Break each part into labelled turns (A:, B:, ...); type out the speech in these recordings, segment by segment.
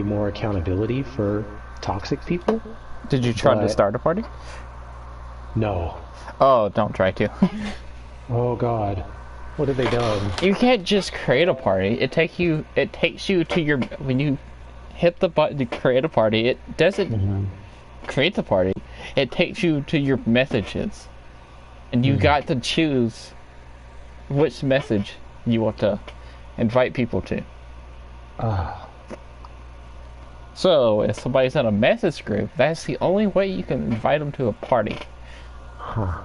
A: more accountability for toxic people.
B: Did you try to start a party?
A: No.
B: Oh, don't try to.
A: Oh God, what have they done?
B: You can't just create a party. It takes you to your, when you hit the button to create a party, it doesn't create the party. It takes you to your messages, and you got to choose which message you want to invite people to. So if somebody's in a message group, that's the only way you can invite them to a party.
A: Huh.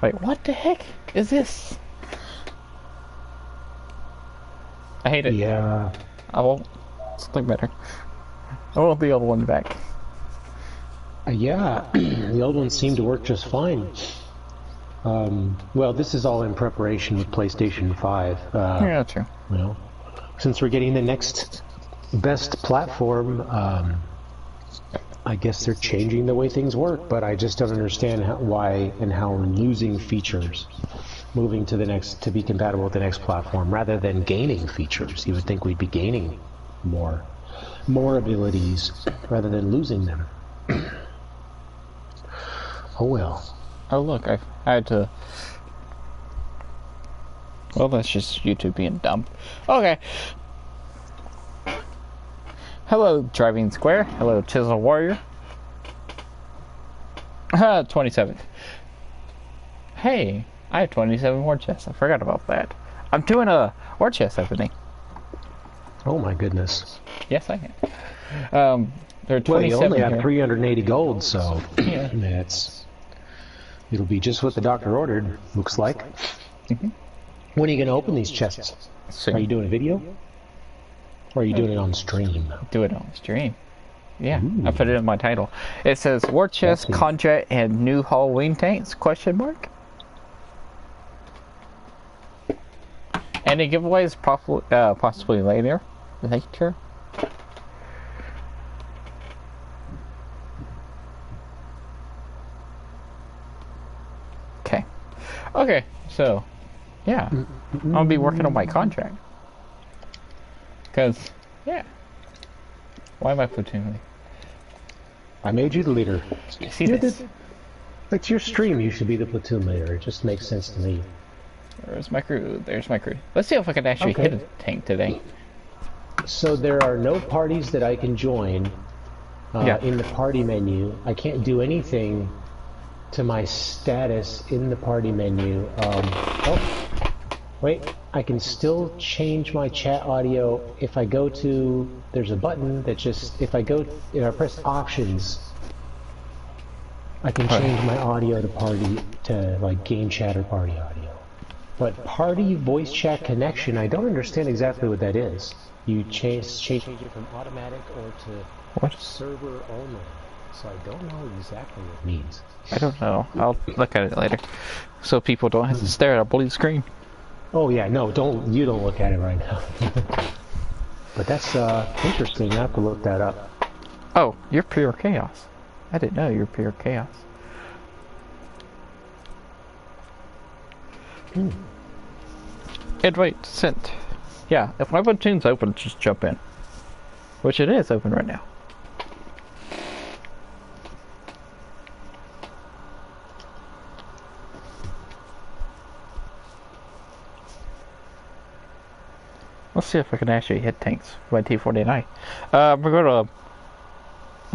B: Like, what the heck is this? I hate it.
A: Yeah.
B: I won't. Something better. I want the old one back.
A: Yeah, the old ones seem to work just fine. Well, this is all in preparation with PlayStation 5.
B: Yeah, true.
A: Well, since we're getting the next best platform, I guess they're changing the way things work, but I just don't understand why and how we're losing features moving to the next, to be compatible with the next platform rather than gaining features. You would think we'd be gaining more abilities rather than losing them. Oh well.
B: Oh look, I had to. Well, that's just YouTube being dumb. Okay. Hello, Driving Square. Hello, Chisel Warrior. 27. Hey, I have 27 war chests. I forgot about that. I'm doing a war chest opening.
A: Oh my goodness.
B: Yes, I am. There are 27
A: well, you only have
B: here.
A: 380 gold, so
B: yeah.
A: It'll be just what the doctor ordered, looks like. When are you going to open these chests?
B: Soon.
A: Are you doing a video? Or are you doing it on stream?
B: Do it on stream. Yeah,
A: Ooh.
B: I put it in my title. It says War Chest, Contract, and New Halloween Tanks, question mark? Any giveaways possibly later? Okay, so, yeah, I'll be working on my contract. Because, yeah. Why am I platoon leader?
A: I made you the leader.
B: See this?
A: It's your stream, you should be the platoon leader. It just makes sense to me.
B: There's my crew, there's my crew. Let's see if I can actually hit a tank today.
A: So there are no parties that I can join in the party menu. I can't do anything to my status in the party menu. Wait, I can still change my chat audio if I go to, there's a button that just, if I press options, I can change my audio to party, to like game chat or party audio. But party voice chat connection, I don't understand exactly what that is. You change it from automatic or to server only. So I don't know exactly what it means.
B: I don't know. I'll look at it later. So people don't have to stare at a blue screen.
A: Oh yeah, no, you don't look at it right now. But that's interesting. I have to look that up.
B: Oh, you're pure chaos. I didn't know you're pure chaos. Invite sent. Yeah, if my platoon's open, just jump in. Which it is open right now. Let's see if I can actually hit tanks by T49. I'm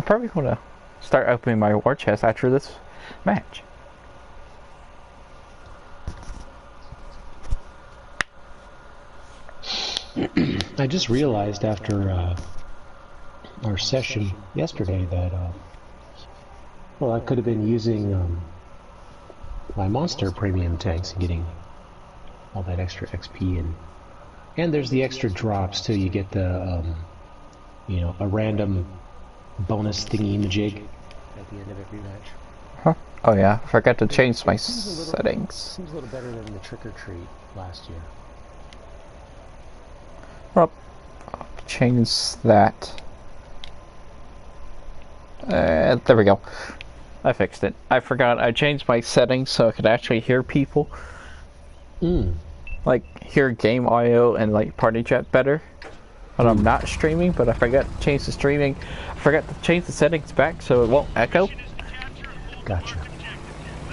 B: probably gonna start opening my war chest after this match.
A: I just realized after our session yesterday that well, I could have been using my monster premium tanks and getting all that extra XP and there's the extra drops too. You get the you know, a random bonus thingy-majig at the end of every match.
B: Huh? Oh yeah, I forgot to change my settings.
A: Seems a little better than the trick-or-treat last year.
B: Well, I'll change that. There we go. I fixed it. I forgot I changed my settings so I could actually hear people. Like, hear game audio and, like, party chat better. when I'm not streaming, but I forgot to change the streaming. I forgot to change the settings back so it won't echo.
A: Gotcha.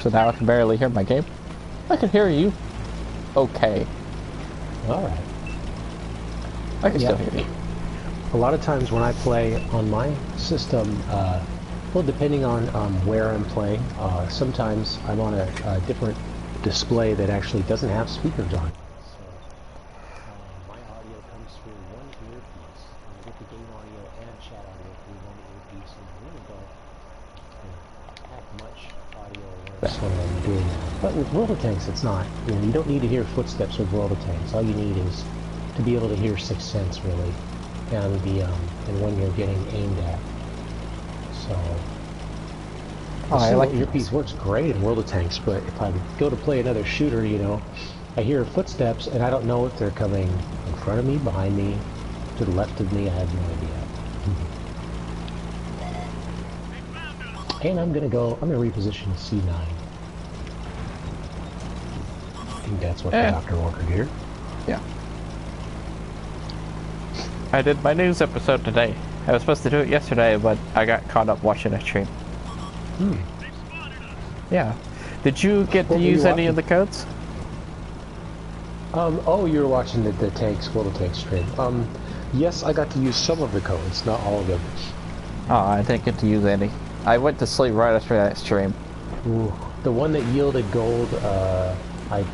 B: So now I can barely hear my game. I can hear you. Okay.
A: Alright.
B: I can still hear you.
A: A lot of times when I play on my system, well, depending on where I'm playing, sometimes I'm on a different display that actually doesn't have speakers on. My audio comes through one earpiece, and I get the game audio and chat audio through one earpiece, and I really don't have much audio awareness when I'm doing that. But with World of Tanks, it's not. You know, you don't need to hear footsteps with World of Tanks. All you need is to be able to hear Sixth Sense, really, and the and when you're getting aimed at. So,
B: I like
A: earpiece works great in World of Tanks, but if I go to play another shooter, you know, I hear footsteps and I don't know if they're coming in front of me, behind me, to the left of me. I have no idea. And I'm gonna reposition to C9. I think that's what the doctor ordered here.
B: Yeah. I did my news episode today. I was supposed to do it yesterday, but I got caught up watching a stream. Yeah. Did you get to use any of the codes?
A: Oh, you were watching the Tanks, World of Tanks stream. Yes, I got to use some of the codes, not all of them.
B: Oh, I didn't get to use any. I went to sleep right after that stream.
A: Ooh, the one that yielded gold, I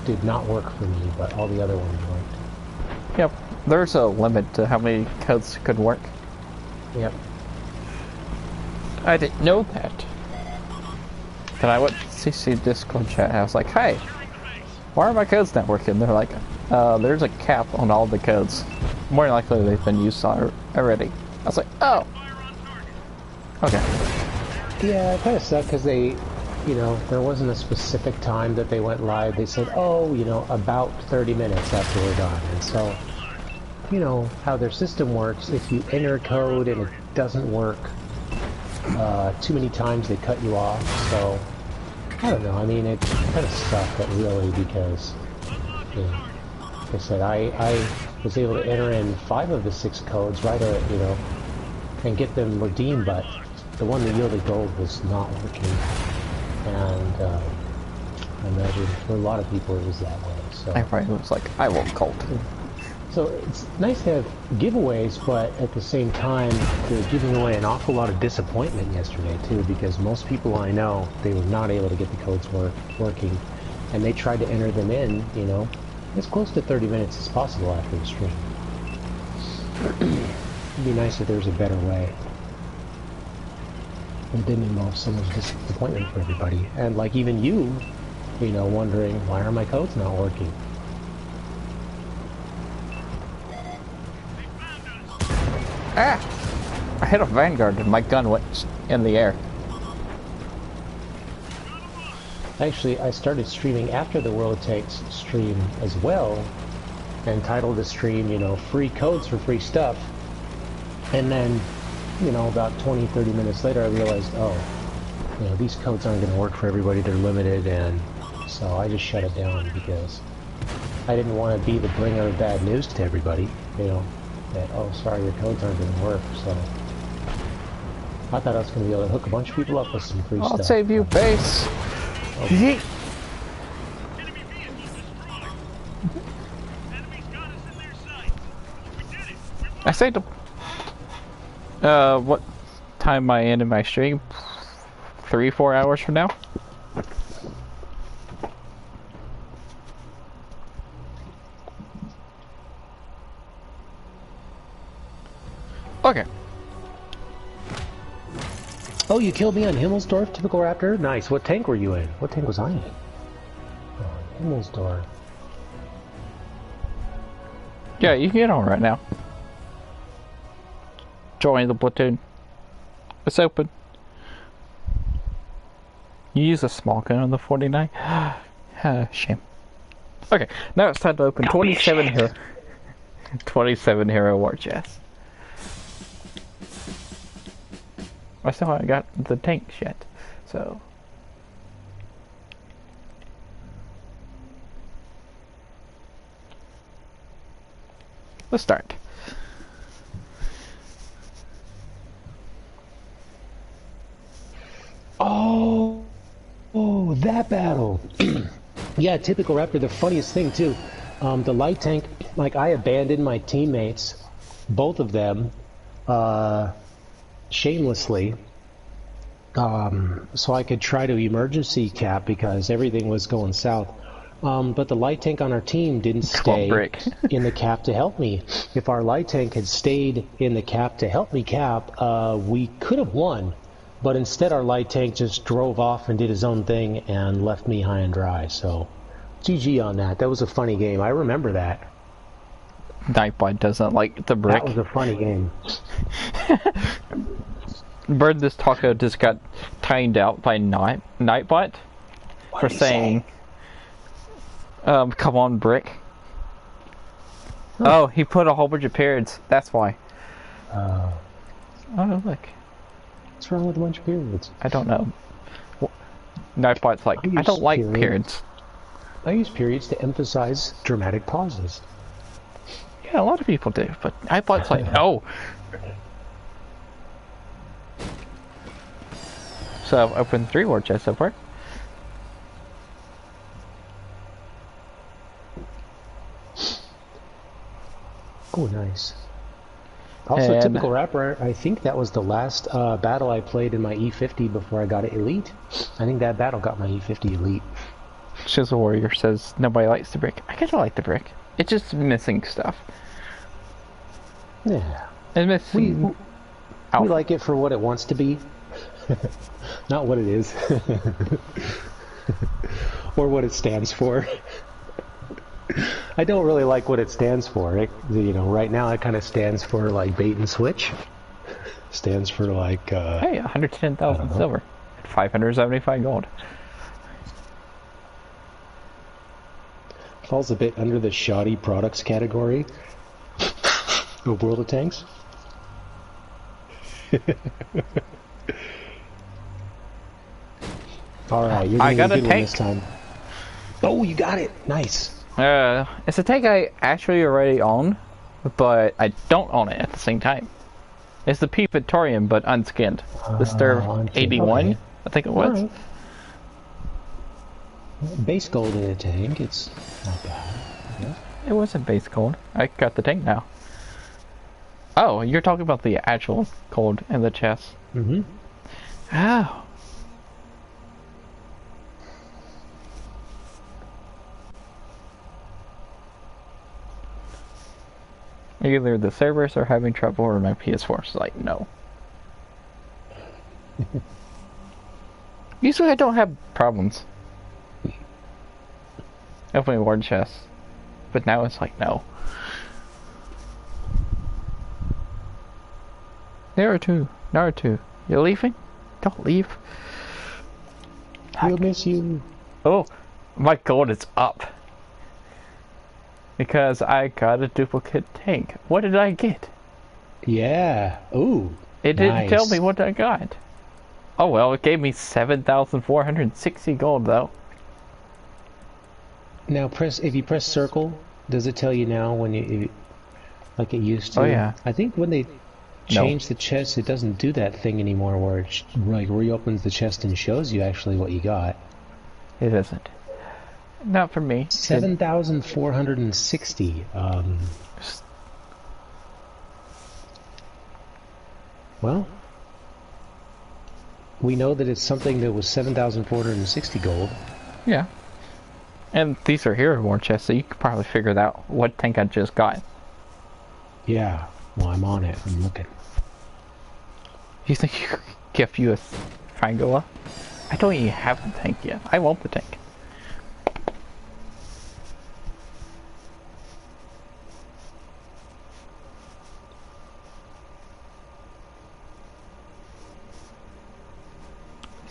A: did not work for me, but all the other ones worked.
B: Yep. There's a limit to how many codes could work.
A: Yep.
B: I didn't know that. Then I went to CC Discord chat and I was like, hey, why are my codes not working? They're like, there's a cap on all the codes. More than likely they've been used already. I was like, oh. Okay.
A: Yeah, it kind of sucked because they, you know, there wasn't a specific time that they went live. They said, oh, you know, about 30 minutes after we're done. And so, you know, how their system works, if you enter code and it doesn't work too many times, they cut you off. So, I don't know. I mean, it kind of sucked, but really, because, you know, like I said, I was able to enter in 5 of the 6 codes right away, you know, and get them redeemed, but the one that yielded gold was not working. And I imagine for a lot of people it was that way. So
B: I probably was like, I won't cult.
A: So it's nice to have giveaways, but at the same time, they're giving away an awful lot of disappointment yesterday too, because most people I know, they were not able to get the codes working, and they tried to enter them in, you know, as close to 30 minutes as possible after the stream. It'd be nice if there was a better way. It didn't involve so much disappointment for everybody, and like even you know, wondering why are my codes not working.
B: Ah! I hit a Vanguard and my gun went in the air.
A: Actually, I started streaming after the World of Tanks stream as well, and titled the stream, you know, free codes for free stuff. And then, you know, about 20-30 minutes later I realized, oh, you know, these codes aren't going to work for everybody, they're limited, and so I just shut it down because I didn't want to be the bringer of bad news to everybody, you know, that, oh, sorry, your codes aren't going to work. So I thought I was going to be able to hook a bunch of people up with some free stuff.
B: I'll save you, base.
A: Okay.
B: I saved him. What time am I in my stream? 3-4 hours from now? Okay.
A: Oh, you killed me on Himmelsdorf, typical Raptor? Nice. What tank were you in? What tank was I in? Oh, Himmelsdorf.
B: Yeah, you can get on right now. Join the platoon. It's open. You use a small gun on the 49? Shame. Okay, now it's time to open 27 hero. 27 hero war chests. I still haven't got the tanks yet, so. Let's start.
A: that battle. Yeah, typical Raptor. The funniest thing too, the light tank. Like I abandoned my teammates, both of them, shamelessly. So I could try to emergency cap because everything was going south. But the light tank on our team didn't stay in the cap to help me. If our light tank had stayed in the cap to help me cap, we could have won. But instead our light tank just drove off and did his own thing and left me high and dry. So GG on that. That was a funny game. I remember that.
B: Nightbite doesn't like the brick.
A: That was a funny game.
B: Bird this taco just got timed out by Nightbot for saying, come on, brick. Oh, he put a whole bunch of periods. That's why. Oh, look.
A: What's wrong with a bunch of periods?
B: I don't know. Nightbot's like, I don't like periods.
A: I use periods to emphasize dramatic pauses.
B: Yeah, a lot of people do, but Nightbot's like, no. So I've opened 3 war chests so far.
A: Oh, nice. Also, and typical rapper, I think that was the last battle I played in my E50 before I got it Elite. I think that battle got my E50 Elite.
B: Shizzle Warrior says nobody likes the brick. I kind of like the brick. It's just missing stuff.
A: Yeah.
B: It's missing...
A: We like it for what it wants to be. Not what it is. Or what it stands for. I don't really like what it stands for. You know, right now it kind of stands for like bait and switch. Stands for like
B: hey, 110,000 silver, 575 gold.
A: Falls a bit under the shoddy products category of World of Tanks. All right, you're gonna get a tank this time. Oh, you got it! Nice.
B: It's a tank I actually already own, but I don't own it at the same time. It's the P Victorian, but unskinned. The Stir 81, okay. I think it was. Right.
A: Base gold in a tank, it's not bad. Yeah.
B: It wasn't base gold. I got the tank now. Oh, you're talking about the actual gold in the chest.
A: Mm-hmm.
B: Oh. Either the servers are having trouble or my PS4 is like, no. Usually I don't have problems opening war chests, but now it's like, no. Naruto, you're leaving? Don't leave.
A: We'll miss you.
B: Oh, my gold is up. Because I got a duplicate tank. What did I get?
A: Yeah. Ooh.
B: It didn't tell me what I got. Oh well, it gave me 7,460 gold though.
A: Now if you press circle, does it tell you now when you like it used to?
B: Oh yeah.
A: I think when they changed the chest, it doesn't do that thing anymore where it like reopens the chest and shows you actually what you got.
B: It isn't. Not for me.
A: 7,460. Well, we know that it's something that was 7,460 gold.
B: Yeah. And these are hero war chests, so you could probably figure out what tank I just got.
A: Yeah. Well, I'm on it. I'm looking.
B: You think you could gift you a Fangola? I don't even have the tank yet. I want the tank.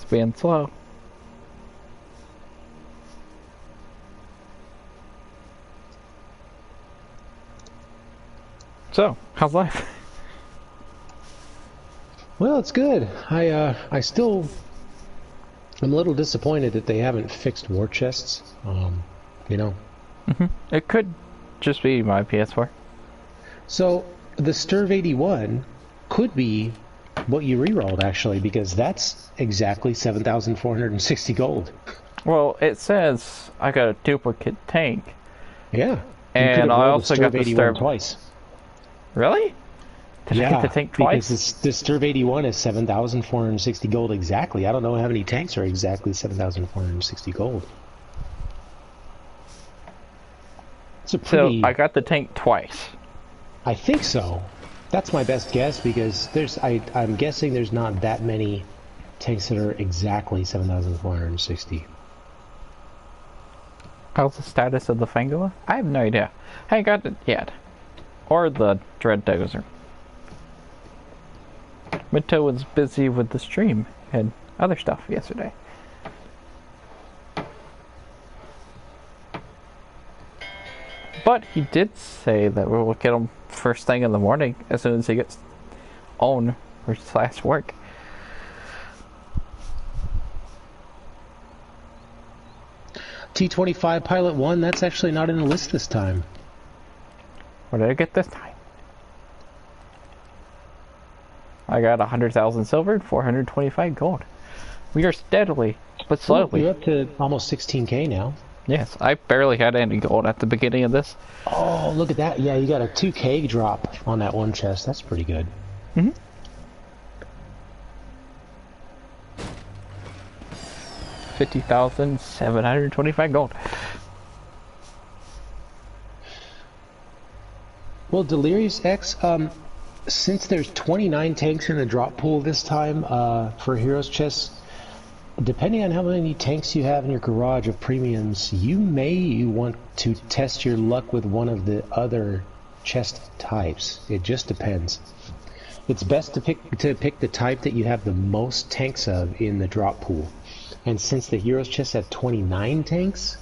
B: Being slow. So, how's life?
A: Well, it's good. I still I'm a little disappointed that they haven't fixed war chests. You know.
B: It could just be my PS4.
A: So the Sturv 81 could be what you rerolled, actually, because that's exactly 7,460 gold.
B: Well, it says I got a duplicate tank.
A: Yeah.
B: And I also got the Sturv
A: twice.
B: Really? Did I get the tank twice?
A: Because the Sturv 81 is 7,460 gold exactly. I don't know how many tanks are exactly 7,460 gold. It's a pretty...
B: So I got the tank twice.
A: I think so. That's my best guess, because I'm guessing there's not that many tanks that are exactly 7,460.
B: How's the status of the Fangula? I have no idea. I ain't got it yet. Or the Dread Dozer. Minto was busy with the stream and other stuff yesterday. But he did say that we will get him first thing in the morning as soon as he gets on or / work.
A: T-25 Pilot 1, that's actually not in the list this time.
B: What did I get this time? I got 100,000 silver and 425 gold. We are steadily, but slowly.
A: You're up to almost 16k now.
B: Yes, I barely had any gold at the beginning of this.
A: Oh, look at that. Yeah, you got a 2k drop on that one chest. That's pretty good.
B: Mm-hmm. $50,725 gold.
A: Well, Delirious X, since there's 29 tanks in the drop pool this time for Heroes chests, depending on how many tanks you have in your garage of premiums, you may want to test your luck with one of the other chest types. It just depends. It's best to pick the type that you have the most tanks of in the drop pool. And since the Heroes chests have 29 tanks,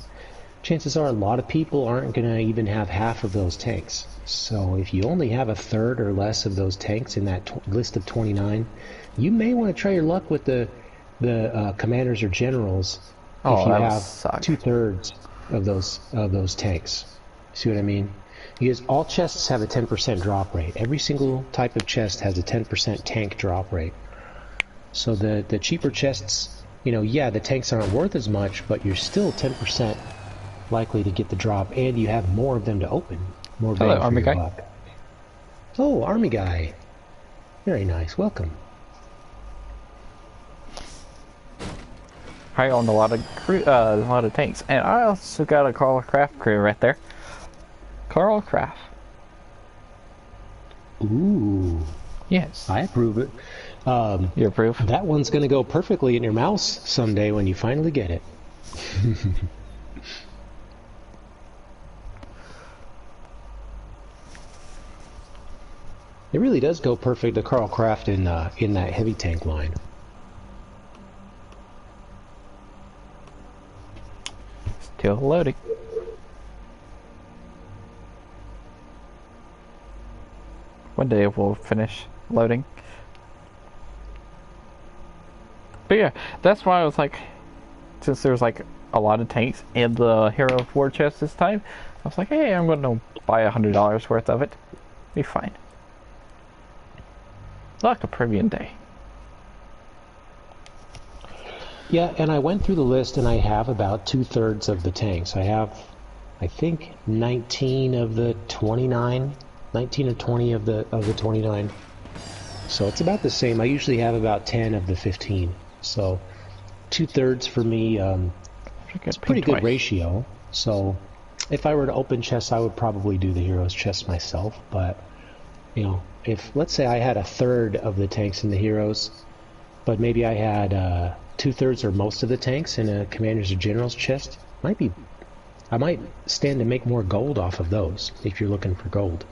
A: chances are a lot of people aren't going to even have half of those tanks. So if you only have a third or less of those tanks in that list of 29, you may want to try your luck with the commanders or generals if you have 2/3 of those tanks. See what I mean? Because all chests have a 10% drop rate. Every single type of chest has a 10% tank drop rate. So the cheaper chests, yeah, the tanks aren't worth as much, but you're still 10% likely to get the drop, and you have more of them to open. More bang for your buck. Oh, Army Guy. Very nice. Welcome.
B: I own a lot of tanks, and I also got a Carl Craft crew right there. Carl Craft.
A: Ooh.
B: Yes.
A: I approve it.
B: You approve?
A: That one's going to go perfectly in your mouse someday when you finally get it. It really does go perfect to Carl Craft in that heavy tank line.
B: Still loading. One day we'll finish loading. But yeah, that's why I was like, since there's like a lot of tanks in the Hero War chest this time, I was like, hey, I'm going to buy $100 worth of it. Be fine. Like a premium day.
A: Yeah, and I went through the list and I have about 2/3 of the tanks. I have, I think, 19 of the 29, 19 or 20 of the 29. So it's about the same. I usually have about 10 of the 15. So 2/3 for me, it's a pretty good ratio. So if I were to open chests, I would probably do the Heroes chest myself. But, if, let's say I had 1/3 of the tanks in the Heroes, but maybe I had 2/3 or most of the tanks in a Commanders or Generals chest, I might stand to make more gold off of those, if you're looking for gold.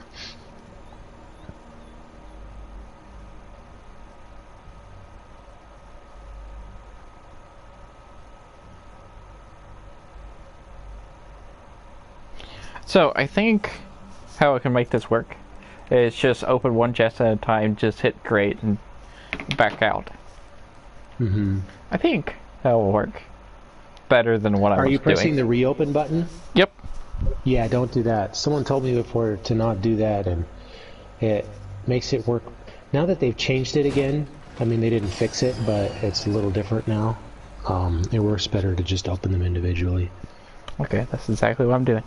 B: So I think how I can make this work is just open one chest at a time, just hit great and back out.
A: Mm-hmm.
B: I think that will work better than what I was doing.
A: Are you pressing the reopen button?
B: Yep.
A: Yeah, don't do that. Someone told me before to not do that, and it makes it work Now that they've changed it again, I mean, they didn't fix it, but it's a little different now. It works better to just open them individually.
B: Okay, that's exactly what I'm doing.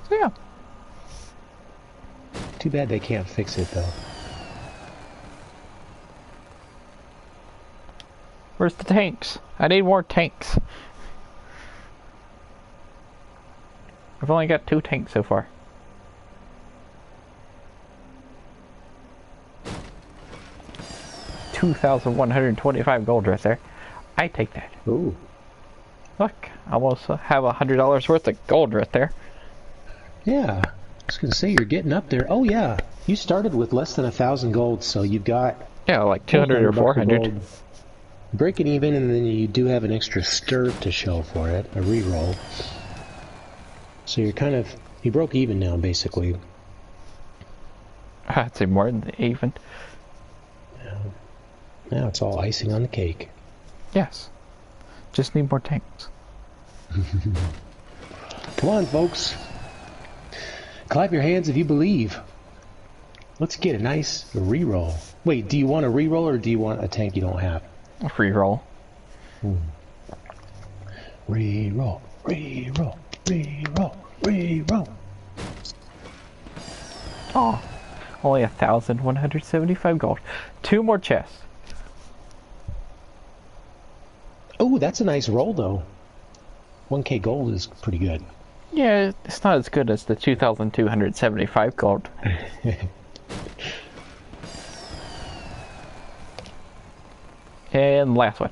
B: So yeah.
A: Too bad they can't fix it, though.
B: Where's the tanks? I need more tanks. I've only got 2 tanks so far. $2,125 gold right there. I take that.
A: Ooh.
B: Look, I almost have $100 worth of gold right there.
A: Yeah. I was going to say, you're getting up there. Oh, yeah. You started with less than 1,000 gold, so you've got...
B: Yeah, like 200 or 400.
A: Break it even, and then you do have an extra stir to show for it, a reroll. So you're kind of... You broke even now, basically.
B: I'd say more than even.
A: Yeah. Now it's all icing on the cake.
B: Yes. Just need more tanks.
A: Come on, folks. Clap your hands if you believe. Let's get a nice reroll. Wait, do you want a reroll or do you want a tank you don't have?
B: A reroll.
A: Reroll, reroll, reroll, reroll.
B: Oh, only 1,175 gold. 2 more chests.
A: Oh, that's a nice roll, though. 1k gold is pretty good.
B: Yeah, it's not as good as the 2,275 gold. And last one.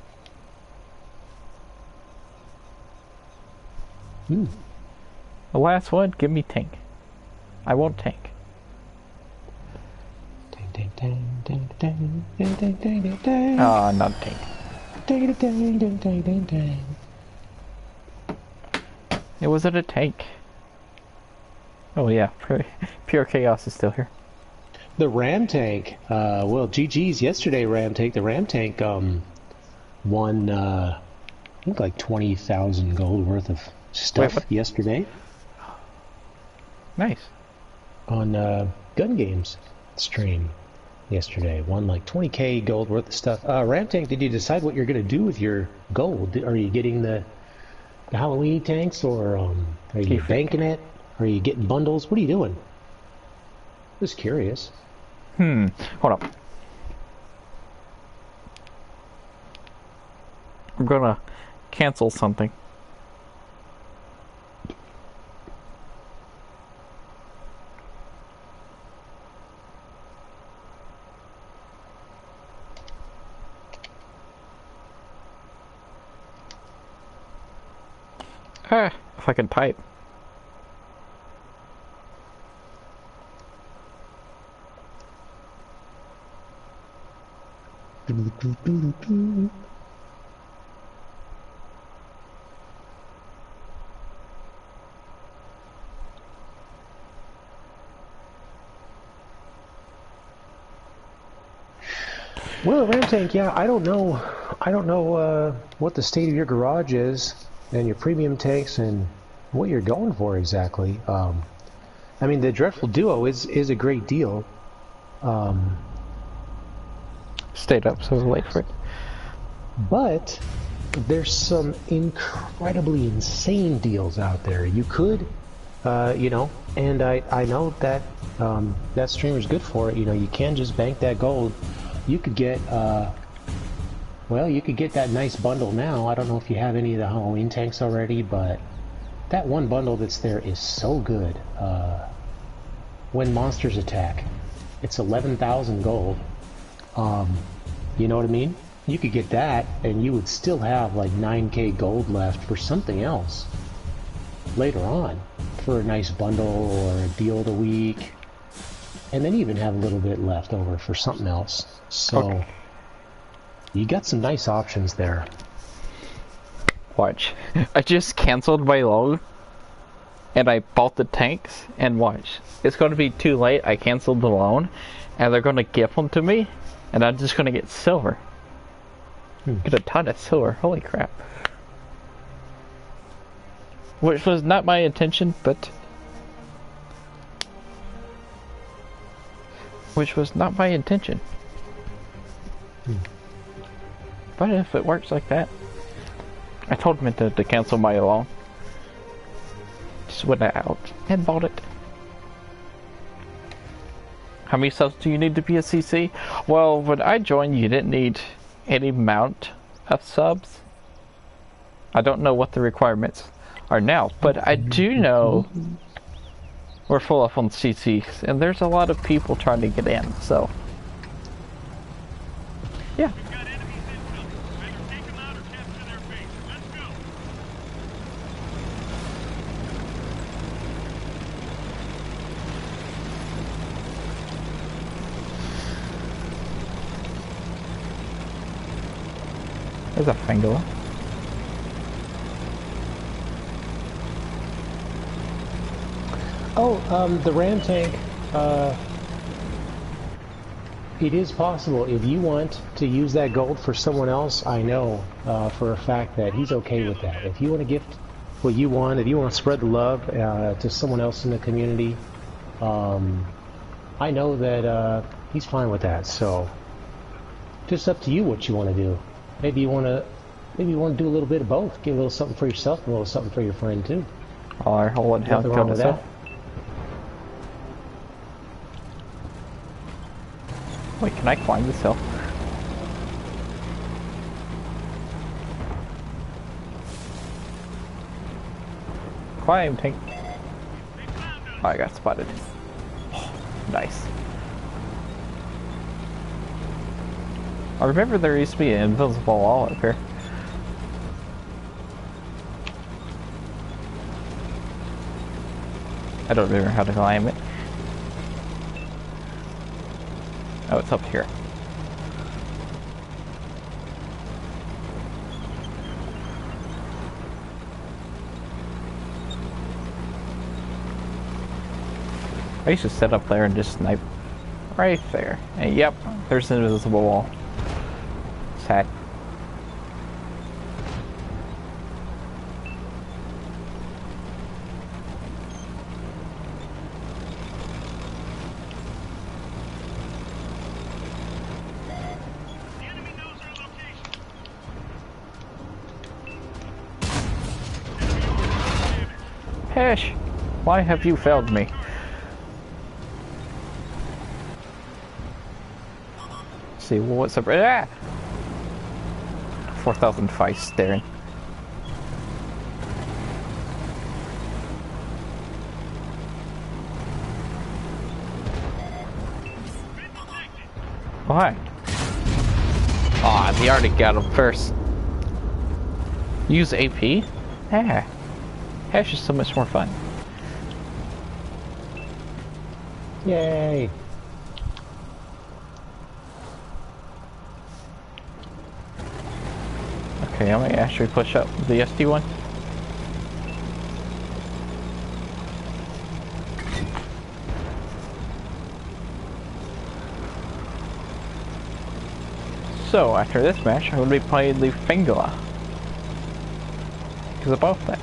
B: The last one, give me tank. I want tank.
A: Dang, dang, dang, dang, dang, dang, dang, dang, dang.
B: Ah, not tank.
A: Dang, dang, dang, dang, dang, dang.
B: It wasn't a tank. Oh yeah, pure chaos is still here.
A: The ram tank, well, GG's yesterday ram tank. The ram tank won, I think like 20,000 gold worth of stuff yesterday.
B: Nice.
A: On Gun Games stream yesterday. Won like 20k gold worth of stuff. Ram tank, did you decide what you're going to do with your gold? Are you getting the Halloween tanks, or are you banking it? Are you getting bundles? What are you doing? Just curious.
B: Hold up. I'm gonna cancel something. If I can type.
A: Well, ram tank, yeah, I don't know what the state of your garage is and your premium tanks and what you're going for exactly. I mean, the Dreadful Duo is a great deal.
B: Stayed up so late for it.
A: But there's some incredibly insane deals out there. You could, you know, and I know that that streamer's good for it. You know, you can just bank that gold. You could get, well, you could get that nice bundle now. I don't know if you have any of the Halloween tanks already, but that one bundle that's there is so good. When monsters attack, it's 11,000 gold. You know what I mean? You could get that, and you would still have like 9k gold left for something else later on, for a nice bundle or a deal of the week, and then even have a little bit left over for something else. So okay. You got some nice options there.
B: Watch. I just canceled my loan and I bought the tanks, and watch. It's going to be too late. I canceled the loan and they're going to give them to me, and I'm just going to get silver. Get a ton of silver. Holy crap. Which was not my intention, but which was not my intention. But if it works like that, I told him to cancel my loan. Just went out and bought it. How many subs do you need to be a CC? Well, when I joined, you didn't need any amount of subs. I don't know what the requirements are now, but I do know we're full up on CCs, and there's a lot of people trying to get in, so yeah. There's a Fangula.
A: Oh, the ram tank, it is possible. If you want to use that gold for someone else, I know for a fact that he's okay with that. If you want to gift what you want, if you want to spread the love to someone else in the community, I know that he's fine with that. So, just up to you what you want to do. Maybe you want to do a little bit of both. Get a little something for yourself, and a little something for your friend too.
B: Or hold it,
A: Nothing wrong with that.
B: Wait, can I climb this hill? Climb, tank. Oh, I got spotted. Nice. I remember there used to be an invisible wall up here. I don't remember how to climb it. Oh, it's up here. I used to sit up there and just snipe right there. And yep, there's an invisible wall. Sad. Hesh, why have you failed me? Let's see what's up. Ah! 4,000 fights staring. Oh, hi. Aw, they already got him first. Use AP? Ah. Hash is so much more fun.
A: Yay!
B: Okay, I'm gonna actually push up the SD one. So, after this match, I'm going to be playing the Fangula. Because of both that.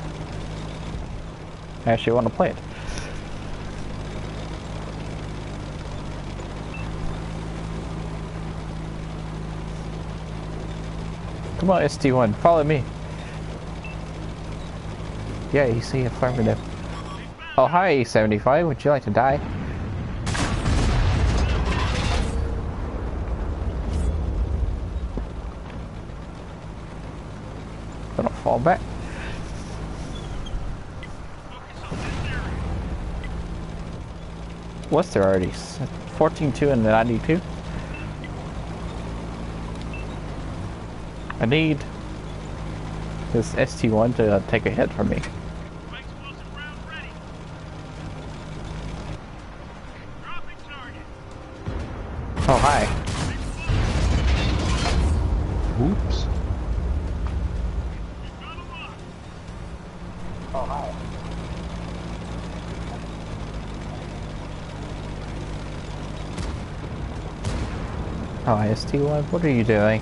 B: I actually want to play it. Come on, ST1, follow me. Yeah, you see affirmative. Oh, hi, 75, would you like to die? Don't fall back. What's there already? 14-2 and 92? I need this ST1 to take a hit from me. Oh, hi.
A: Oops. Oh, hi.
B: Oh, ST1, what are you doing?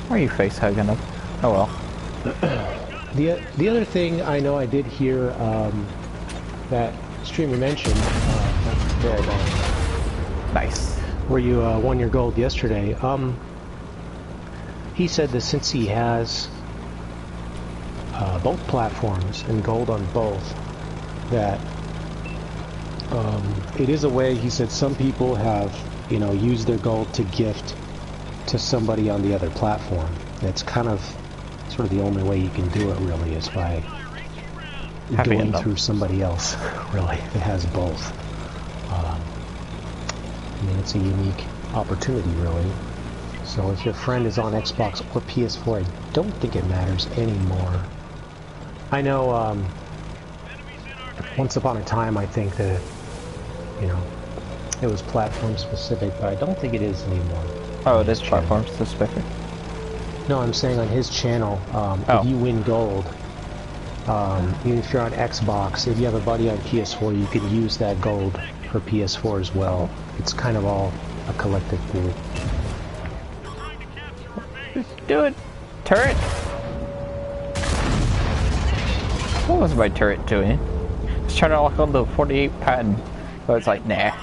B: Why are you face hugging him? Oh well.
A: The other thing I know I did hear that streamer mentioned. There I go.
B: Nice.
A: where you won your gold yesterday. He said that since he has both platforms and gold on both, that it is a way. He said some people have, you know, used their gold to gift to somebody on the other platform. It's kind of sort of the only way you can do it, really, is by going through somebody else, really, that has both. I mean, it's a unique opportunity, really. So if your friend is on Xbox or PS4, I don't think it matters anymore. I know, once upon a time, I think that, you know, it was platform specific, but I don't think it is anymore.
B: Oh, it is platform specific?
A: No, I'm saying on his channel, if you win gold, even if you're on Xbox, if you have a buddy on PS4, you can use that gold for PS4 as well. It's kind of all a collective pool.
B: Just do it! Turret! What was my turret doing? I was trying to lock on the 48 pattern, but it's like, nah.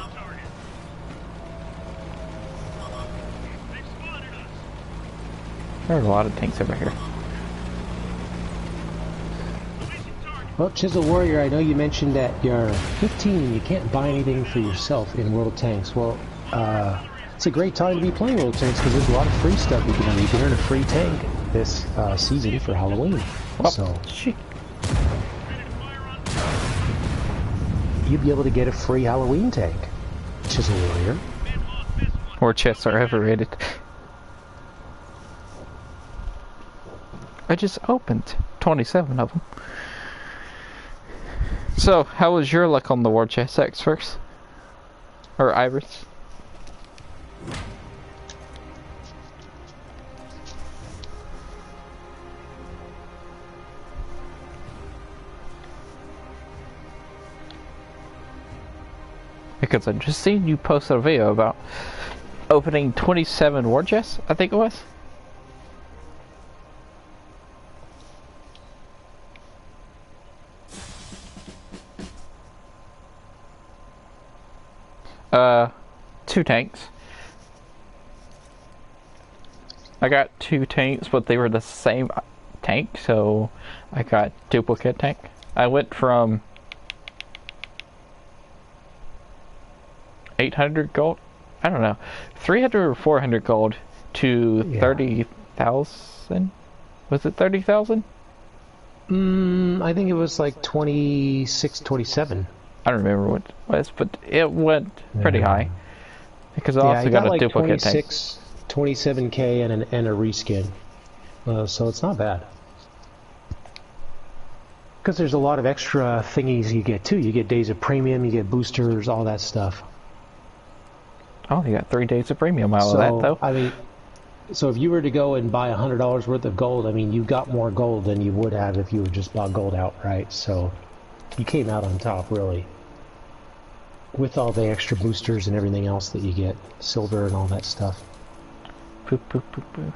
B: There's a lot of tanks over here.
A: Well, Chisel Warrior, I know you mentioned that you're 15 and you can't buy anything for yourself in World of Tanks. Well, it's a great time to be playing World of Tanks because there's a lot of free stuff you can earn. You can earn a free tank this season for Halloween.
B: Oh,
A: so
B: shit.
A: You'd be able to get a free Halloween tank, Chisel Warrior.
B: War chests are overrated. I just opened 27 of them. So, how was your luck on the war chest, X first? Or Iris? Because I just seen you post a video about opening 27 war chests, I think it was. Two tanks. I got two tanks, but they were the same tank, so I got duplicate tank. I went from 800 gold, I don't know, 300 or 400 gold to 30,000? Was it 30,000?
A: I think it was like 26, 27.
B: I don't remember what it was, but it went pretty high. Because I also got a like duplicate 26,
A: tank. 27k and a reskin. So it's not bad. Because there's a lot of extra thingies you get too. You get days of premium, you get boosters, all that stuff.
B: Oh, you got 3 days of premium out of that, though.
A: I mean, so if you were to go and buy $100 worth of gold, I mean, you got more gold than you would have if you would just bought gold outright. So you came out on top, really. With all the extra boosters and everything else that you get, silver and all that stuff.
B: Boop, boop, boop,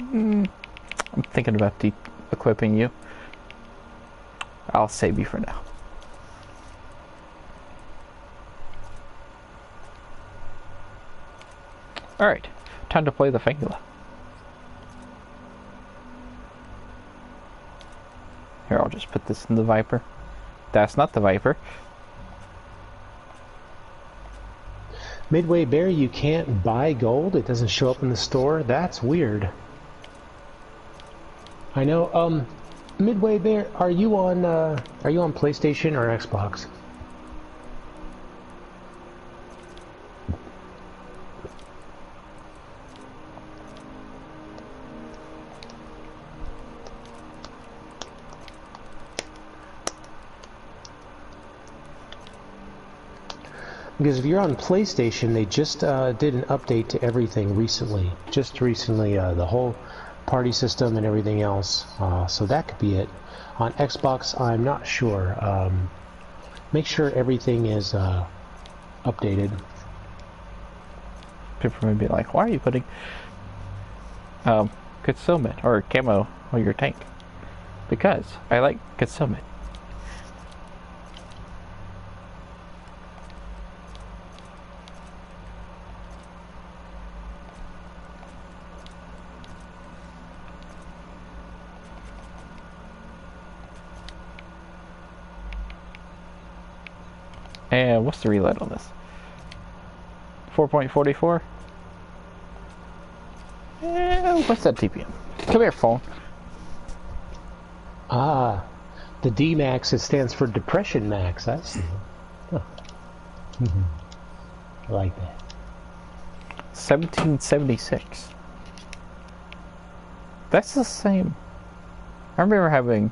B: boop. I'm thinking about equipping you. I'll save you for now. Alright, time to play the Fangula. Here, I'll just put this in the Viper. That's not the Viper.
A: Midway Bear, you can't buy gold? It doesn't show up in the store? That's weird. I know, Midway Bear, are you on PlayStation or Xbox? Because if you're on PlayStation, they just did an update to everything recently. Just recently, the whole party system and everything else. So that could be it. On Xbox, I'm not sure. Make sure everything is updated.
B: People may be like, why are you putting concealment or camo on your tank? Because I like concealment. And what's the reload on this? 4.44? What's that TPM? Come here, phone.
A: Ah, the D max, it stands for depression max. I see. Huh. I like that.
B: 1776. That's the same. I remember having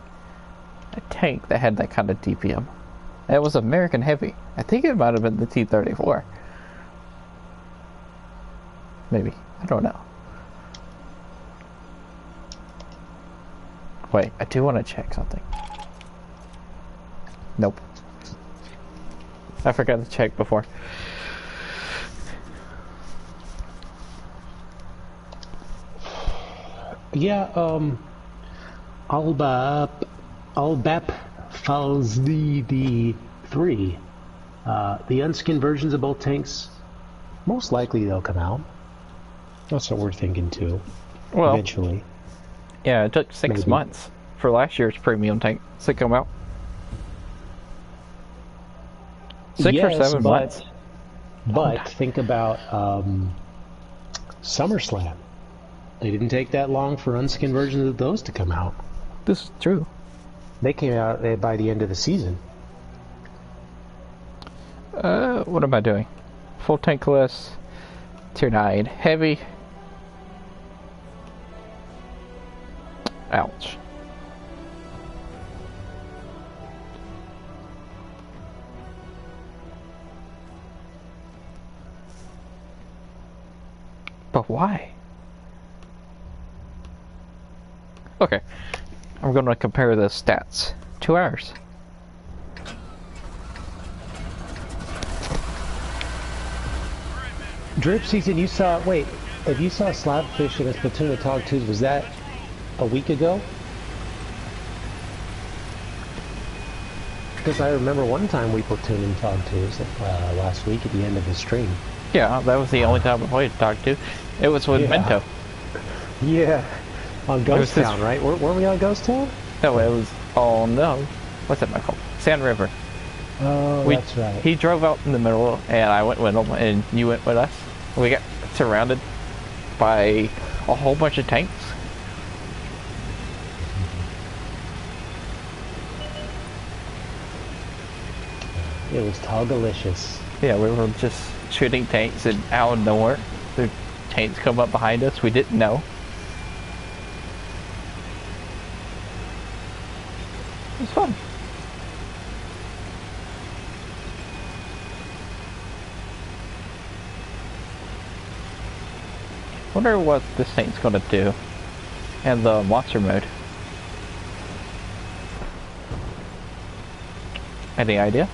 B: a tank that had that kind of DPM. It was American Heavy. I think it might have been the T-34. Maybe. I don't know. Wait, I do want to check something. Nope. I forgot to check before.
A: Yeah, Albap follows the 3. The unskinned versions of both tanks, most likely they'll come out. That's what we're thinking too.
B: Well,
A: eventually.
B: Yeah, it took 6 months for last year's premium tank to come out. 6 or 7 months.
A: But think about SummerSlam. They didn't take that long for unskinned versions of those to come out.
B: This is true.
A: They came out by the end of the season.
B: What am I doing? Full tankless, tier 9, heavy. Ouch. But why? Okay, I'm going to compare the stats to ours.
A: Drip season, you saw, wait, if you saw SLAPAFISH in a platoon of Tog 2s, was that a week ago? Because I remember one time we platooned in Tog 2s last week at the end of the stream.
B: Yeah, that was the only time I played Tog 2. It was with Mento.
A: Yeah. On Ghost Town, right? Weren't we on Ghost Town?
B: No, it was, oh no. What's that called? Sand River.
A: Oh, that's right.
B: He drove out in the middle, and I went with him, and you went with us. We got surrounded by a whole bunch of tanks.
A: It was Togalicious.
B: Yeah, we were just shooting tanks, and out of nowhere, the tanks come up behind us. We didn't know. It was fun. Wonder what this tank's gonna do in the monster mode. Any idea?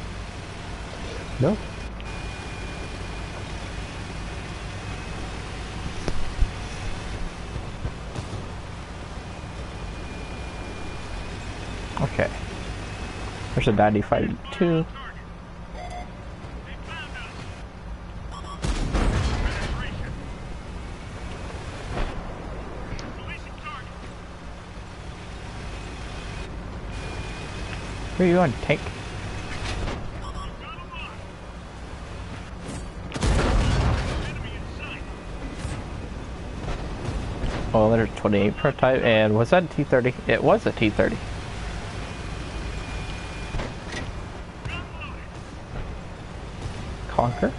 A: No.
B: Okay. There's a 95 too. Where are you on, tank? Oh, there's 28 prototype, and was that a T-30? It was a T-30. Conquer?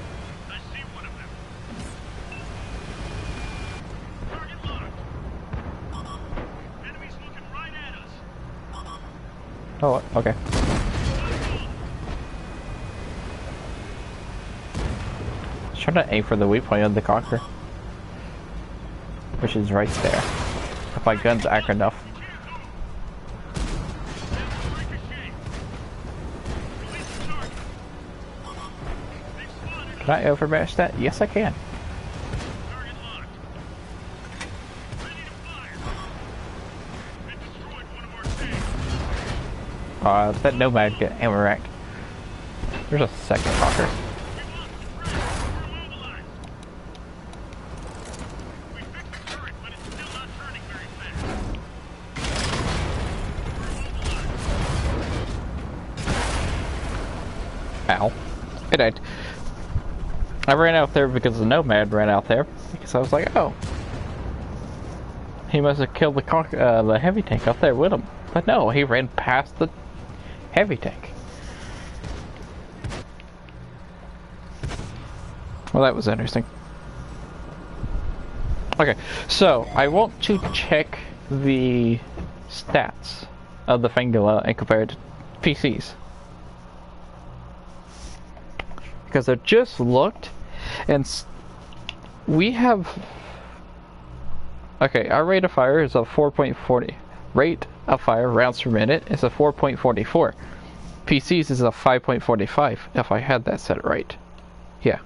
B: Oh, okay. Just trying to aim for the weak point of the Conquer, which is right there. If my gun's accurate enough. Can I overmatch that? Yes, I can. That Nomad get ammo racked. There's a second Conquer. Ow. It died. I ran out there because the Nomad ran out there. Because I was like, oh. He must have killed the heavy tank out there with him. But no, he ran past the heavy tank. Well, that was interesting. Okay, so I want to check the stats of the Fangula and compare it to PCs. Because I just looked, and we have... Okay, our rate of fire is a 4.40. Rate of fire, rounds per minute, is a 4.44. PCs is a 5.45, if I had that set right. Yeah.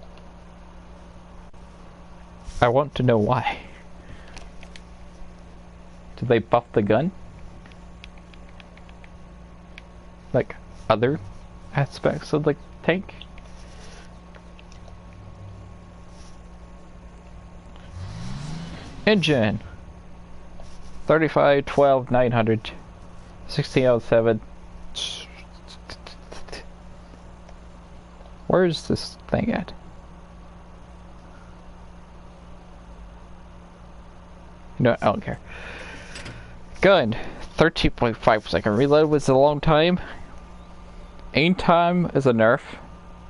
B: I want to know why. Did they buff the gun? Like, other aspects of the tank? Engine 35, 12, 900, 1607. Where's this thing at? You know what? I don't care. Gun 13.5 second reload was a long time. Aim time is a nerf.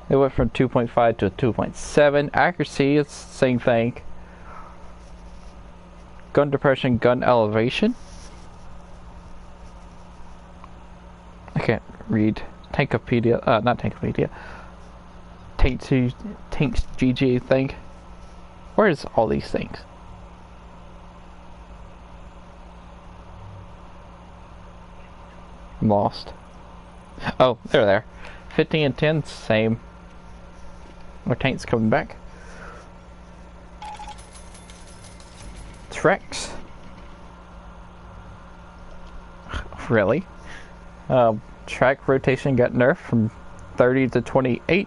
B: It went from 2.5 to 2.7. Accuracy is the same thing. Gun depression, gun elevation. I can't read. Tankopedia, not Tankopedia. Tanks GG thing. Where's all these things? I'm lost. Oh, they're there. 15 and 10, same. Our tank's coming back. Rex. Really? Track rotation got nerfed from 30 to 28.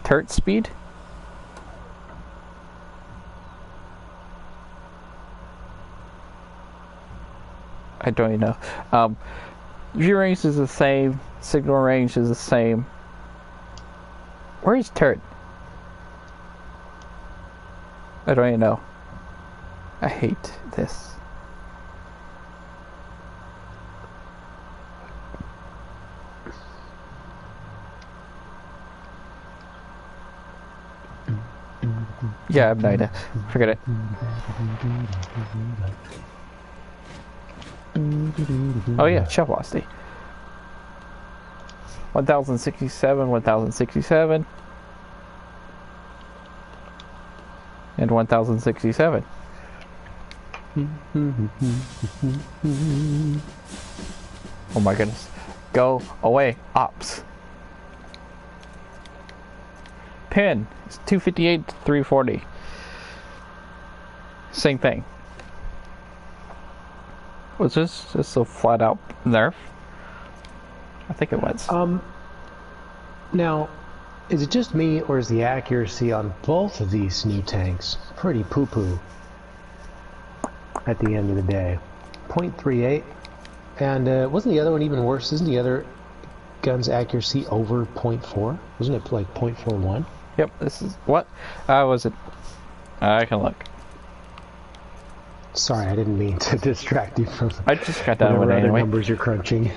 B: Turret speed. I don't even know. View range is the same. Signal range is the same. Where is turret? I don't even know. I hate this. Yeah, I have no idea. Forget it. Oh yeah, shell velocity. 1067, 1067, and 1067. Oh my goodness. Go away, ops. Pin is 258 to 340. Same thing. Was this just a flat out nerf? I think it was.
A: Now, is it just me, or is the accuracy on both of these new tanks pretty poo-poo at the end of the day? 0.38, and wasn't the other one even worse? Isn't the other gun's accuracy over 0.4? Wasn't it like 0.41?
B: Yep, this is... What? Was it... I can look.
A: Sorry, I didn't mean to distract you from...
B: I just got done with it anyway.
A: Numbers you're crunching.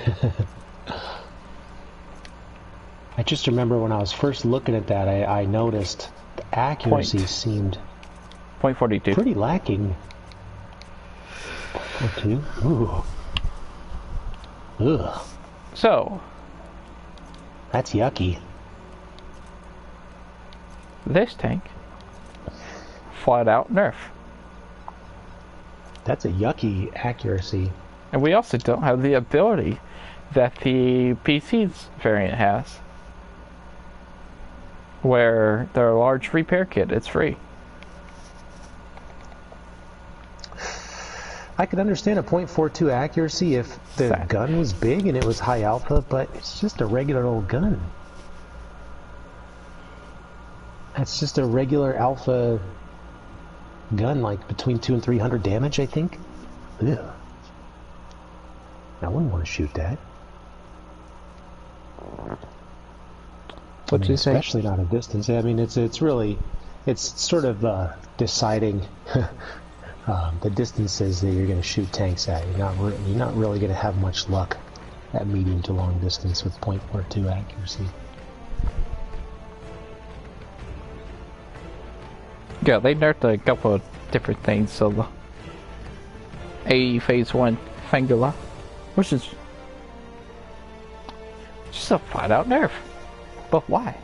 A: I just remember when I was first looking at that, I noticed the accuracy seemed
B: 0.42.
A: pretty lacking. 42? Ooh. Ugh.
B: So,
A: that's yucky.
B: This tank, flat out nerf.
A: That's a yucky accuracy.
B: And we also don't have the ability that the PC's variant has, where their large repair kit, it's free.
A: I could understand a 0.42 accuracy if the gun was big and it was high alpha, but it's just a regular old gun. That's just a regular alpha gun, like between 200 and 300 damage, I think. Ew. I wouldn't want to shoot that.
B: What'd you say?
A: Especially not at distance. I mean, it's really, it's sort of deciding the distances that you're going to shoot tanks at. You're not really going to have much luck at medium to long distance with .42 accuracy.
B: Yeah, they nerfed a couple of different things, so the A Phase 1 Fangula, which is just a flat-out nerf. But why?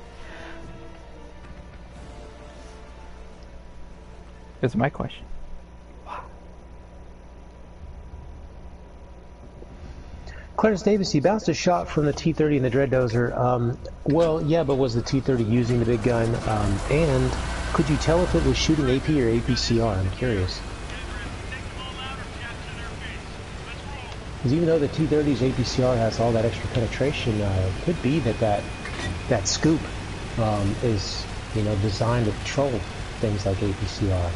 B: Is my question. Why?
A: Clarence Davis, you bounced a shot from the T-30 and the Dread Dozer. Well, yeah, but was the T-30 using the big gun? And could you tell if it was shooting AP or APCR? I'm curious. Because even though the T-30's APCR has all that extra penetration, it could be that scoop is, designed to troll things like APCR.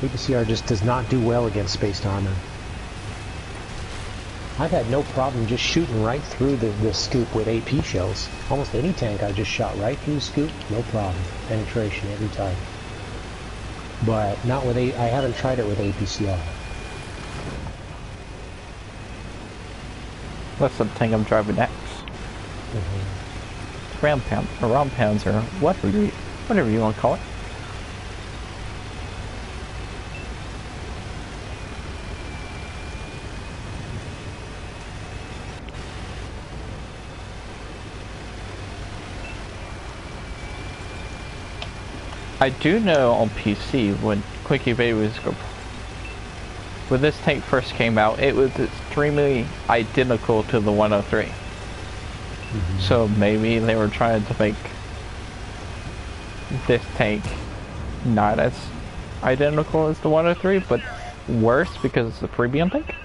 A: APCR just does not do well against spaced armor. I've had no problem just shooting right through the scoop with AP shells. Almost any tank I've just shot right through the scoop, no problem. Penetration every time. But not with I haven't tried it with APCR.
B: That's the tank I'm driving next. Round pounds, or whatever you want to call it. I do know on PC when Quick Evade when this tank first came out, it was extremely identical to the 103. So maybe they were trying to make this tank not as identical as the 103, but worse because it's a premium tank?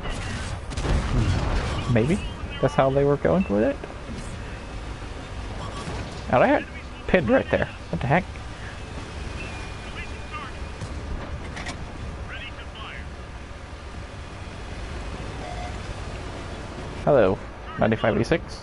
B: Maybe that's how they were going with it. And I had pinned right there. What the heck? Hello, 9586.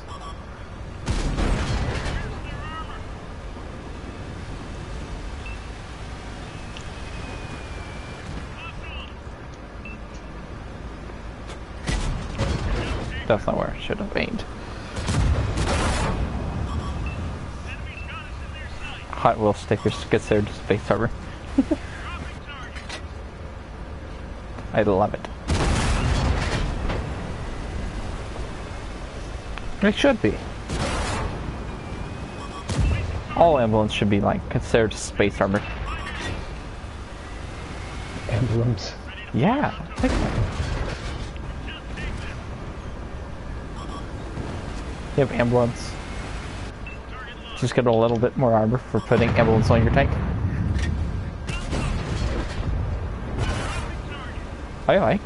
B: That's not where I should have aimed. Hot Wheel stickers considered space armor. I love it. It should be. All emblems should be like considered space armor.
A: Emblems?
B: Yeah, think about it. You have emblems. Just get a little bit more armor for putting emblems on your tank. I like.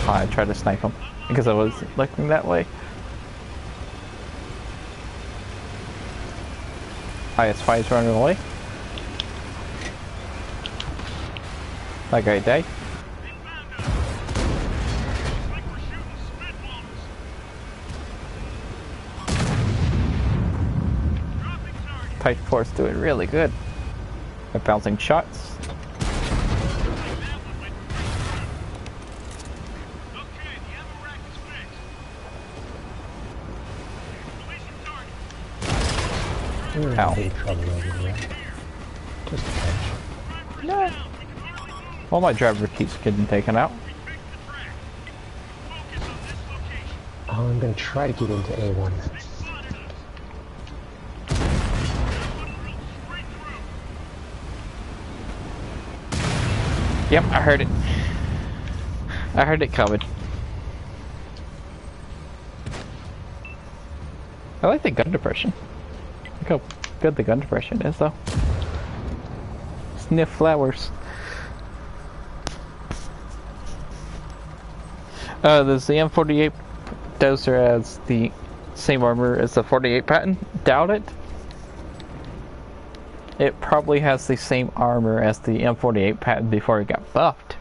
B: I tried to snipe him because I was looking that way. IS-5 is running away. That guy died. Type 4 is doing really good at bouncing shots. Ow.
A: Just a touch.
B: No. Well, my driver keeps getting taken out.
A: Oh, I'm gonna try to get into A1.
B: Yep, I heard it. I heard it coming. I like the gun depression. Look how good the gun depression is, though. Sniff flowers. Does the M48 Dozer has the same armor as the 48 patent? Doubt it. it probably has the same armor as the M48 patent before it got buffed.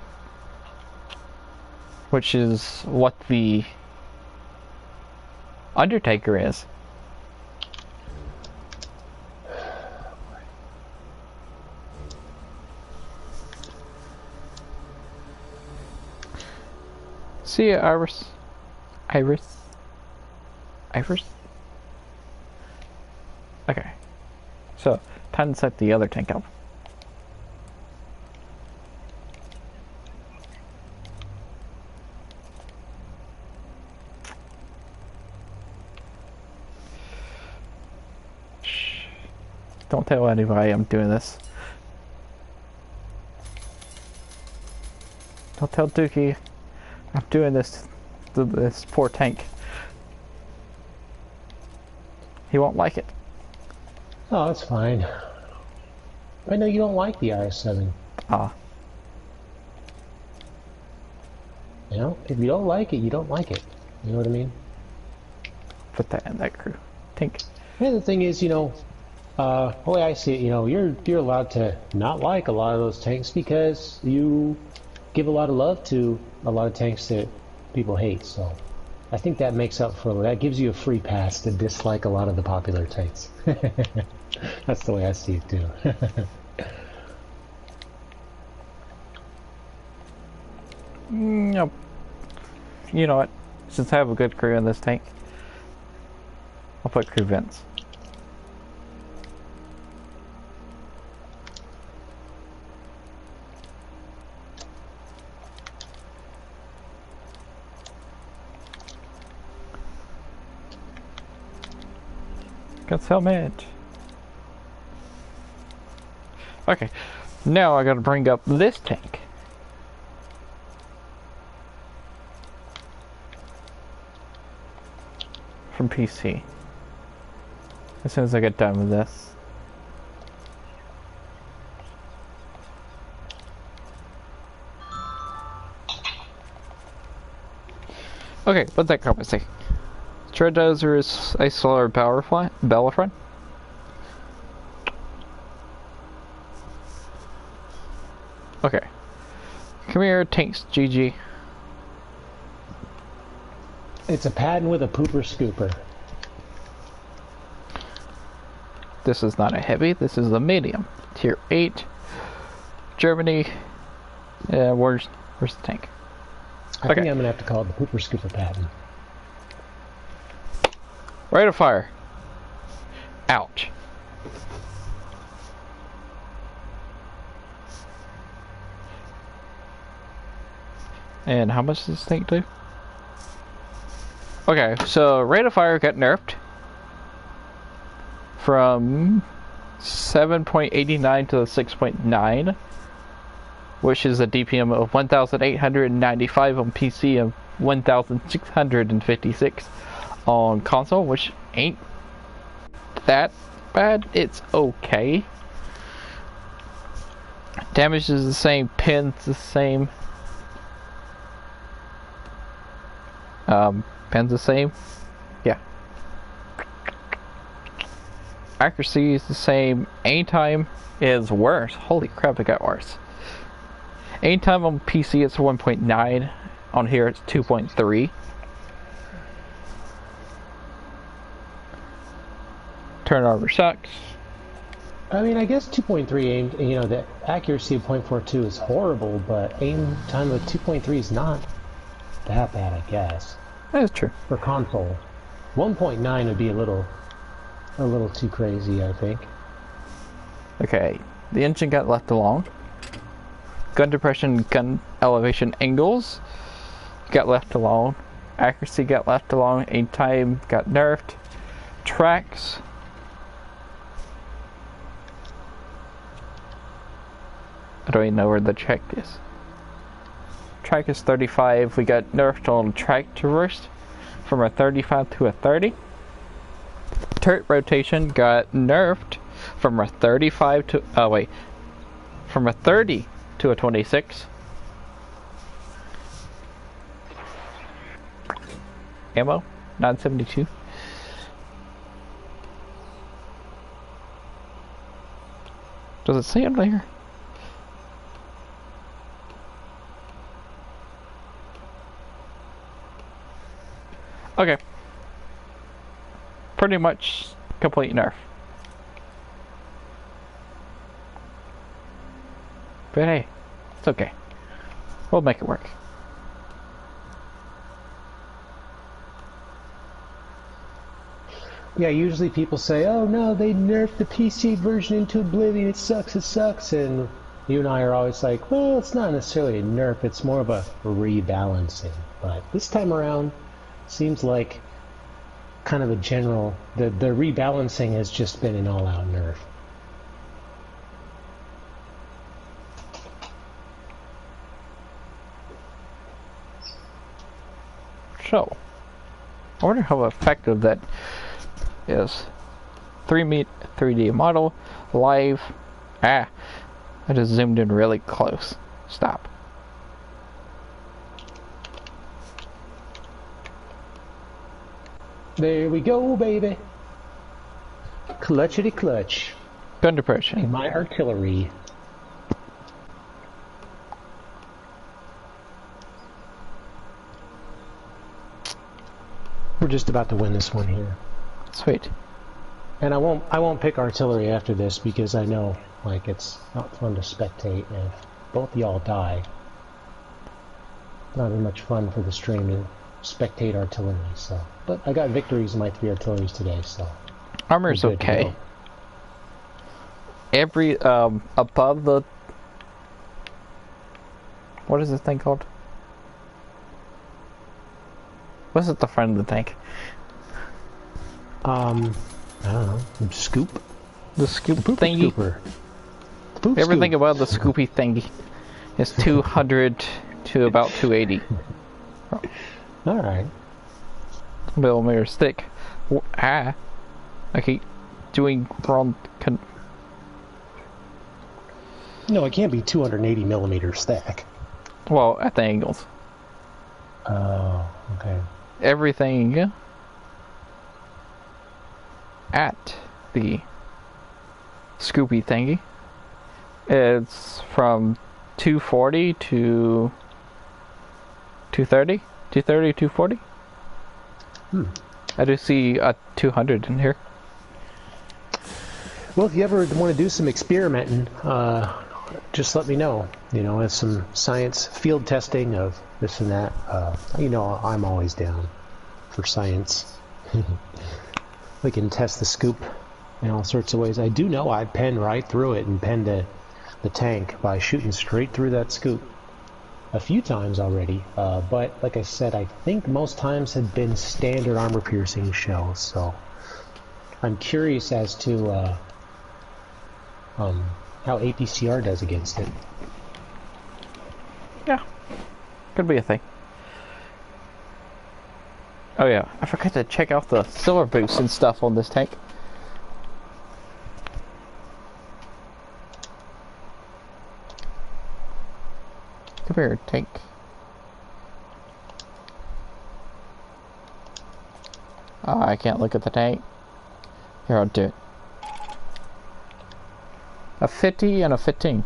B: Which is what the Undertaker is. See ya, Iris. Iris. Iris? Okay. So, time to set the other tank up. Shh. Don't tell anybody I'm doing this. Don't tell Dookie I'm doing this to this poor tank. He won't like it.
A: Oh, that's fine. I know you don't like the RS7.
B: Ah.
A: You know, if you don't like it, you don't like it. You know what I mean?
B: Put that in that crew. Tank.
A: And the thing is, you know, the way I see it, you know, you're allowed to not like a lot of those tanks because you give a lot of love to a lot of tanks that people hate. So I think that makes up for that. Gives you a free pass to dislike a lot of the popular tanks. That's the way I see it too.
B: Nope. You know what? Since I have a good crew in this tank, I'll put crew vents. Got helmet. Okay, now I gotta bring up this tank. From PC. As soon as I get done with this. Okay, what's that comment say? Dozer is a slower Battlefront. Okay. Come here, tanks, GG.
A: It's a pattern with a pooper scooper.
B: This is not a heavy, this is a medium. Tier 8. Germany. Where's the tank?
A: I think I'm gonna have to call it the pooper scooper pattern.
B: Rate of fire. Ouch. And how much does this tank do? Okay, so rate of fire got nerfed from 7.89 to 6.9, which is a DPM of 1,895 on PC and 1,656 on console, which ain't that bad. It's okay. Damage is the same, pins the same. Pins the same. Yeah. Accuracy is the same. Aim time is worse. Holy crap, it got worse. Aim time on PC it's 1.9. On here it's 2.3. Turnover sucks.
A: I mean, I guess 2.3 aim, you know, the accuracy of 0.42 is horrible, but aim time of 2.3 is not that bad, I guess.
B: That's true.
A: For console. 1.9 would be a little too crazy, I think.
B: Okay, the engine got left alone. Gun depression, gun elevation angles got left alone. Accuracy got left alone. Aim time got nerfed. Tracks. I don't even know where the track is. Track is 35. We got nerfed on track traverse from a 35 to a 30. Turret rotation got nerfed from a 35 to from a 30 to a 26. Ammo 972. Does it say it there? Okay. Pretty much complete nerf. But hey, it's okay. We'll make it work.
A: Yeah, usually people say, oh no, they nerfed the PC version into oblivion, it sucks, and you and I are always like, well, it's not necessarily a nerf, it's more of a rebalancing. But this time around, seems like kind of a general, the rebalancing has just been an all-out nerf.
B: So, I wonder how effective that is. 3D model, live. I just zoomed in really close. Stop.
A: There we go, baby. Clutchity clutch.
B: Gun depression.
A: My artillery. We're just about to win this one here.
B: Sweet.
A: And I won't pick artillery after this because I know, like, it's not fun to spectate, and if both y'all die, not as much fun for the stream to spectate artillery, so. But I got victories in my 3 artilleries today, so.
B: Armor's okay. Every, above the... What is this thing called? What's at the front of the tank?
A: I don't know. Scoop?
B: The scoop thingy?
A: Scooper.
B: Everything about the scoopy thingy is 200 to about 280.
A: Alright.
B: Millimeters thick. I keep doing wrong.
A: No, it can't be 280 millimeters thick.
B: Well, at the angles.
A: Oh, okay.
B: Everything at the scoopy thingy, it's from 240 to 230, 240. I do see a 200 in here.
A: Well, if you ever want to do some experimenting, just let me know. You know, as some science field testing of this and that. You know, I'm always down for science. We can test the scoop in all sorts of ways. I do know I penned right through it and penned the tank by shooting straight through that scoop a few times already. But like I said, I think most times had been standard armor-piercing shells. So I'm curious as to how APCR does against it.
B: Yeah, could be a thing. Oh yeah, I forgot to check out the silver boost and stuff on this tank. Come here, tank. I can't look at the tank. Here, I'll do it. A 50 and a 15.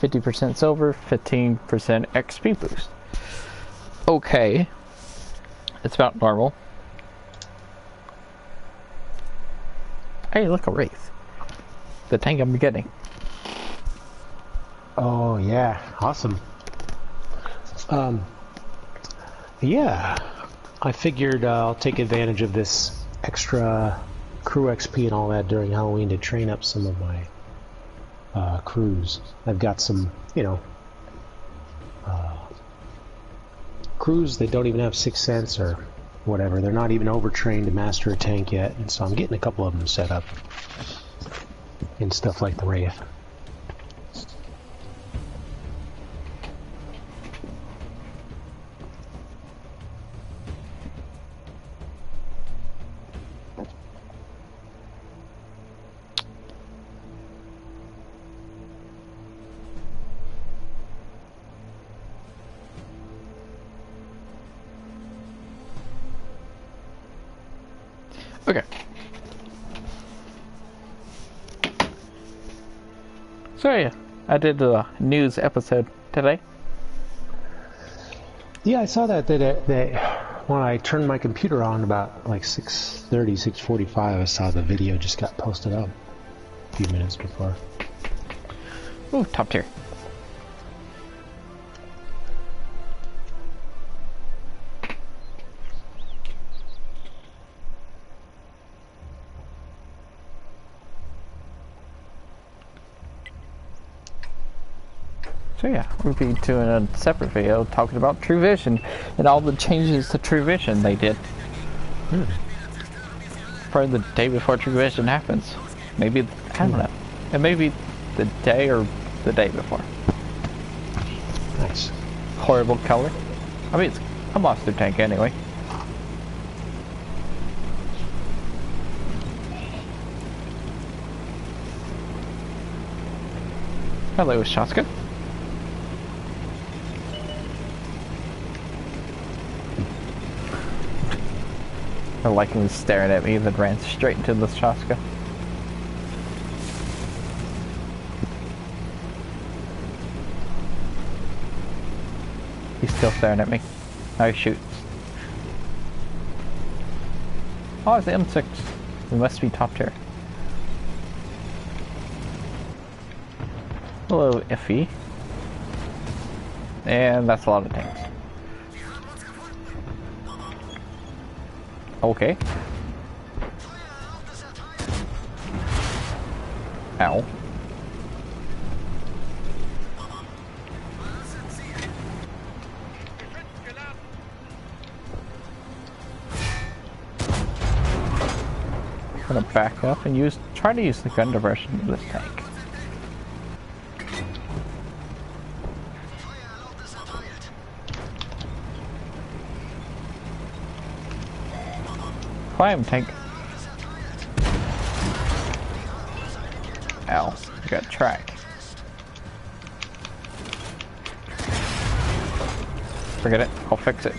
B: 50% silver, 15% XP boost. Okay. It's about normal. Hey, look, a Wraith. The tank I'm getting.
A: Oh, yeah. Awesome. Yeah. I figured I'll take advantage of this extra crew XP and all that during Halloween to train up some of my crews. I've got some, you know, crews that don't even have 6th sense or whatever. They're not even overtrained to master a tank yet, and so I'm getting a couple of them set up and stuff like the Wraith.
B: Okay. So yeah, I did a news episode today.
A: Yeah, I saw that when I turned my computer on about like 6:30, 6:45, I saw the video just got posted up a few minutes before.
B: Ooh, top tier. So yeah, we'll be doing a separate video talking about True Vision and all the changes to True Vision they did. Probably the day before True Vision happens. Maybe, I don't know. It may be the day or the day before.
A: Nice.
B: Horrible color. I mean, it's a monster tank anyway. Hello, Shaska. I like him staring at me, then ran straight into the Shaska. He's still staring at me. Now he shoots. Oh, it's the M6. It must be top tier. Hello, Effie. And that's a lot of tanks. Okay. Ow. I'm gonna back up and try to use the gun diversion of this tank. Climb tank. Ow, I got track. Forget it, I'll fix it.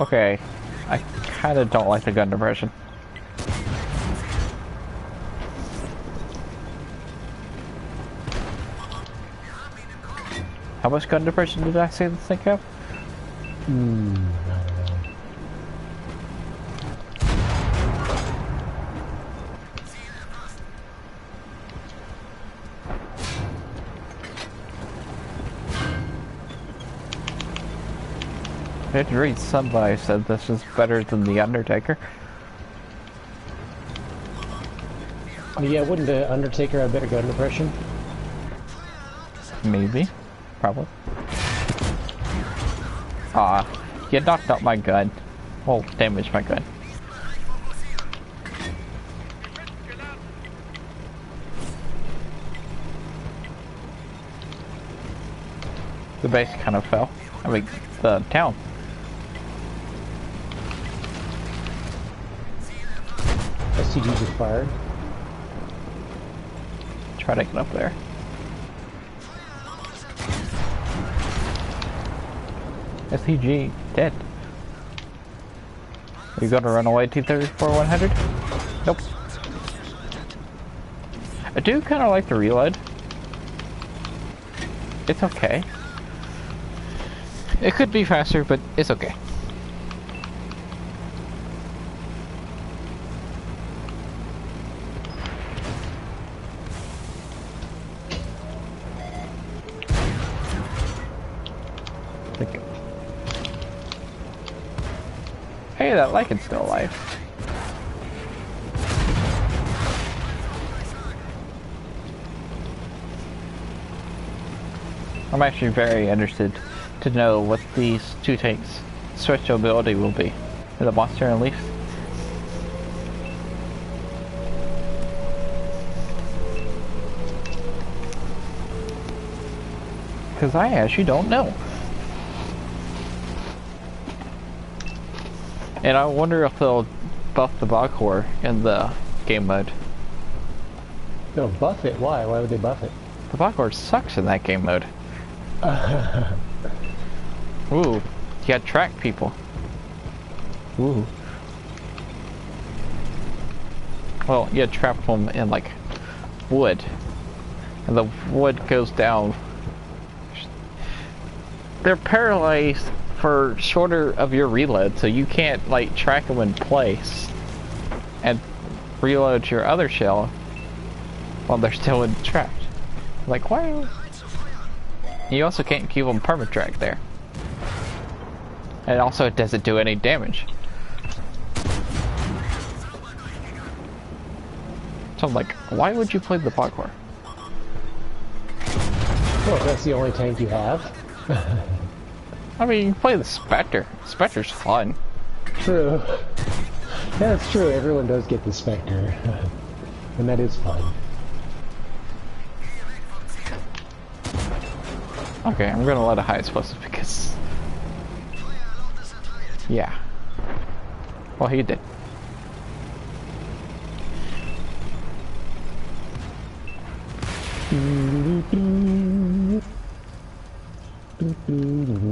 B: Okay, I kinda don't like the gun diversion. How much gun diversion did I say this thing have?
A: I don't know.
B: I did read somebody said this is better than the Undertaker.
A: Oh yeah, wouldn't the Undertaker have better gun diversion?
B: Maybe. Probably. Aw, you knocked out my gun. Well, damaged my gun. The base kind of fell. I mean, the town.
A: STG just fired.
B: Try to get up there. SCG dead. Are you gonna run away T-34-100? Nope. I do kind of like the reload. It's okay. It could be faster, but it's okay. Hey, that Lycan's still alive. I'm actually very interested to know what these two tanks' switchability will be. The Monster and Leaf. Because I actually don't know. And I wonder if they'll buff the Bogcore in the game mode.
A: They'll buff it? Why? Why would they buff it?
B: The Bogcore sucks in that game mode. Ooh, you gotta track people. Ooh. well, you trap them in like wood, and the wood goes down. They're paralyzed for shorter of your reload, so you can't like track them in place and reload your other shell while they're still trapped. Like, why? You also can't keep them perma-tracked there. And also, it doesn't do any damage. So I'm like, why would you play the parkour?
A: Well, if that's the only tank you have.
B: I mean, you can play the Spectre. Spectre's fun.
A: True. Yeah, that's true. Everyone does get the Spectre. And that is fun.
B: Okay, I'm gonna let a high explosive because... yeah. Well, he did.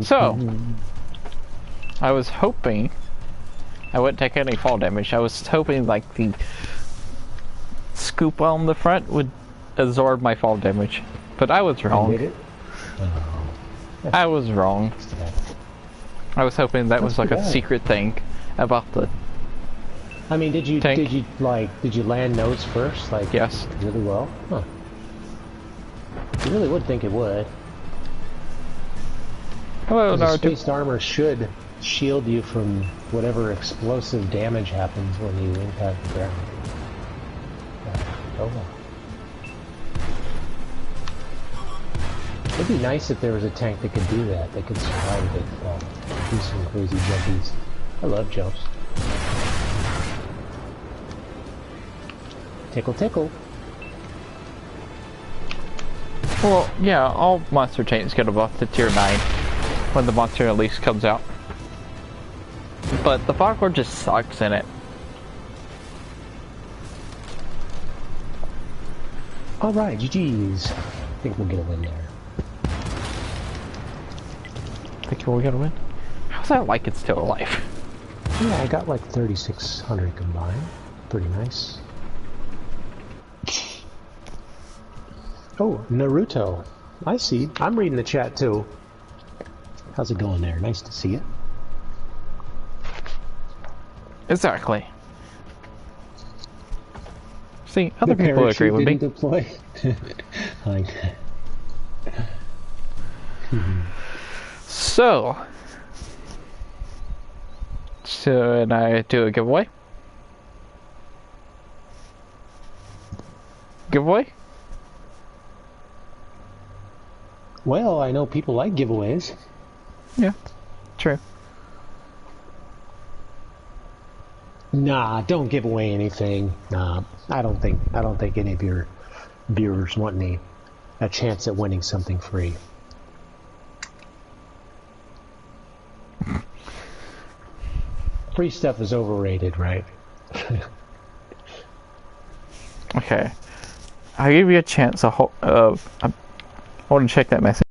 B: So, I was hoping I wouldn't take any fall damage. I was hoping like the scoop on the front would absorb my fall damage, but I was wrong.
A: Did it?
B: I was wrong. I was hoping that was like a secret thing about the
A: I mean, did you
B: tank.
A: did you land nose first? Like,
B: Yes.
A: really well? Huh. You really would think it would.
B: Hello,
A: The
B: Naruto.
A: spaced armor should shield you from whatever explosive damage happens when you impact the ground. Oh well. It'd be nice if there was a tank that could do that. That could survive a big fall. Do some crazy jumpies. I love jumps. Tickle, tickle.
B: Well, yeah, all monster tanks get above to tier 9 when the monster at least comes out. But the parkour just sucks in it.
A: Alright, GG's. I think we'll get a win there.
B: Think we're gonna win? How's that like it's still alive?
A: Yeah, I got like 3,600 combined. Pretty nice. Oh, Naruto. I see. I'm reading the chat too. How's it going there? Nice to see you.
B: Exactly. See, other people agree with me.
A: Deploy.
B: So, should I do a giveaway? Giveaway?
A: Well, I know people like giveaways.
B: Yeah, true.
A: Nah, don't give away anything. Nah, I don't think any of your viewers want a chance at winning something free. Free stuff is overrated, right?
B: Okay. I'll give you a chance. I want to check that message.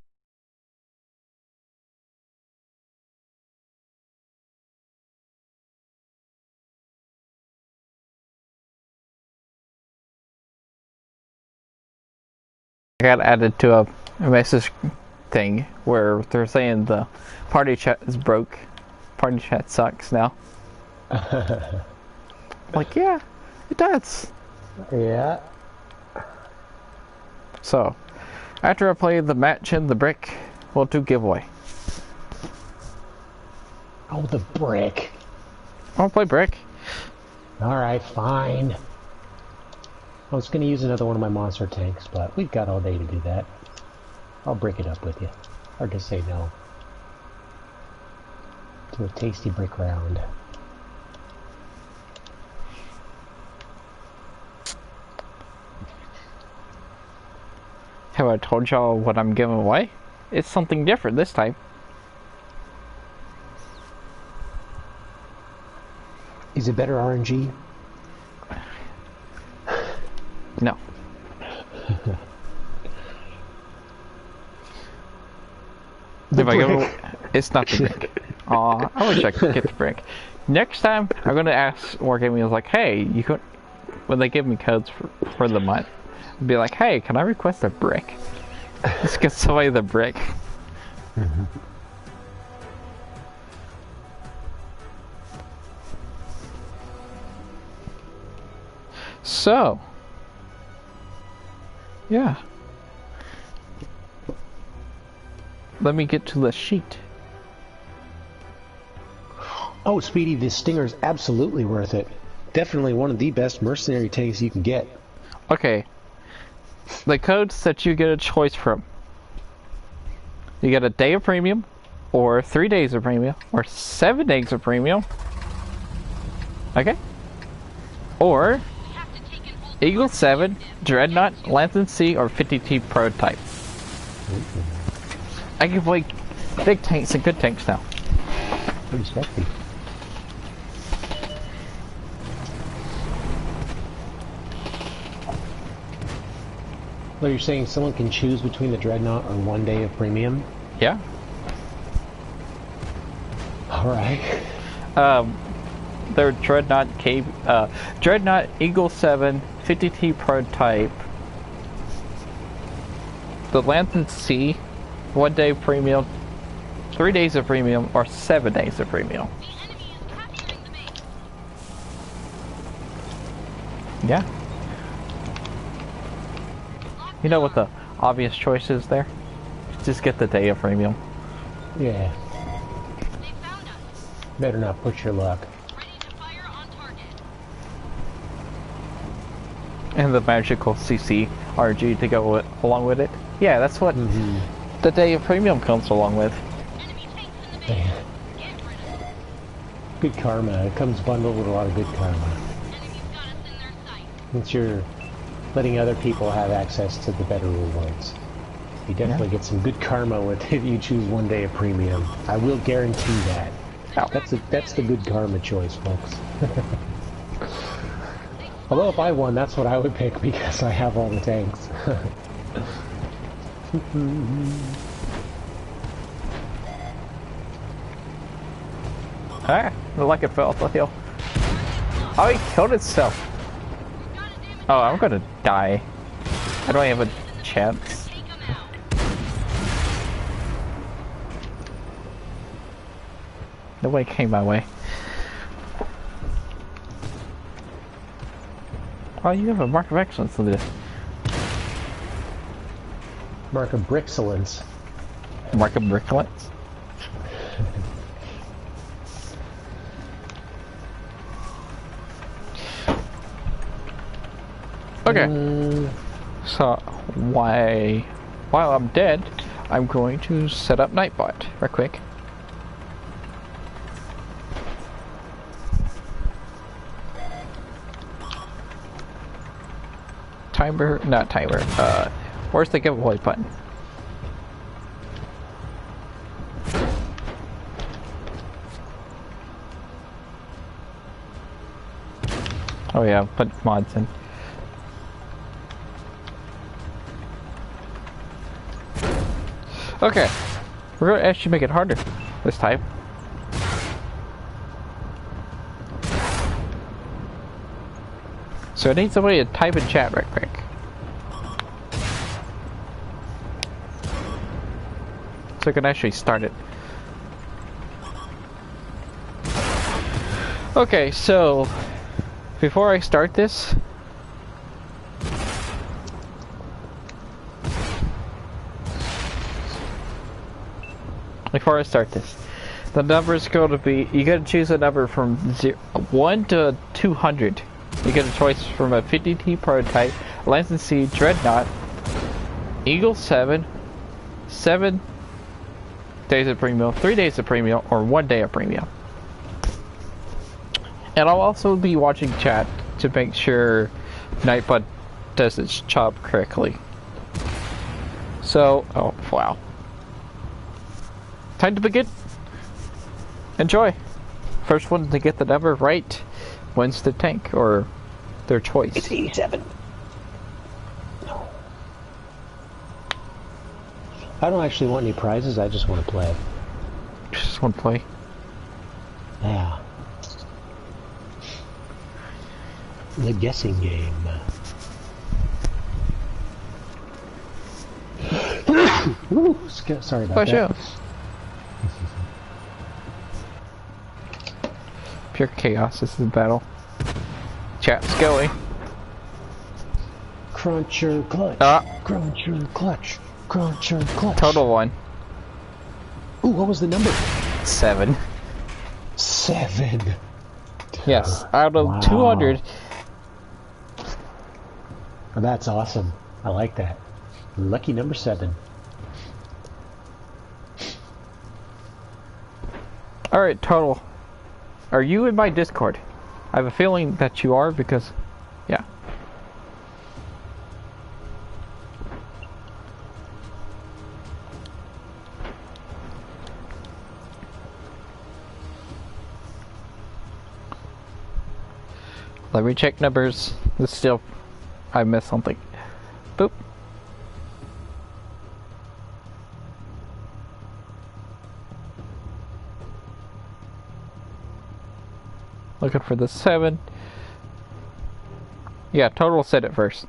B: I got added to a message thing where they're saying the party chat is broke. Party chat sucks now. Like, yeah, it does.
A: Yeah.
B: So, after I play the match in the brick, we'll do giveaway.
A: Oh, the brick.
B: I want to play brick.
A: Alright, fine. I was going to use another one of my monster tanks, but we've got all day to do that. I'll break it up with you. Hard to say no. To a tasty brick round.
B: Have I told y'all what I'm giving away? It's something different this time.
A: Is it better RNG?
B: No. If I go, it's not the brick. Aw, I wish I could get the brick. Next time, I'm gonna ask Wargaming. I was like, hey, when they give me codes for the month, I'd be like, hey, can I request a brick? Let's get somebody the brick. So, yeah. Let me get to the sheet.
A: Oh, Speedy, this Stinger's absolutely worth it. Definitely one of the best mercenary tanks you can get.
B: Okay. The codes that you get a choice from. You get a day of premium, or 3 days of premium, or 7 days of premium. Okay? Or Eagle 7, Dreadnought, Lantern C, or 50T prototype. I can play big tanks and good tanks now.
A: Pretty sexy. So you're saying someone can choose between the Dreadnought or 1 day of premium?
B: Yeah.
A: Alright.
B: Their Dreadnought Eagle 7, 50T prototype. The Lantern C, 1 day premium, 3 days of premium, or 7 days of premium. Yeah. You know what the obvious choice is there? Just get the day of premium.
A: Yeah. Better not push your luck.
B: And the magical CC RG to go along with it. Yeah, that's what the day of premium comes along with.
A: Good karma. It comes bundled with a lot of good karma. Since you're letting other people have access to the better rewards. You definitely get some good karma with if you choose 1 day of premium. I will guarantee that.
B: Oh.
A: That's the good karma choice, folks. Although if I won, that's what I would pick because I have all the tanks.
B: Ah, like it fell off the hill. Oh, he killed itself. Oh, I'm gonna die. I don't have a chance. Nobody came my way. Oh, you have a mark of excellence in this.
A: Mark of Brickcellence.
B: Mark of Brickcellence? Okay. So, while I'm dead, I'm going to set up Nightbot real quick. Not timer, where's the giveaway button? Oh yeah, put mods in. Okay, we're gonna actually make it harder this time. So I need somebody to type in chat right quick. So I can actually start it. Okay, so before I start this, the number is going to be, you gotta choose a number from 1 to 200. You get a choice from a 50T prototype, Lantern C, Dreadnought, Eagle 7, 7 days of premium, 3 days of premium, or 1 day of premium. And I'll also be watching chat to make sure Nightbot does its job correctly. So, oh wow. Time to begin. Enjoy. First one to get the number right wins the tank, or their choice.
A: It's 87. No. I don't actually want any prizes, I just want to play.
B: Just want to play?
A: Yeah. The guessing game. Ooh, sorry about that.
B: Pure chaos. This is battle. Chat's going.
A: Cruncher clutch. Cruncher clutch. Cruncher clutch.
B: Total 1.
A: Ooh, what was the number?
B: 7.
A: 7.
B: Yes, out of 200.
A: Oh, that's awesome. I like that. Lucky number 7.
B: Alright, total. Are you in my Discord? I have a feeling that you are because, yeah. Let me check numbers. This still, I missed something. Boop. Looking for the 7. Yeah, total said it first.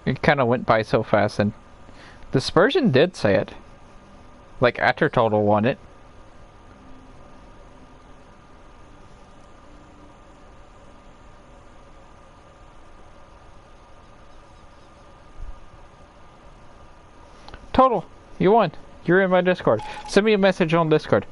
B: It kind of went by so fast, and Dispersion did say it. Like after total won it. Total, you won. You're in my Discord. Send me a message on Discord.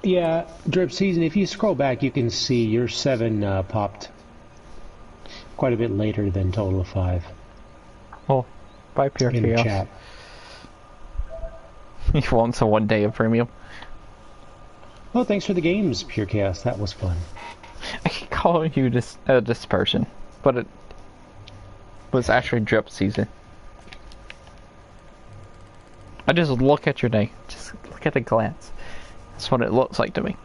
A: Yeah, Drip Season, if you scroll back, you can see your 7 popped quite a bit later than total of 5.
B: Oh, bye Pure
A: in
B: Chaos.
A: the chat.
B: You want some 1 day of premium?
A: Oh, thanks for the games, Pure Chaos. That was fun.
B: I keep calling you Dispersion, but it was actually Drip Season. I just look at your name. Just look at a glance. That's what it looks like to me.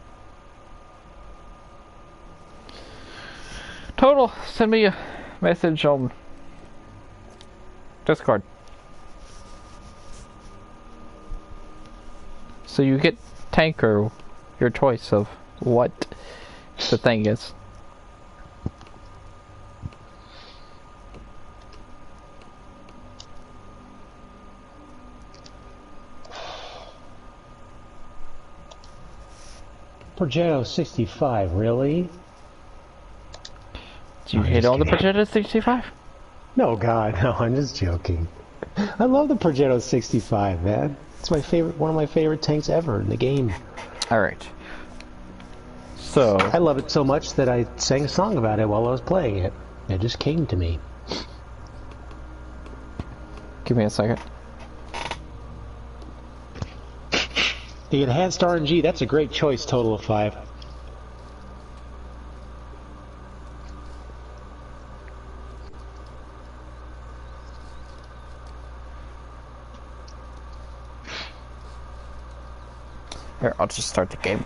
B: Total, send me a message on Discord. So you get Tanker, your choice of what the thing is.
A: Progetto 65, really?
B: Do you hate on the Progetto 65?
A: No, God, no, I'm just joking. I love the Progetto 65, man. It's my favorite, one of my favorite tanks ever in the game.
B: Alright. So...
A: I love it so much that I sang a song about it while I was playing it. It just came to me.
B: Give me a second.
A: The enhanced RNG, that's a great choice, total of 5.
B: Here, I'll just start the game.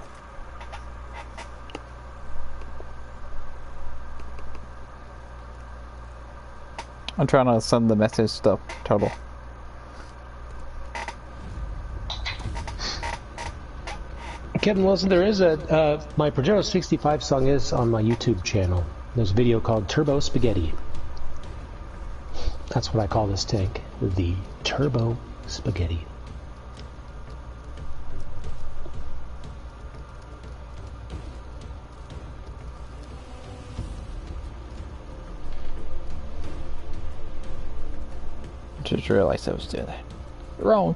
B: I'm trying to send the message to total.
A: Kevin Wilson, there is a, my Progetto 65 song is on my YouTube channel. There's a video called Turbo Spaghetti. That's what I call this tank, the Turbo Spaghetti.
B: Just realized I was doing that. Wrong.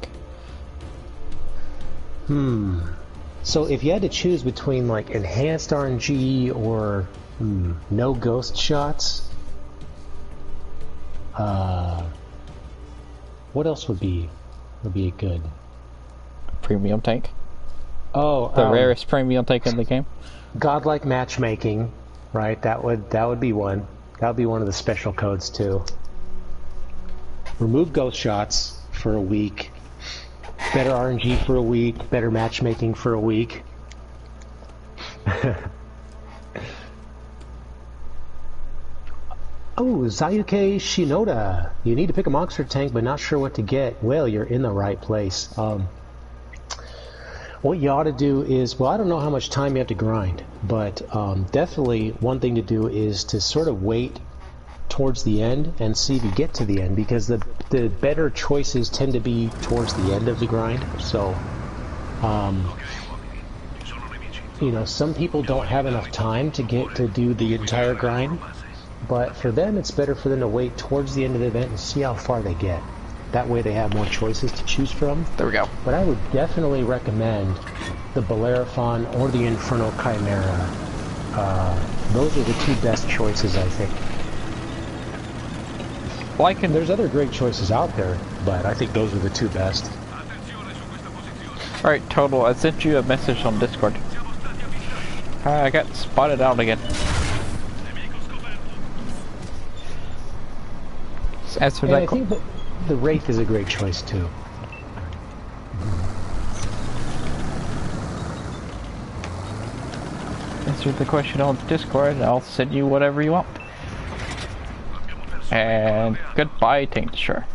A: So if you had to choose between like enhanced RNG or no ghost shots, what else would be good?
B: Premium tank.
A: Oh,
B: The rarest premium tank in the game.
A: godlike matchmaking, right? That would be one. That would be one of the special codes too. Remove ghost shots for a week. Better RNG for a week. Better matchmaking for a week. Oh, Zayuke Shinoda. You need to pick a monster tank, but not sure what to get. Well, you're in the right place. What you ought to do is, well, I don't know how much time you have to grind, but definitely one thing to do is to sort of wait towards the end and see if you get to the end, because the better choices tend to be towards the end of the grind. So, you know, some people don't have enough time to do the entire grind. But for them, it's better for them to wait towards the end of the event and see how far they get. That way they have more choices to choose from.
B: There we go.
A: But I would definitely recommend the Bellerophon or the Infernal Chimera. Those are the two best choices, I think. There's other great choices out there, but I think those are the two best.
B: Alright, Total, I sent you a message on Discord. I got spotted out again. As for that,
A: I think that the Wraith is a great choice too.
B: Answer the question on Discord, and I'll send you whatever you want. And goodbye, Tincture.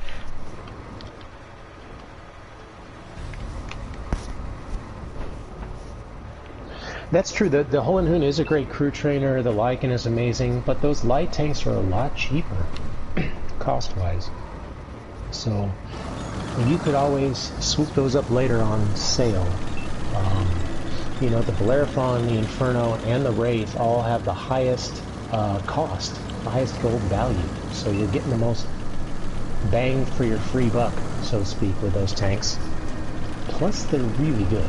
A: That's true. The Hohenhund is a great crew trainer. The Lycan is amazing, but those light tanks are a lot cheaper. Cost-wise. So you could always swoop those up later on sale. You know, the Bellerophon, the Inferno, and the Wraith all have the highest cost, the highest gold value. So you're getting the most bang for your free buck, so to speak, with those tanks. Plus, they're really good.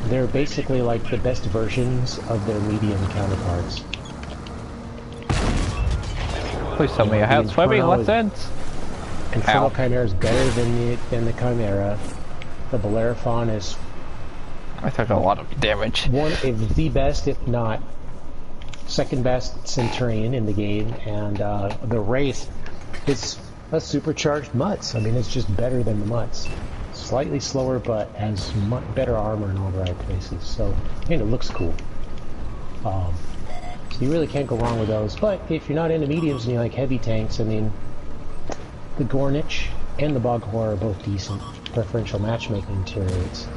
A: They're basically like the best versions of their medium counterparts.
B: Please tell me I have swimming lessons.
A: Infernal Chimera is better than the Chimera. The Bellerophon is...
B: I took a lot of damage.
A: One of the best, if not second best Centurion in the game, and the Wraith is a supercharged Mutts. I mean, it's just better than the Mutts. Slightly slower, but has better armor in all the right places. So, and it looks cool. So you really can't go wrong with those. But if you're not into mediums and you like heavy tanks, I mean, the Gornich and the Boghor are both decent preferential matchmaking tier 8s.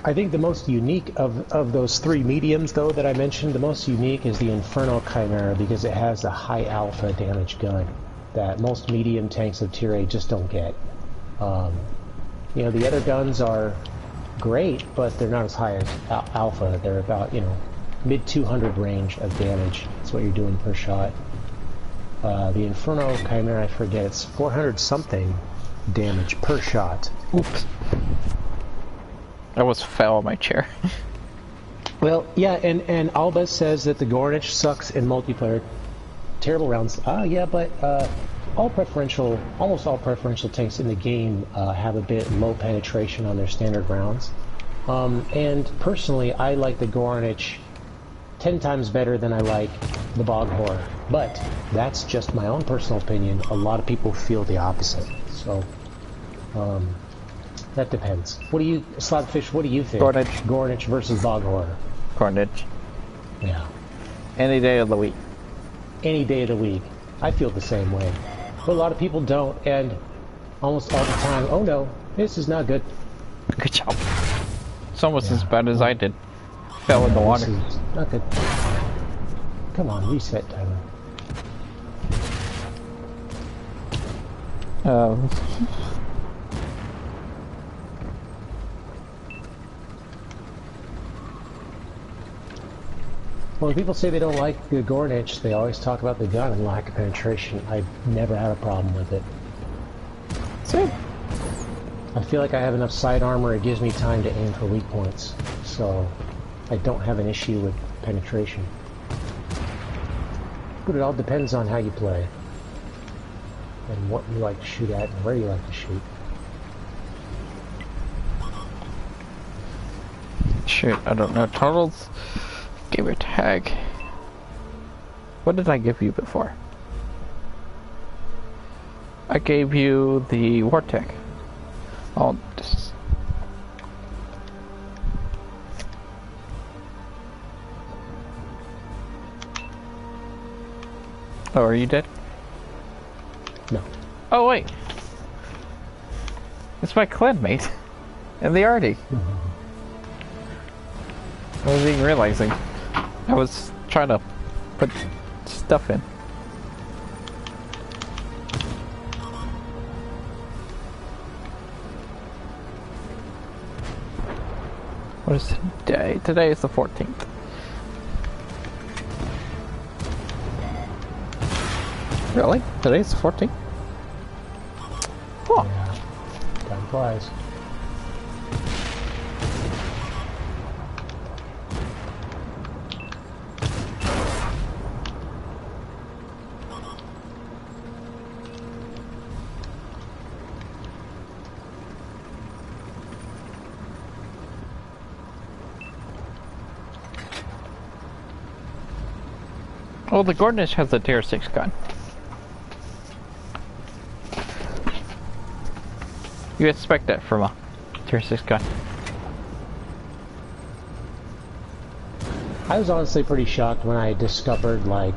A: I think the most unique of those three mediums, though, that I mentioned, the most unique is the Infernal Chimera, because it has a high alpha damage gun that most medium tanks of tier 8 just don't get. You know, the other guns are great, but they're not as high as alpha. They're about, you know, mid 200 range of damage. That's what you're doing per shot. The Infernal Chimera, I forget, it's 400 something damage per shot.
B: Oops. I almost fell on my chair.
A: Well, yeah, and Alba says that the Gornich sucks in multiplayer. Terrible rounds. Yeah, but almost all preferential tanks in the game have a bit low penetration on their standard rounds. And personally, I like the Gornich 10 times better than I like the Boghor. But that's just my own personal opinion. A lot of people feel the opposite. So, that depends. What do you, SLAPAFISH, what do you think? Gornich versus Boghor.
B: Gornich.
A: Yeah.
B: Any day of the week.
A: Any day of the week. I feel the same way. But a lot of people don't, and almost all the time, oh no, this is not good.
B: Good job. It's almost as bad as I did. Fell in the water.
A: This is not good. Come on, reset timer. When people say they don't like the Gornich, they always talk about the gun and lack of penetration. I've never had a problem with it.
B: See?
A: I feel like I have enough side armor, it gives me time to aim for weak points. So, I don't have an issue with penetration. But it all depends on how you play. And what you like to shoot at and where you like to shoot.
B: Shit, I don't know. Totals. Gamer tag. What did I give you before? I gave you the Wartech. Oh, this... Oh, are you dead?
A: No.
B: Oh, wait. It's my clanmate. And the Artie. I wasn't even realizing. I was trying to put stuff in. What is today? Today is the 14th. Really? Today's the 14th? Oh.
A: Yeah. Time flies.
B: Well, the Gordonish has a tier 6 gun. You expect that from a tier 6 gun.
A: I was honestly pretty shocked when I discovered, like,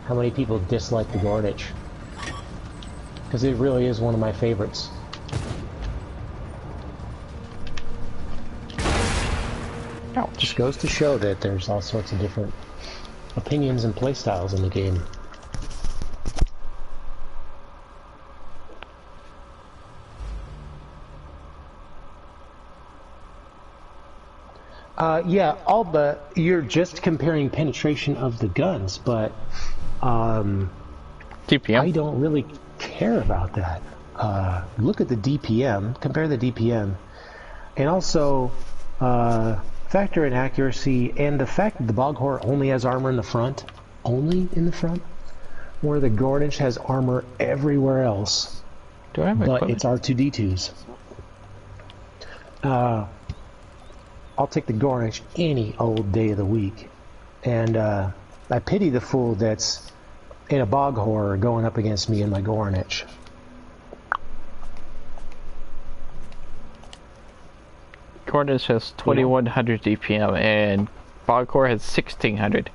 A: how many people dislike the Gordich. Because it really is one of my favorites.
B: Ouch.
A: Just goes to show that there's all sorts of different opinions and playstyles in the game. Yeah, all but you're just comparing penetration of the guns, but
B: DPM?
A: I don't really care about that. Look at the DPM, compare the DPM, and also factor in accuracy and the fact that the Boghor only has armor in the front, where the Gornish has armor everywhere else.
B: Do I have
A: but
B: equipment?
A: it's R2D2s. I'll take the Gornish any old day of the week, and I pity the fool that's in a Boghor going up against me in my Gornish.
B: Gordonish has 2100 DPM and Boghor has 1600.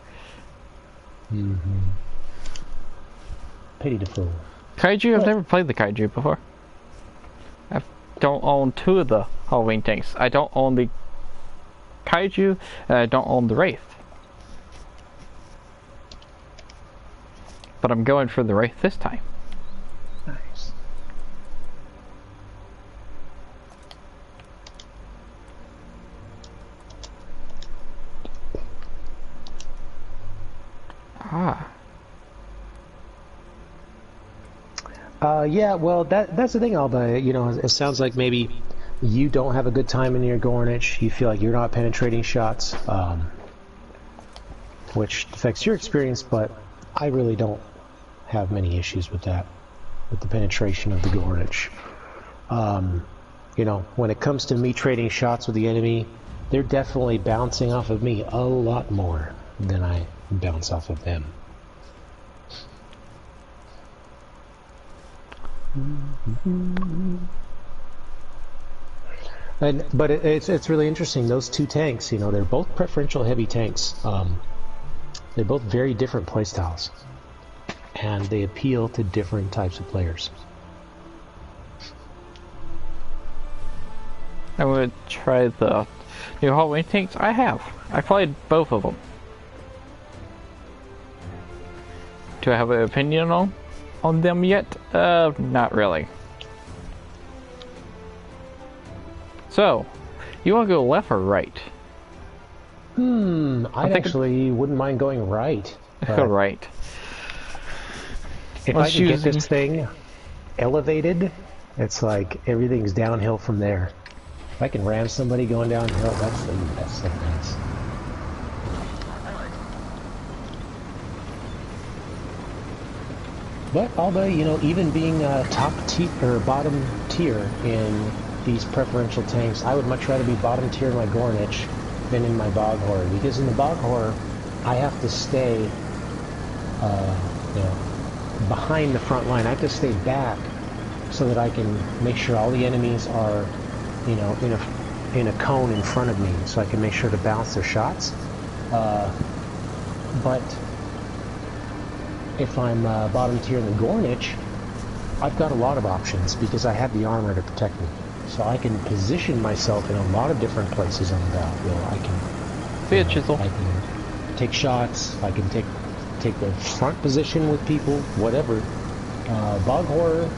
A: Pity the fool.
B: Kaiju, I've never played the Kaiju before. I don't own 2 of the Halloween tanks. I don't own the Kaiju, and I don't own the Wraith. But I'm going for the Wraith this time.
A: Nice.
B: Ah.
A: Yeah, well, that's the thing, Alba. You know, it sounds like maybe you don't have a good time in your Gornish. You feel like you're not penetrating shots, which affects your experience, but I really don't have many issues with that, with the penetration of the Gornish. You know, when it comes to me trading shots with the enemy, they're definitely bouncing off of me a lot more than I bounce off of them. But it's really interesting. Those 2 tanks, you know, they're both preferential heavy tanks. They're both very different playstyles, and they appeal to different types of players.
B: I'm going to try the new Halloween tanks. I played both of them. Do I have an opinion on them yet? Not really. So, you want to go left or right?
A: I actually wouldn't mind going right.
B: Go right.
A: If I could get this thing elevated, it's like everything's downhill from there. If I can ram somebody going downhill, that's the best thing. But although, you know, even being top tier or bottom tier in these preferential tanks, I would much rather be bottom tier in my Gornish than in my Boghor, because in the Boghor I have to stay, you know, behind the front line. I have to stay back so that I can make sure all the enemies are, you know, in a cone in front of me, so I can make sure to bounce their shots. But if I'm bottom tier in the Gornich, I've got a lot of options because I have the armor to protect me. So I can position myself in a lot of different places on the battlefield. I can
B: chisel.
A: I can take shots. I can take the front position with people. Whatever. Bog horror,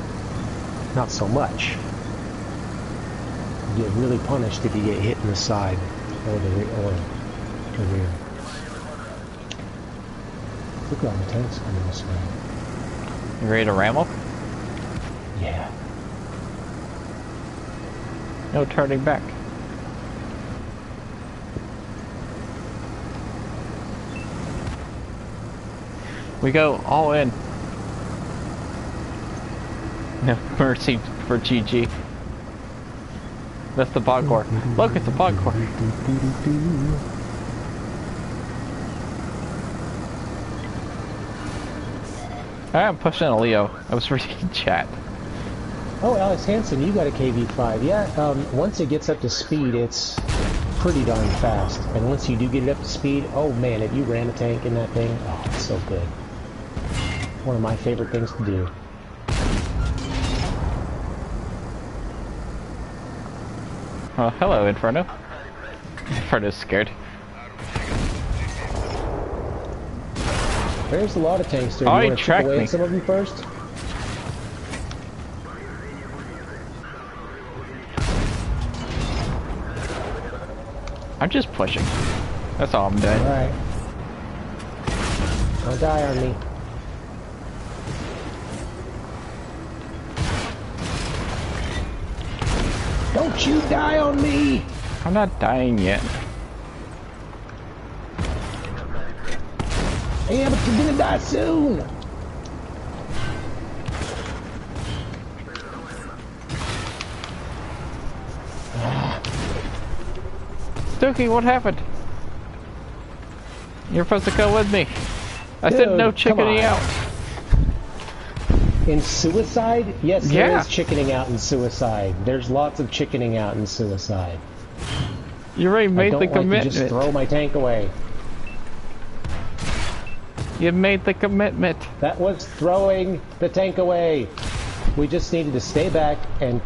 A: not so much. You get really punished if you get hit in the side or the rear. Look at all the tanks coming this way.
B: You ready to ramble?
A: Yeah.
B: No turning back. We go all in. No mercy for GG. That's the bog core. Look, it's a bog core. I'm pushing a Leo. I was reading chat.
A: Oh, Alex Hansen, you got a KV5. Yeah, once it gets up to speed, it's pretty darn fast. And once you do get it up to speed, oh man, if you ran a tank in that thing, oh, it's so good. One of my favorite things to do.
B: Oh, hello, Inferno. Inferno's scared.
A: There's a lot of tanks there.
B: Oh,
A: You
B: he
A: want to chip
B: tracked
A: away
B: me.
A: at some of them first?
B: I'm just pushing. That's all I'm doing.
A: Alright. Don't die on me. Don't you die on me!
B: I'm not dying yet.
A: Yeah, but you're gonna die soon!
B: Dookie, what happened? You're supposed to go with me. I said no chickening out.
A: In Suicide? Yes, there
B: Yeah.
A: is chickening out in Suicide. There's lots of chickening out in Suicide.
B: You already
A: I
B: made
A: don't
B: the
A: like to
B: commitment.
A: just throw my tank away.
B: You made the commitment.
A: That was throwing the tank away. We just needed to stay back and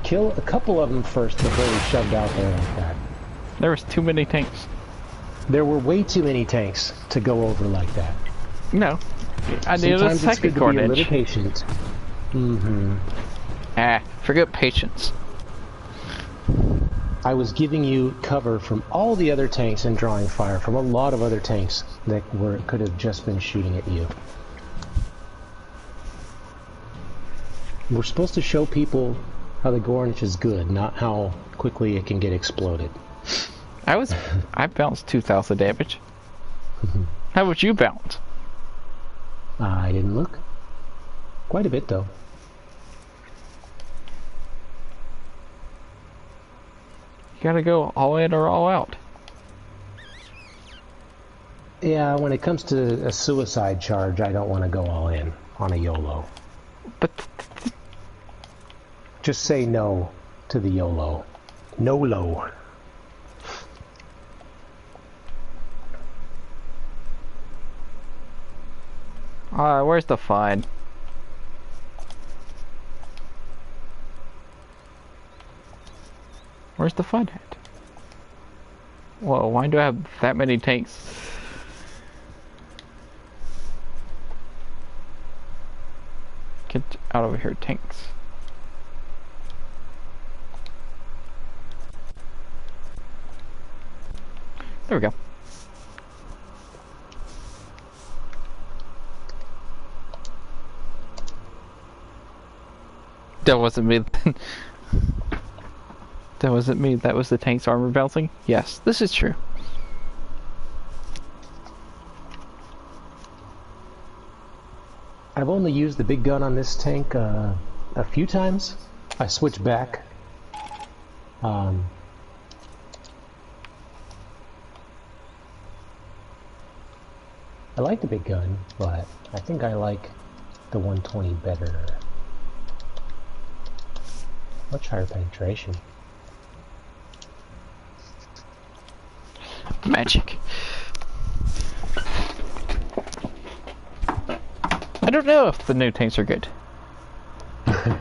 A: kill a couple of them first before we shoved out there like that.
B: There was too many tanks.
A: There were way too many tanks to go over like that.
B: No. I needed a
A: Sometimes it's
B: second
A: good to be a little
B: Corniche.
A: patient.
B: Ah, forget patience.
A: I was giving you cover from all the other tanks and drawing fire from a lot of other tanks that could have just been shooting at you. We're supposed to show people how the Gornich is good, not how quickly it can get exploded.
B: I bounced 2,000 damage. How would you bounce?
A: I didn't look. Quite a bit though.
B: You gotta go all in or all out.
A: Yeah, when it comes to a suicide charge, I don't want to go all in on a YOLO.
B: But
A: Just say no to the YOLO. NOLO.
B: where's the fun? Where's the fun at? Whoa, why do I have that many tanks? Get out of here, tanks. There we go. That wasn't me. That wasn't me. That was the tank's armor bouncing. Yes, this is true.
A: I've only used the big gun on this tank a few times. I switched back. I like the big gun, but I think I like the 120 better. Much higher penetration.
B: Magic. I don't know if the new tanks are good. I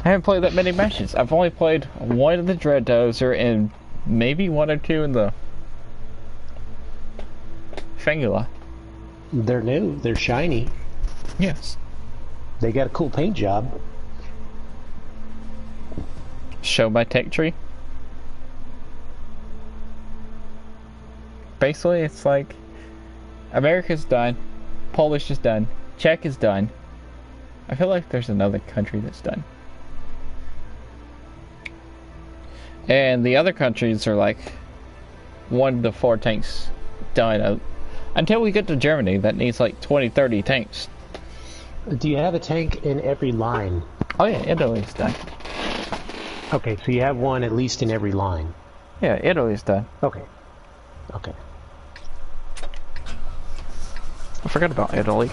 B: haven't played that many matches. I've only played one of the Dread Dozer and maybe one or two in the Fangula.
A: They're new. They're shiny.
B: Yes.
A: They got a cool paint job.
B: Show my tech tree. Basically, it's like America's done, Polish is done, Czech is done. I feel like there's another country that's done. And the other countries are like 1 to 4 tanks done. Until we get to Germany, that needs like 20, 30 tanks.
A: Do you have a tank in every line?
B: Oh yeah, Italy's done.
A: Okay, so you have one at least in every line.
B: Yeah, Italy's done.
A: Okay. Okay.
B: I forgot about Italy.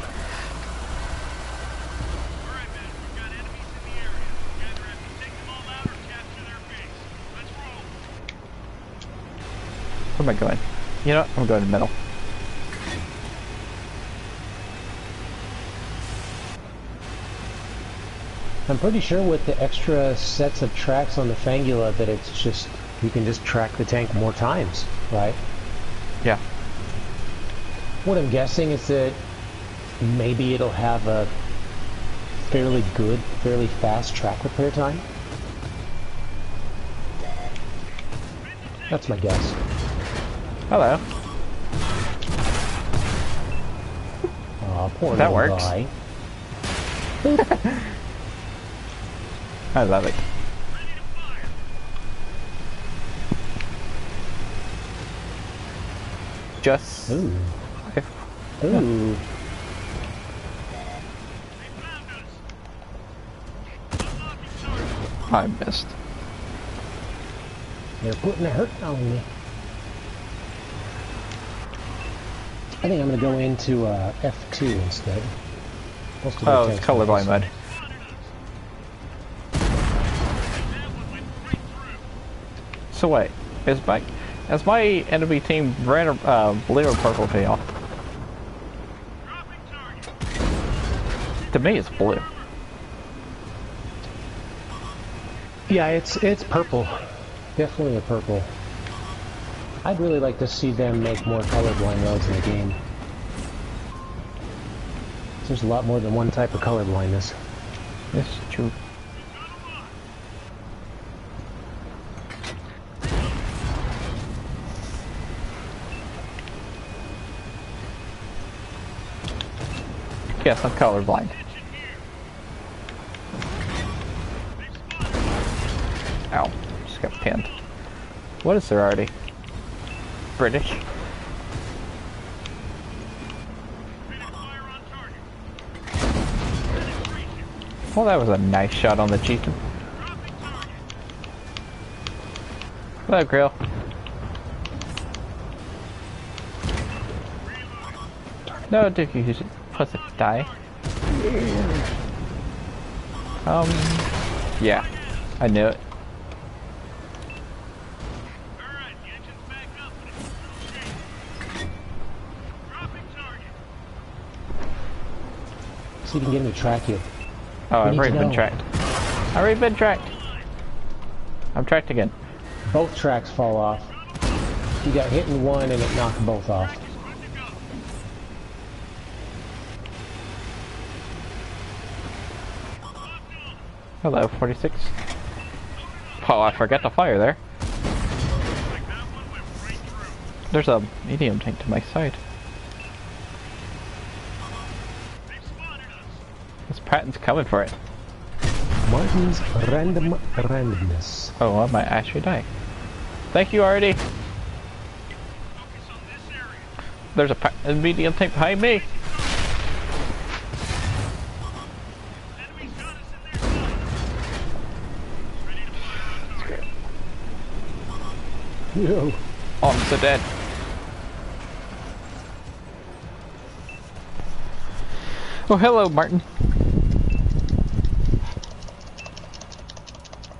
B: Where am I going? You know what? I'm going to the middle.
A: I'm pretty sure with the extra sets of tracks on the Fangula that it's just, you can just track the tank more times, right?
B: Yeah.
A: What I'm guessing is that maybe it'll have a fairly good, fairly fast track repair time. That's my guess.
B: Hello.
A: Aw, poor
B: That
A: little
B: works.
A: guy.
B: I love it. Just...
A: Ooh.
B: Okay.
A: Ooh.
B: I missed.
A: They're putting a hurt on me. I think I'm going to go into F2 instead. Most of the
B: Oh, it's
A: tanks
B: colorblind
A: are
B: mode. So wait, is my enemy team red or blue or purple tail? To me, it's blue.
A: Yeah, it's purple. Definitely a purple. I'd really like to see them make more colorblind modes in the game. There's a lot more than one type of colorblindness.
B: It's true. Yes, I'm colorblind. Ow, just got pinned. What is there already? British? Well, that was a nice shot on the chieftain. Hello, Grill. No, dude, you should plus it die. Yeah, I knew it.
A: See if you can get him to track you.
B: Oh, I've
A: need
B: already
A: to
B: been
A: know.
B: tracked. I've already been tracked. I'm tracked again.
A: Both tracks fall off. You got hit in one and it knocked both off.
B: Hello, 46. Oh, I forgot to fire there. There's a medium tank to my side. This Patton's coming for it.
A: Martin's randomness.
B: Oh, I might actually die. Thank you already. There's a medium tank behind me.
A: Yo.
B: Oh, I'm so dead. Oh, hello, Martin.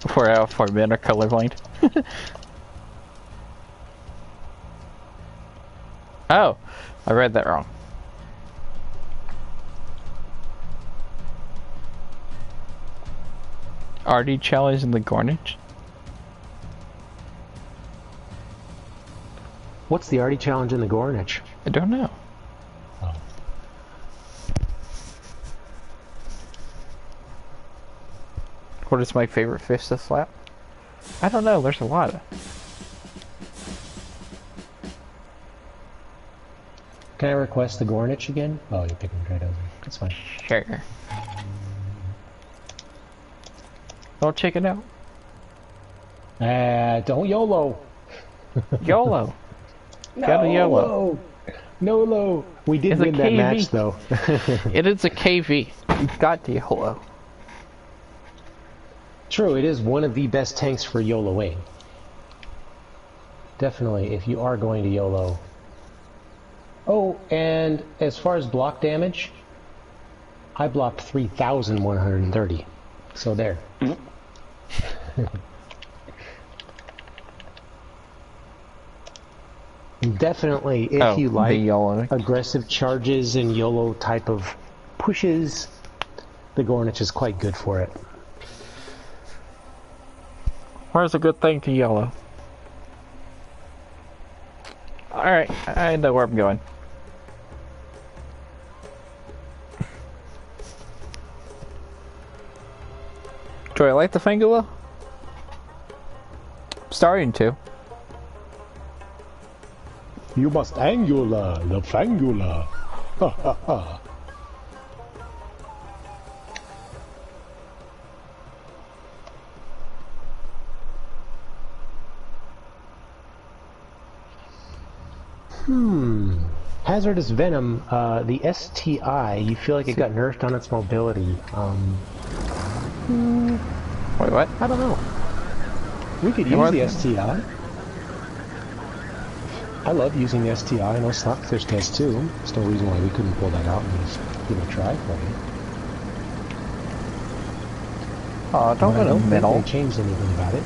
B: For men are colorblind. Oh, I read that wrong. RD challenge in the Gornage?
A: What's the Artie challenge in the Gornage?
B: I don't know.
A: Oh.
B: What is my favorite fish to slap? I don't know, there's a lot of.
A: Can I request the Gornage again? Oh, you're picking right over. That's fine.
B: Sure. Don't check it out.
A: Don't YOLO.
B: YOLO.
A: No,
B: Got a YOLO.
A: NOLO. We did
B: It's a
A: win that
B: KV.
A: match though.
B: It is a KV. You've got to YOLO.
A: True, it is one of the best tanks for YOLOing. Definitely, if you are going to YOLO. Oh, and as far as block damage, I blocked 3,130. So there. Definitely, if you like aggressive charges and YOLO type of pushes, the Gornage is quite good for it.
B: Where's a good thing to YOLO? Alright, I know where I'm going. Do I like the Fangula? I'm starting to.
A: You must angula the Fangula. Ha ha ha. Hazardous Venom, the STI, you feel like it got nerfed on its mobility.
B: Wait, what?
A: I don't know. We could use the STI. I love using the STI. I know SLAPAFISH does too. There's no reason why we couldn't pull that out and just give it a try for you.
B: Oh, don't go to the middle.
A: I don't think they changed anything about it.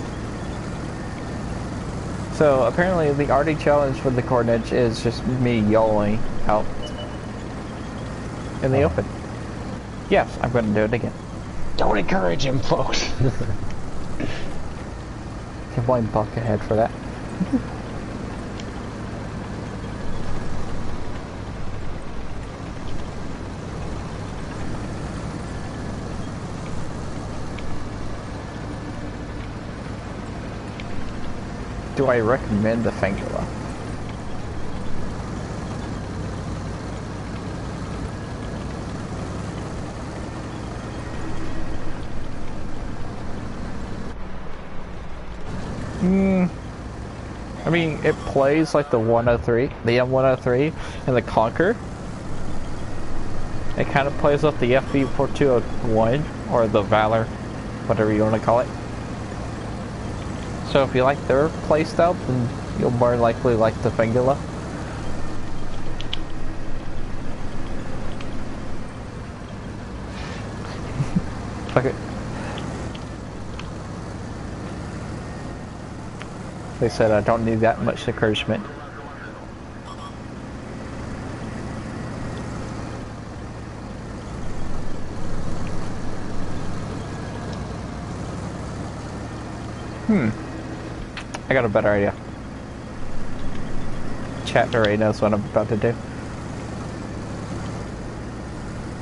B: So apparently the RD challenge for the Gornage is just me YOLOing out in the open. Yes, I'm going to do it again.
A: Don't encourage him, folks.
B: Can blame Buckethead for that. Do I recommend the Fangula? I mean, it plays like the 103, the M103, and the Conquer. It kind of plays like the FB4201, or the Valor, whatever you want to call it. So if you like their playstyle, then you'll more likely like the Fangula. Fuck it. They said I don't need that much encouragement. I got a better idea. Chat already knows what I'm about to do.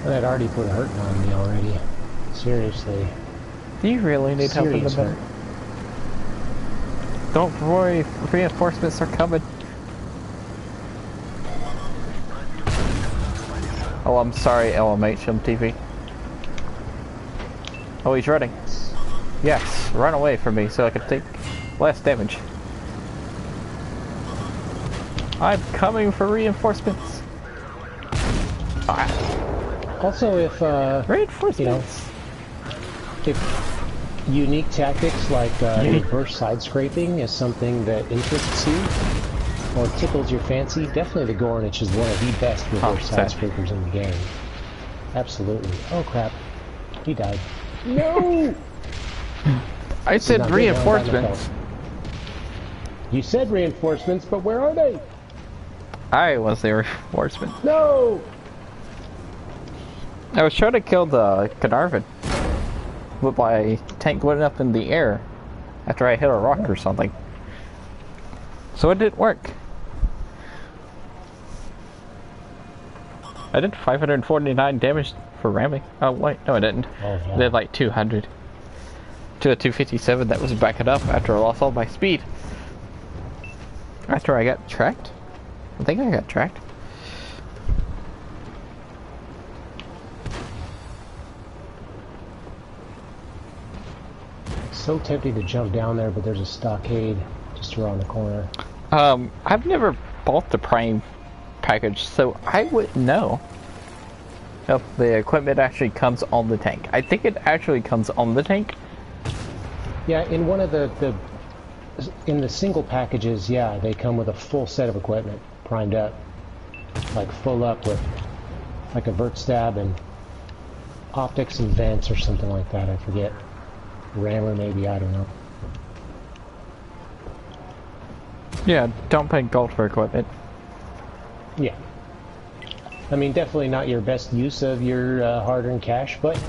A: That already put a hurting on me already. Seriously.
B: Do you really need help in the middle? Don't worry, reinforcements are coming. Oh, I'm sorry, LMHMTV. Oh, he's running. Yes, run away from me so I can take less damage. I'm coming for reinforcements.
A: Also, if
B: reinforcements,
A: if unique tactics like reverse side scraping is something that interests you or tickles your fancy, definitely the Gornage is one of the best reverse side scrapers in the game. Absolutely. Oh crap. He died. No!
B: I said reinforcements.
A: You said reinforcements, but where are they?
B: I was the reinforcement.
A: No!
B: I was trying to kill the Cadarvin, but my tank went up in the air after I hit a rock or something. So it didn't work. I did 549 damage for ramming. Oh wait, no I didn't.
A: Oh, yeah.
B: I did like 200 to a 257 that was backing up after I lost all my speed. After I got tracked? I think I got tracked.
A: So tempting to jump down there, but there's a stockade just around the corner.
B: I've never bought the Prime package, so I wouldn't know if the equipment actually comes on the tank. I think it actually comes on the tank.
A: Yeah, in one of in the single packages, yeah, they come with a full set of equipment, primed up. Like full up with like a vert stab and optics and vents or something like that, I forget. Rammer maybe, I don't know.
B: Yeah, don't pay gold for equipment.
A: Yeah. I mean, definitely not your best use of your hard-earned cash, but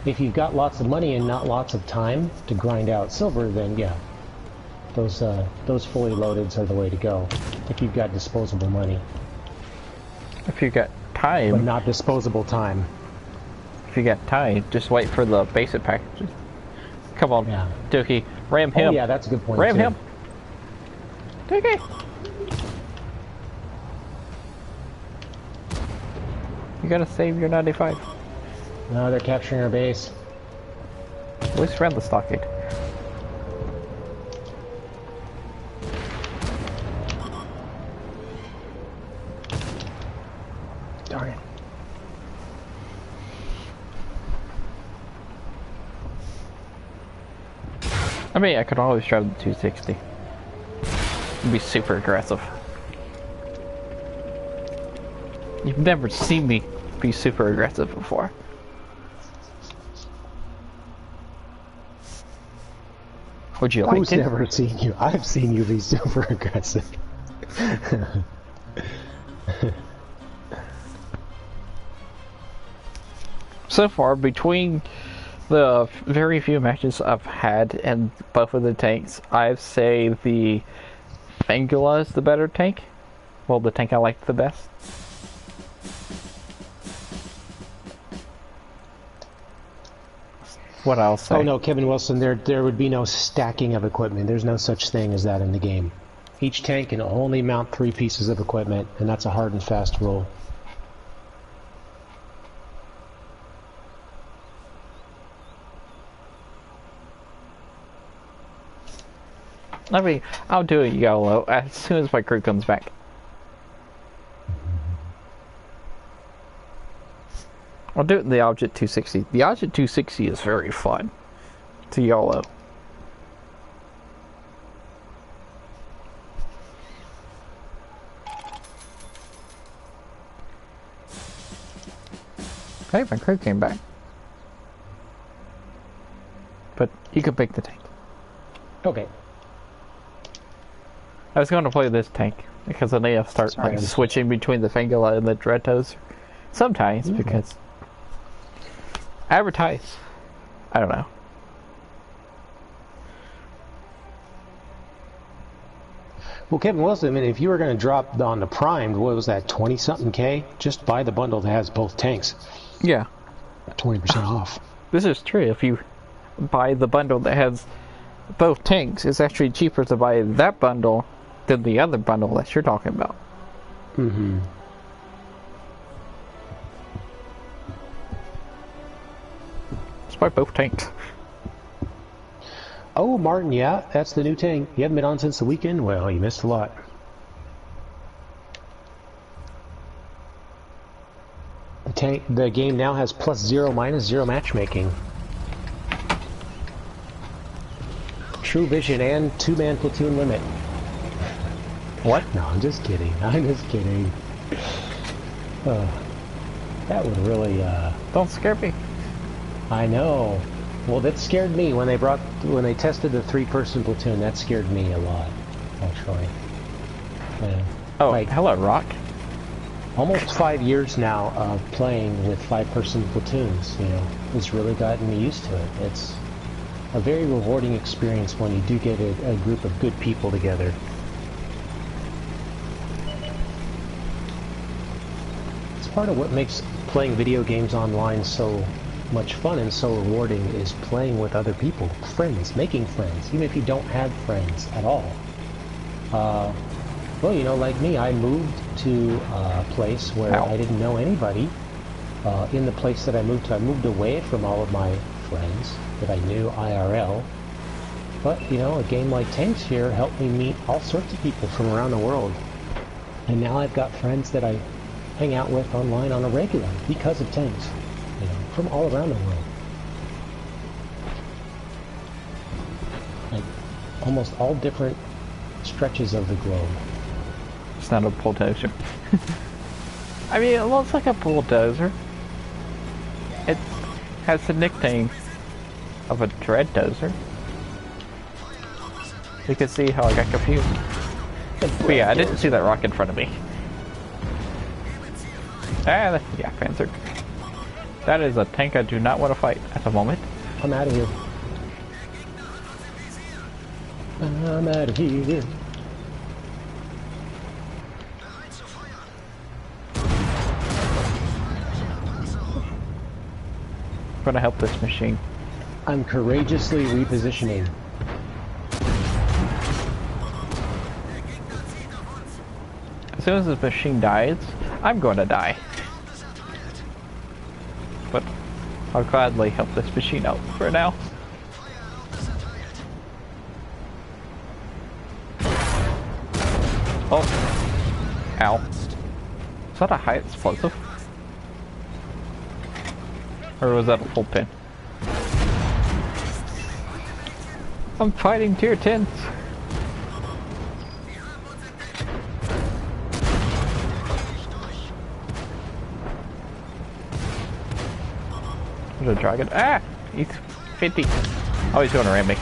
A: if you've got lots of money and not lots of time to grind out silver, then yeah, those fully loadeds are the way to go. If you've got disposable money.
B: If you got time.
A: But not disposable time.
B: If you got time, just wait for the basic packages. Come on,
A: yeah.
B: Dookie, ram him.
A: Oh yeah, that's a good point.
B: Ram
A: too.
B: him. Dookie. You gotta save your 95.
A: No, they're capturing our base.
B: At least around the stockade.
A: Darn it.
B: I mean, I could always drive the 260. It'd be super aggressive. You've never seen me be super aggressive before. Would you like
A: Who's
B: it?
A: never seen you? I've seen you be super aggressive.
B: So far, between the very few matches I've had in both of the tanks, I'd say the Fangula is the better tank. Well, the tank I like the best. What I'll say.
A: Oh no, Kevin Wilson, there would be no stacking of equipment. There's no such thing as that in the game. Each tank can only mount 3 pieces of equipment, and that's a hard and fast rule.
B: I mean, I'll do it YOLO as soon as my crew comes back. I'll do it in the Object 260. The Object 260 is very fun to YOLO. Hey, my crew came back. But you can pick the tank.
A: Okay.
B: I was going to play this tank because I need to start switching between the Fangula and the Dreadtos sometimes because advertise. I don't know.
A: Well, Kevin Wilson, I mean, if you were going to drop on the primed, what was that, 20-something K? Just buy the bundle that has both tanks.
B: Yeah.
A: 20% off.
B: This is true. If you buy the bundle that has both tanks, it's actually cheaper to buy that bundle than the other bundle that you're talking about.
A: Mm-hmm.
B: Let's buy both tanks.
A: Oh, Martin, yeah, that's the new tank. You haven't been on since the weekend? Well, you missed a lot. The game now has +0, -0 matchmaking. True vision and 2-man platoon limit.
B: What?
A: No, I'm just kidding. I'm just kidding. That would really,
B: Don't scare me.
A: I know. Well, that scared me when they tested the 3-person platoon. That scared me a lot, actually. Yeah.
B: Oh,
A: Like,
B: hello, Rock.
A: almost 5 years now of playing with 5-person platoons, you know, has really gotten me used to it. It's a very rewarding experience when you do get a group of good people together. It's part of what makes playing video games online so much fun and so rewarding is playing with other people, friends, making friends, even if you don't have friends at all. Well, you know, like me, I moved to a place where I didn't know anybody. In the place that I moved away from all of my friends that I knew IRL. But, you know, a game like Tanks here helped me meet all sorts of people from around the world. And now I've got friends that I hang out with online on a regular because of Tanks. You know, from all around the world. Like, almost all different stretches of the globe.
B: It's not a bulldozer. I mean, it looks like a bulldozer. It has the nickname of a dread dozer. You can see how I got confused. But yeah, I didn't see that rock in front of me. Ah, yeah, Panzer. That is a tank I do not want to fight at the moment.
A: I'm out of here. I'm out of here.
B: I'm gonna help this machine.
A: I'm courageously repositioning.
B: As soon as this machine dies, I'm going to die. But I'll gladly help this machine out for now. Oh. Ow. Is that a high explosive? Or was that a full pin? I'm fighting tier 10s. There's a dragon. Ah! He's 50. Oh, he's going to ram me.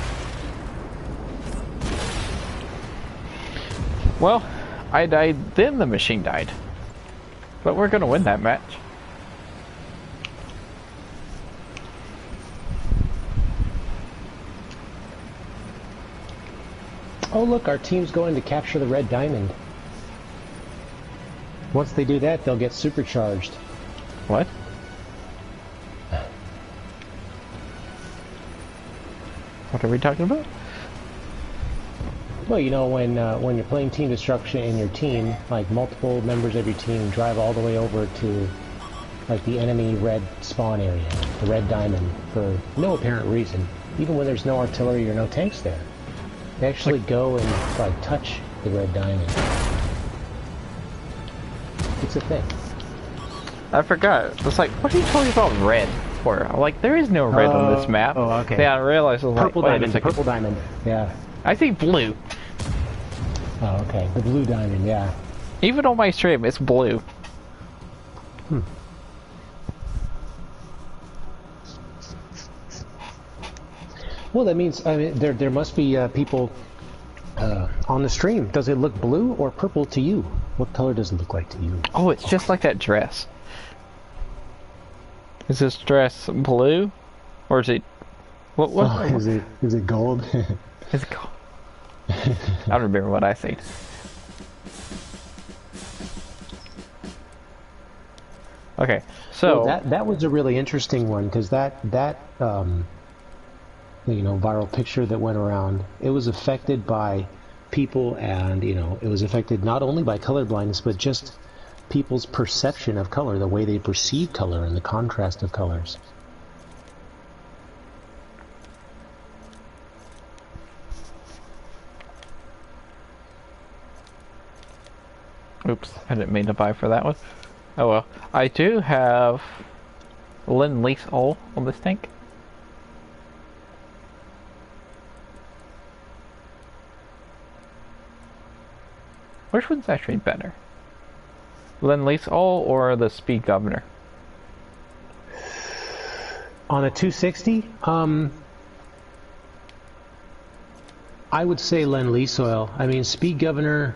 B: Well, I died, then the machine died. But we're going to win that match.
A: Oh look, our team's going to capture the red diamond. Once they do that, they'll get supercharged.
B: What? What are we talking about?
A: Well, you know, when you're playing team destruction in your team, like multiple members of your team drive all the way over to like the enemy red spawn area, the red diamond, for no apparent reason, even when there's no artillery or no tanks there. They actually go and like touch the red diamond. It's a thing.
B: I forgot. It's like, what are you talking about red for? I'm like, there is no red on this map.
A: Oh, okay.
B: Yeah, I realized I was
A: Purple
B: like, wait
A: diamond,
B: a second.
A: purple diamond, yeah.
B: I see blue.
A: Oh, okay. The blue diamond, yeah.
B: Even on my stream, it's blue.
A: Hmm. Well, that means I mean there must be people on the stream. Does it look blue or purple to you? What color does it look like to you?
B: Oh, it's just like that dress. Is this dress blue, or is it? What?
A: Oh, is it gold?
B: Is it gold? I don't remember what I said. Okay, so
A: well, that was a really interesting one because that you know, viral picture that went around, it was affected by people, and you know, it was affected not only by color blindness but just people's perception of color, the way they perceive color and the contrast of colors.
B: oops, I didn't mean to buy for that one. Oh well. I do have Lend-Lease All on this tank. Which one's actually better? Lend-Lease All or the Speed Governor?
A: On a 260, I would say Lend-Lease oil. I mean, Speed Governor,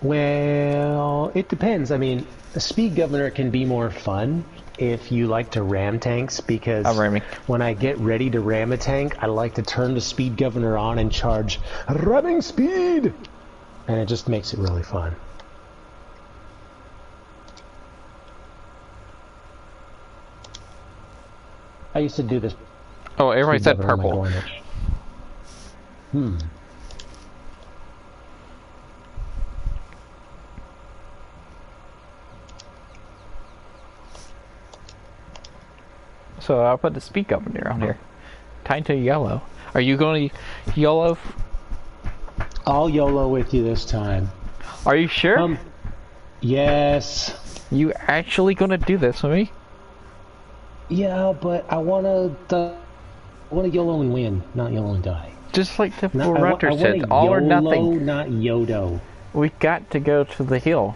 A: well, it depends. I mean, a Speed Governor can be more fun if you like to ram tanks, because when I get ready to ram a tank, I like to turn the Speed Governor on and charge ramming speed, and it just makes it really fun. I used to do this.
B: Oh, everybody said purple. So I'll put the Speed Governor on here. Time to YOLO. Are you going to YOLO?
A: I'll YOLO with you this time.
B: Are you sure?
A: Yes.
B: You actually going to do this with me?
A: Yeah, but I wanna YOLO and win, not YOLO and die.
B: Just like the Raptor said, all or nothing.
A: Not Yodo.
B: We got to go to the hill.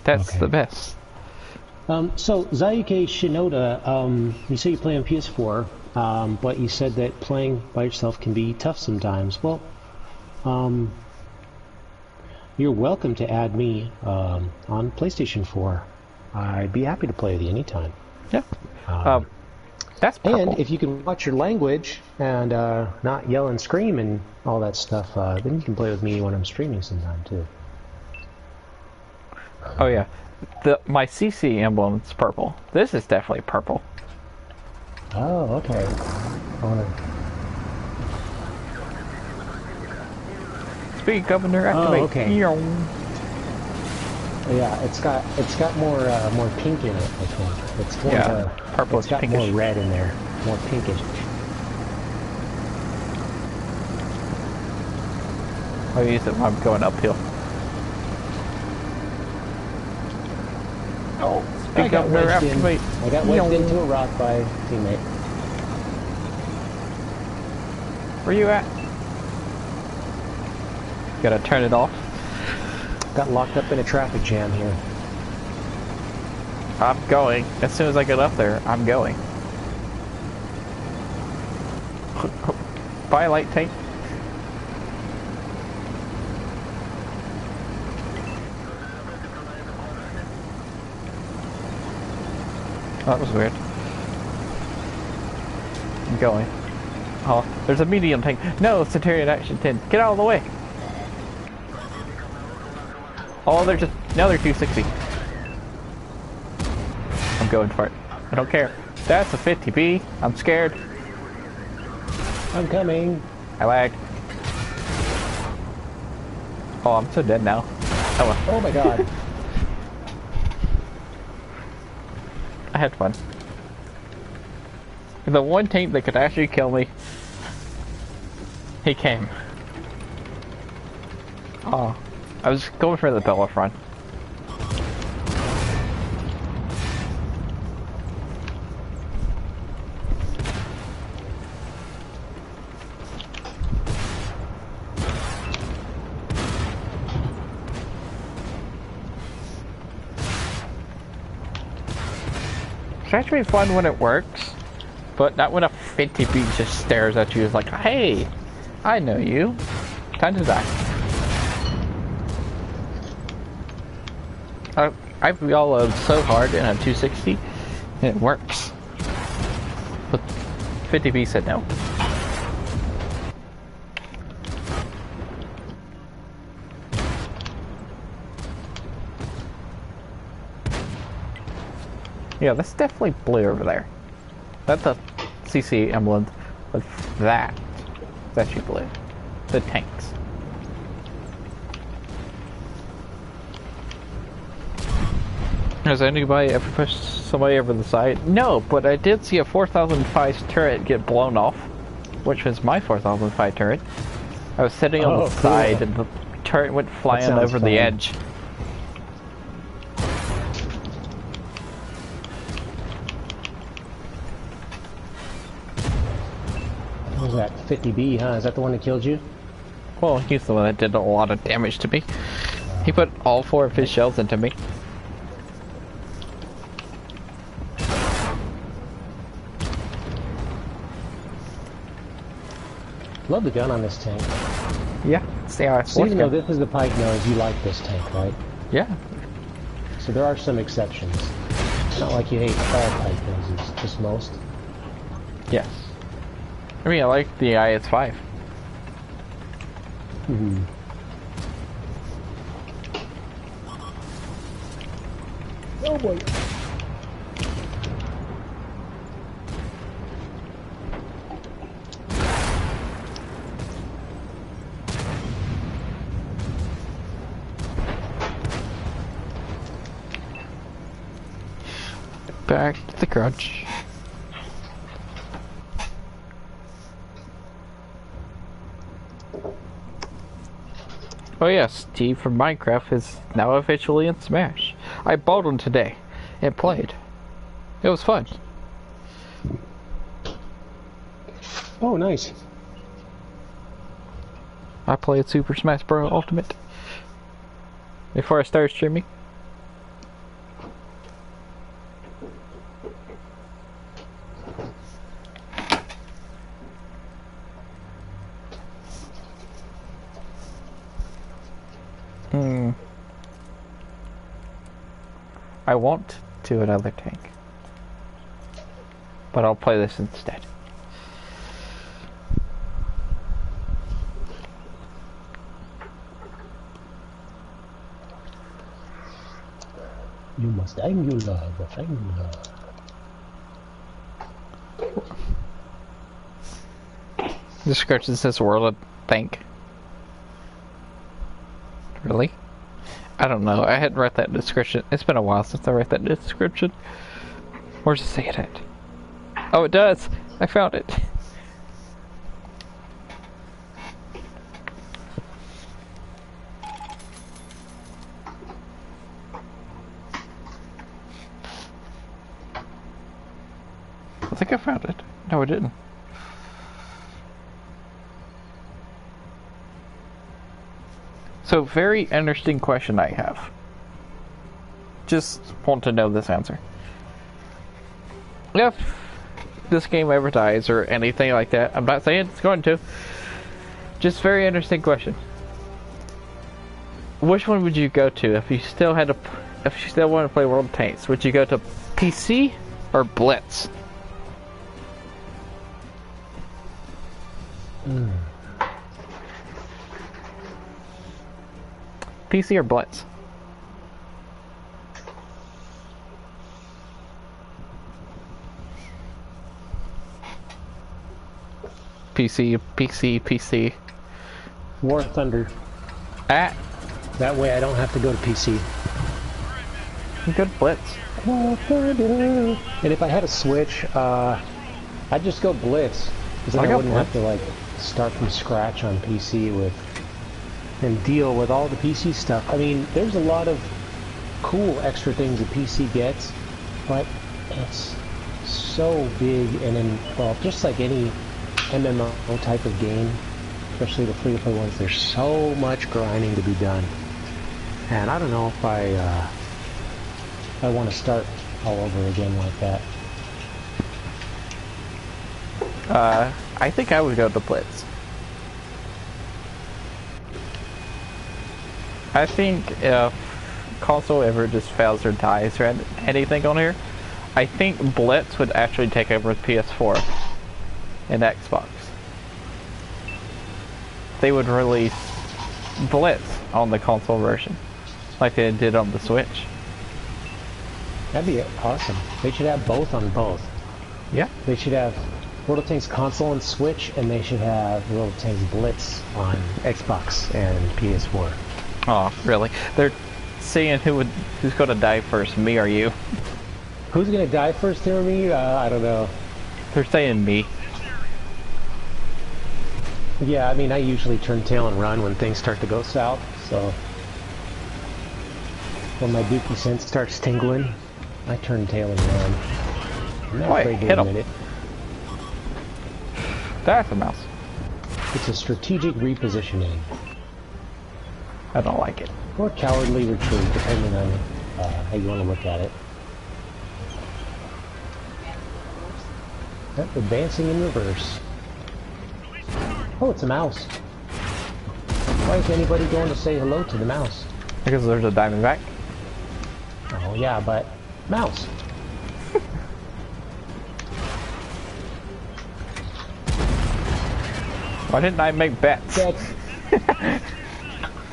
B: That's the best.
A: So Zayuke Shinoda, you say you play on PS4, but you said that playing by yourself can be tough sometimes. Well, you're welcome to add me on PlayStation 4. I'd be happy to play with you anytime.
B: Yeah. That's purple.
A: And if you can watch your language and not yell and scream and all that stuff, then you can play with me when I'm streaming sometime too.
B: Oh yeah, my CC emblem is purple. This is definitely purple.
A: Oh, okay.
B: Speed Governor activate.
A: Oh, okay. Yeah, it's got more pink in it, I think. It's more
B: purple.
A: It's got
B: pinkish.
A: more red in there, more pinkish.
B: I'll use it when I'm going uphill. Oh, Speed Governor activate.
A: I got wedged into a rock by a teammate.
B: Where you at? Gotta turn it off.
A: Got locked up in a traffic jam here.
B: I'm going. As soon as I get up there, I'm going. Bye, light tank. That was weird. I'm going. Oh, there's a medium tank. No, Centurion Action 10. Get out of the way. Oh, they're just... Now they're 260. I'm going for it. I don't care. That's a 50B. I'm scared.
A: I'm coming.
B: I lagged. Oh, I'm so dead now. Oh, well.
A: Oh my god.
B: I had fun. The one tank that could actually kill me, he came. Oh, I was going for the Bella front. It's actually fun when it works, but not when a 50B just stares at you. It's like, hey, I know you. Time to die. I've YOLO'd so hard in a 260, and it works. But 50B said no. Yeah, that's definitely blue over there. That's a CC emblem, but that's actually blue. The tanks. Has anybody ever pushed somebody over the side? No, but I did see a 4005 turret get blown off, which was my 4005 turret. I was sitting on the side and the turret went flying over the edge.
A: What was that? 50B, huh? Is that the one that killed you?
B: Well, he's the one that did a lot of damage to me. He put all 4 of his shells into me.
A: Love the gun on this tank.
B: Yeah, it's the RS.
A: So even though this is the pike nose, you like this tank, right?
B: Yeah.
A: So there are some exceptions. It's not like you hate all pike noses, just most.
B: Yes. I mean, I like the IS-5.
A: Mm-hmm. Oh boy.
B: Back to the garage. Oh yes, Steve from Minecraft is now officially in Smash. I bought him today and played. It was fun.
A: Oh, nice.
B: I played Super Smash Bros. Ultimate before I started streaming. I want to another tank, but I'll play this instead.
A: You must angular, but angular.
B: The description says World of Tank. Really? I don't know. I hadn't read that description. It's been a while since I read that description. Where's it say it at? Oh, it does! I found it. I think I found it. No, I didn't. So, very interesting question I have. Just want to know this answer. If this game ever dies or anything like that, I'm not saying it's going to. Just very interesting question. Which one would you go to if you still had to, if you still want to play World of Tanks? Would you go to PC or Blitz? PC or Blitz? PC.
A: War Thunder.
B: That
A: way I don't have to go to PC.
B: Good Blitz.
A: War Thunder. And if I had a Switch, I'd just go Blitz. Because then I wouldn't have to like start from scratch on PC and deal with all the PC stuff. I mean, there's a lot of cool extra things that PC gets, but it's so big and involved. Just like any MMO type of game, especially the free-to-play ones, there's so much grinding to be done. And I don't know if I want to start all over again like that.
B: I think I would go to Blitz. I think if console ever just fails or dies or anything on here, I think Blitz would actually take over with PS4 and Xbox. They would release Blitz on the console version, like they did on the Switch.
A: That'd be awesome. They should have both on both.
B: Yeah.
A: They should have World of Tanks console and Switch, and they should have World of Tanks Blitz on Xbox and PS4.
B: Oh, really? They're seeing who's gonna die first, me or you.
A: Who's gonna die first, here or me? I don't know.
B: They're saying me.
A: Yeah, I mean, I usually turn tail and run when things start to go south, so when my dookie sense starts tingling, I turn tail and run. I'm not afraid to admit it.
B: That's a mouse.
A: It's a strategic repositioning.
B: I don't like it.
A: Or cowardly retreat, depending on how you want to look at it. Advancing in reverse. Oh, it's a mouse. Why is anybody going to say hello to the mouse?
B: Because there's a Diamondback.
A: Oh yeah, but mouse.
B: Why didn't I make bets?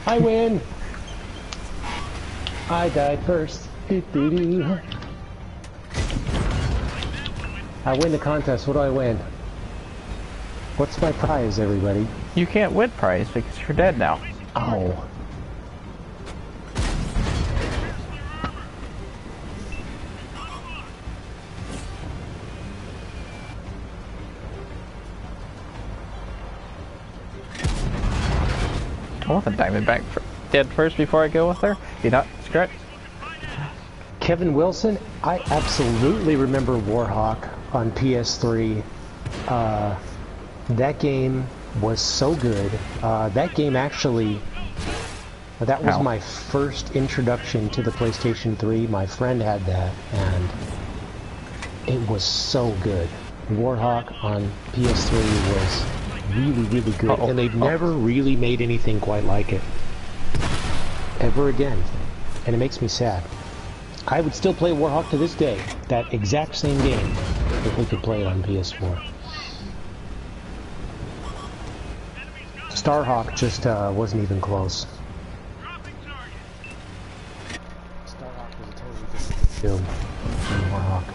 A: I win. I died first. Doo-doo-doo. I win the contest. What do I win? What's my prize, everybody?
B: You can't win prize because you're dead now.
A: Oh.
B: I want the Diamondback dead first before I go with her. You not scratch.
A: Kevin Wilson, I absolutely remember Warhawk on PS3. That game was so good. That game actually, that was my first introduction to the PlayStation 3. My friend had that, and it was so good. Warhawk on PS3 was really, really good, and they've never really made anything quite like it ever again, and it makes me sad. I would still play Warhawk to this day, that exact same game, if we could play it on PS4. Starhawk just wasn't even close. Starhawk was a totally different film than Warhawk.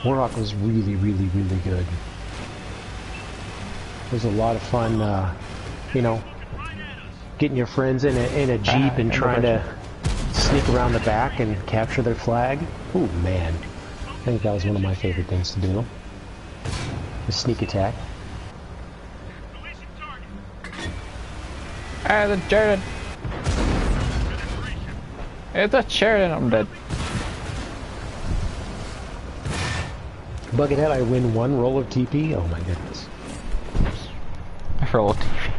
A: Warhawk was really, really, really good. It was a lot of fun, you know, getting your friends in a Jeep and trying to sneak around the back and capture their flag. Ooh, man. I think that was one of my favorite things to do. The sneak attack.
B: Ah, the Sheridan. It's a Sheridan, I'm dead.
A: Buckethead, I win one roll of TP? Oh my goodness.
B: Roll of TP.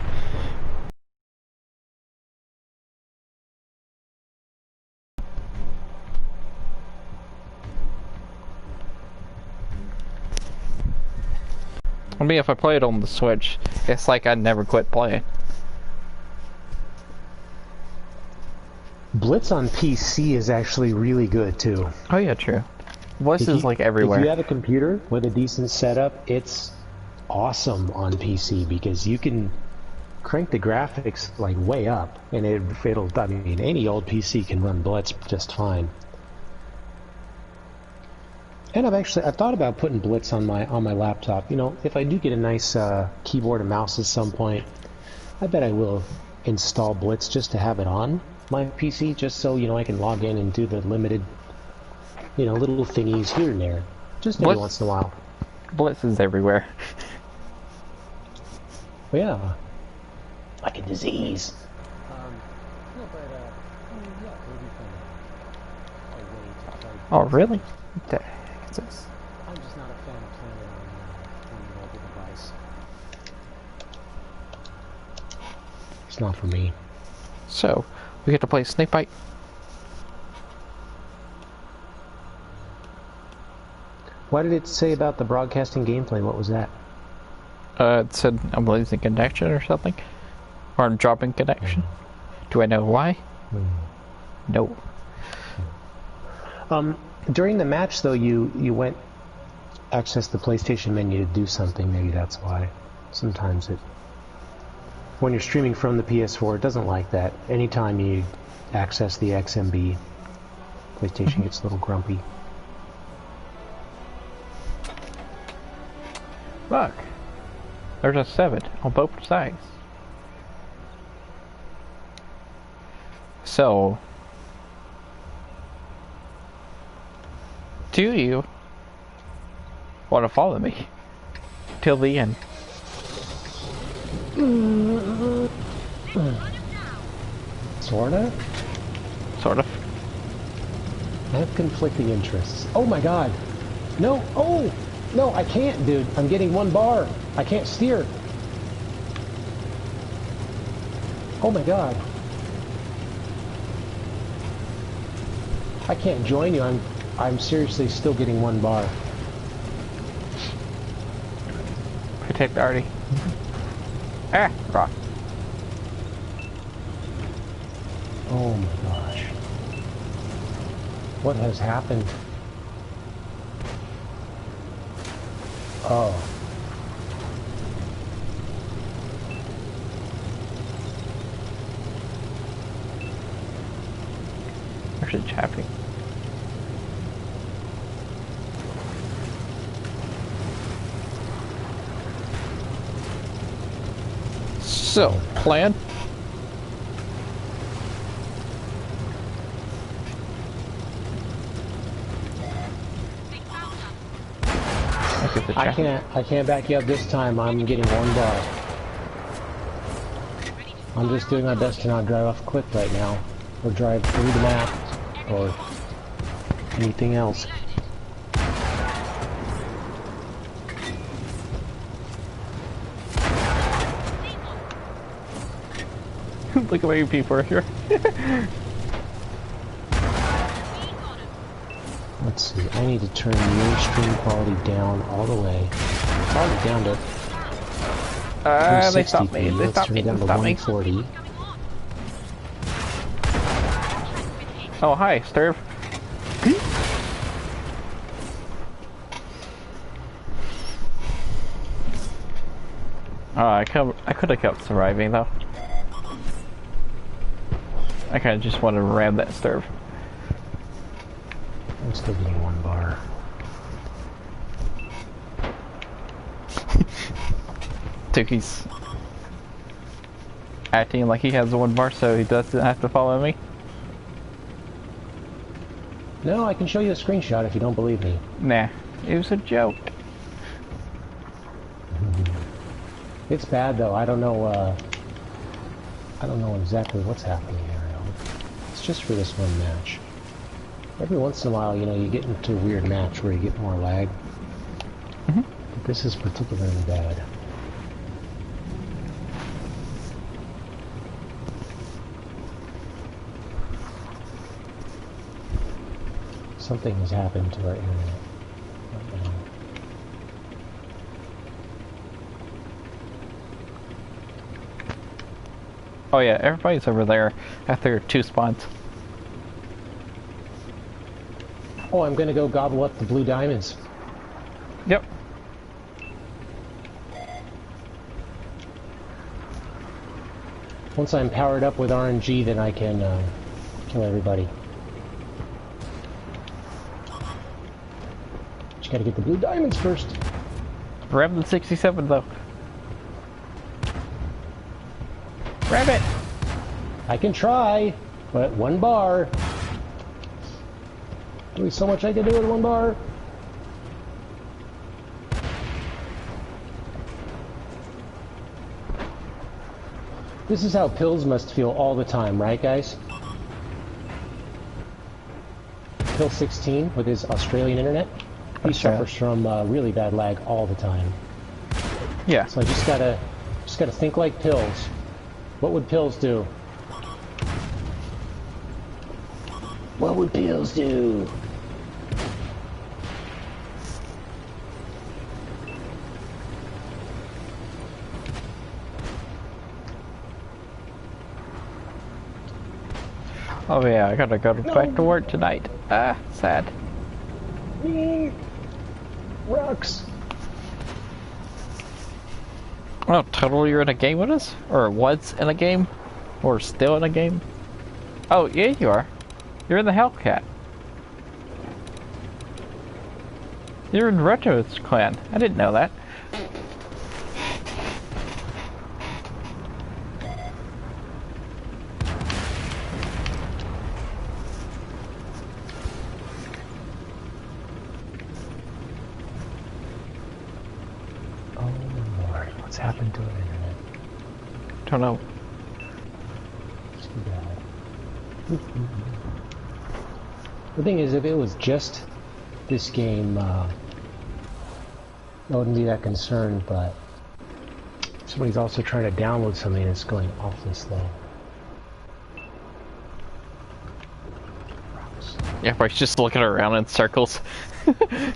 B: I mean, if I play it on the Switch, it's like I'd never quit playing.
A: Blitz on PC is actually really good too.
B: Oh yeah, true. Blitz is like everywhere.
A: If you have a computer with a decent setup, it's awesome on PC because you can crank the graphics like way up, and it'll. I mean, any old PC can run Blitz just fine. And I've thought about putting Blitz on my laptop. You know, if I do get a nice keyboard and mouse at some point, I bet I will install Blitz just to have it on my PC, just so, you know, I can log in and do the limited, you know, little thingies here and there, just every once in a while.
B: Blitz is everywhere.
A: Well, yeah, like a disease.
B: Oh, really? What the heck is this?
A: I'm just not a fan of playing it on a mobile device. It's not for me.
B: So, we get to play Snakebite.
A: What did it say about the broadcasting gameplay? What was that?
B: It said I'm losing connection or something. Or I'm dropping connection. Do I know why? No.
A: During the match, though, you went access the PlayStation menu to do something. Maybe that's why. Sometimes when you're streaming from the PS4, it doesn't like that. Anytime you access the XMB, PlayStation gets a little grumpy.
B: Look, there's a 7 on both sides. So, do you want to follow me till the end?
A: Sorta?
B: Sort of.
A: I have conflicting interests. Oh my god! No! Oh! No, I can't, dude. I'm getting one bar. I can't steer. Oh my god. I can't join you. I'm seriously still getting one bar.
B: Protect Artie. Ah, rock.
A: Oh my gosh. What has happened? Oh.
B: Where's it chapping? So, plan?
A: I can't back you up this time. I'm getting 1 bar. I'm just doing my best to not drive off a cliff right now, or drive through the map, or anything else.
B: Look at where you people are here.
A: Let's see, I need to turn the stream quality down all the way. It's already down to
B: they stopped me. They
A: Let's turn it down to 140.
B: Oh, hi, Sturv. Oh, I could have kept surviving though. I kind of just want to ram that Sturv.
A: I'm still getting 1 bar.
B: Tuki's acting like he has 1 bar so he doesn't have to follow me.
A: No, I can show you a screenshot if you don't believe me.
B: Nah, it was a joke.
A: It's bad though. I don't know exactly what's happening here. It's just for this one match. Every once in a while, you know, you get into a weird match where you get more lag. But this is particularly bad. Something has happened to our internet right now.
B: Oh yeah, everybody's over there at their 2 spawns.
A: Oh, I'm gonna go gobble up the blue diamonds.
B: Yep.
A: Once I'm powered up with RNG, then I can kill everybody. But you gotta get the blue diamonds first.
B: Grab the 67 though. Grab it!
A: I can try, but 1 bar. There's so much I can do with 1 bar. This is how Pills must feel all the time, right guys? Pill 16 with his Australian internet, he suffers from really bad lag all the time.
B: Yeah.
A: So I just gotta think like Pills. What would Pills do? What would Pills do?
B: Oh yeah, I gotta go back to work tonight. Ah, sad.
A: Rocks.
B: Oh, totally you're in a game with us? Or was in a game? Or still in a game? Oh, yeah you are. You're in the Hellcat. You're in Retro's clan. I didn't know that.
A: What's happened to the internet?
B: Don't know.
A: Too bad. The thing is, if it was just this game, I wouldn't be that concerned, but somebody's also trying to download something that's going awfully slow.
B: Yeah, everybody's just looking around in circles. I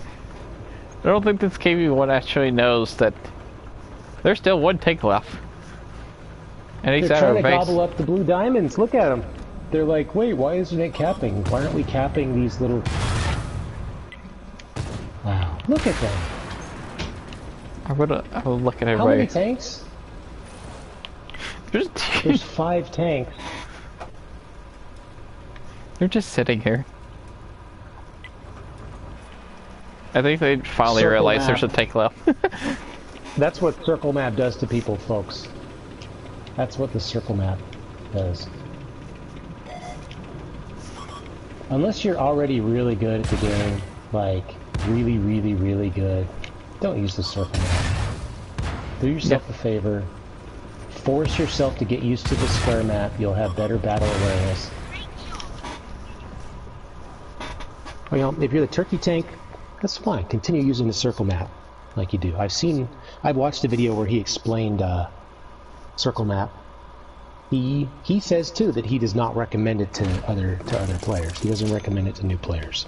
B: don't think this KB1 actually knows that there's still 1 tank left. And he's
A: They're
B: at our
A: trying to
B: base.
A: gobble up the blue diamonds. Look at them. They're like, wait, why isn't it capping? Why aren't we capping these little... Wow, look at them.
B: I would look at everybody.
A: How many tanks? There's 5 tanks.
B: They're just sitting here. I think they finally
A: Circle
B: realized
A: map.
B: there's a tank left.
A: That's what circle map does to people, folks. That's what the circle map does. Unless you're already really good at the game, like really, really, really good, don't use the circle map. Do yourself a favor. Force yourself to get used to the square map. You'll have better battle awareness. Well, if you're the turkey tank, that's fine. Continue using the circle map like you do. I've watched a video where he explained circle map. He says too that he does not recommend it to other players. He doesn't recommend it to new players.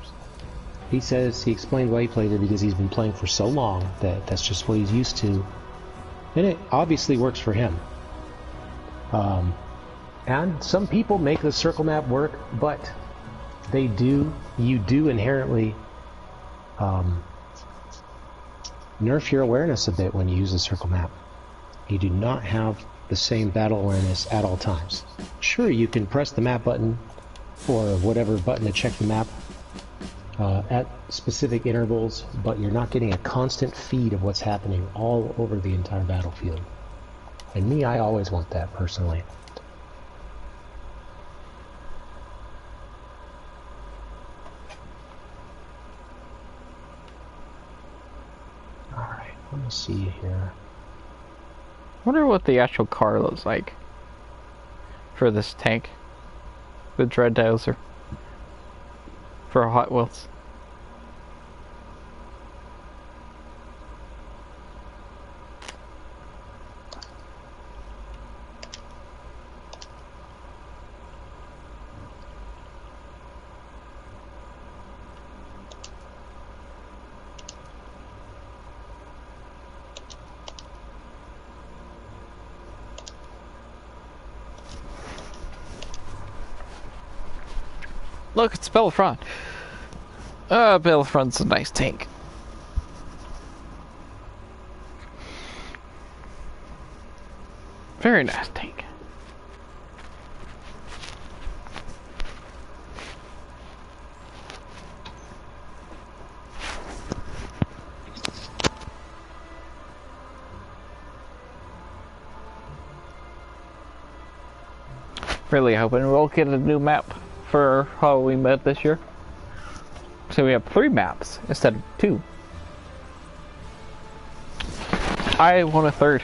A: He says he explained why he plays it because he's been playing for so long that that's just what he's used to, and it obviously works for him. And some people make the circle map work, but you do inherently nerf your awareness a bit when you use the circle map. You do not have the same battle awareness at all times. Sure, you can press the map button or whatever button to check the map at specific intervals, but you're not getting a constant feed of what's happening all over the entire battlefield. And me, I always want that personally. Alright, let me see here.
B: I wonder what the actual car looks like for this tank. The Dread Dozer. For Hot Wheels. Look, it's Battlefront. Battlefront's a nice tank. Very nice tank. Really hoping we'll get a new map for Halloween mode this year. So we have 3 maps instead of 2. I want a 3rd.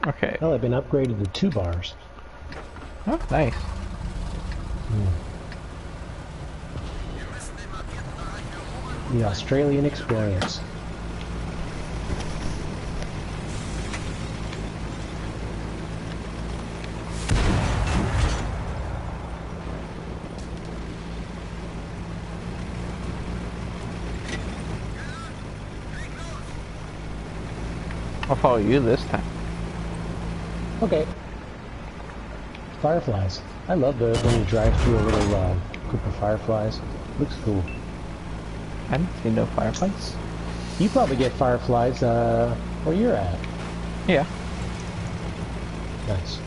B: Okay.
A: Well, I've been upgraded to 2 bars.
B: Oh, nice.
A: The Australian experience.
B: I'll follow you this time.
A: Okay. Fireflies. I love when you drive through a little group of fireflies. Looks cool.
B: I didn't see no fireflies.
A: You probably get fireflies where you're at.
B: Yeah.
A: Nice.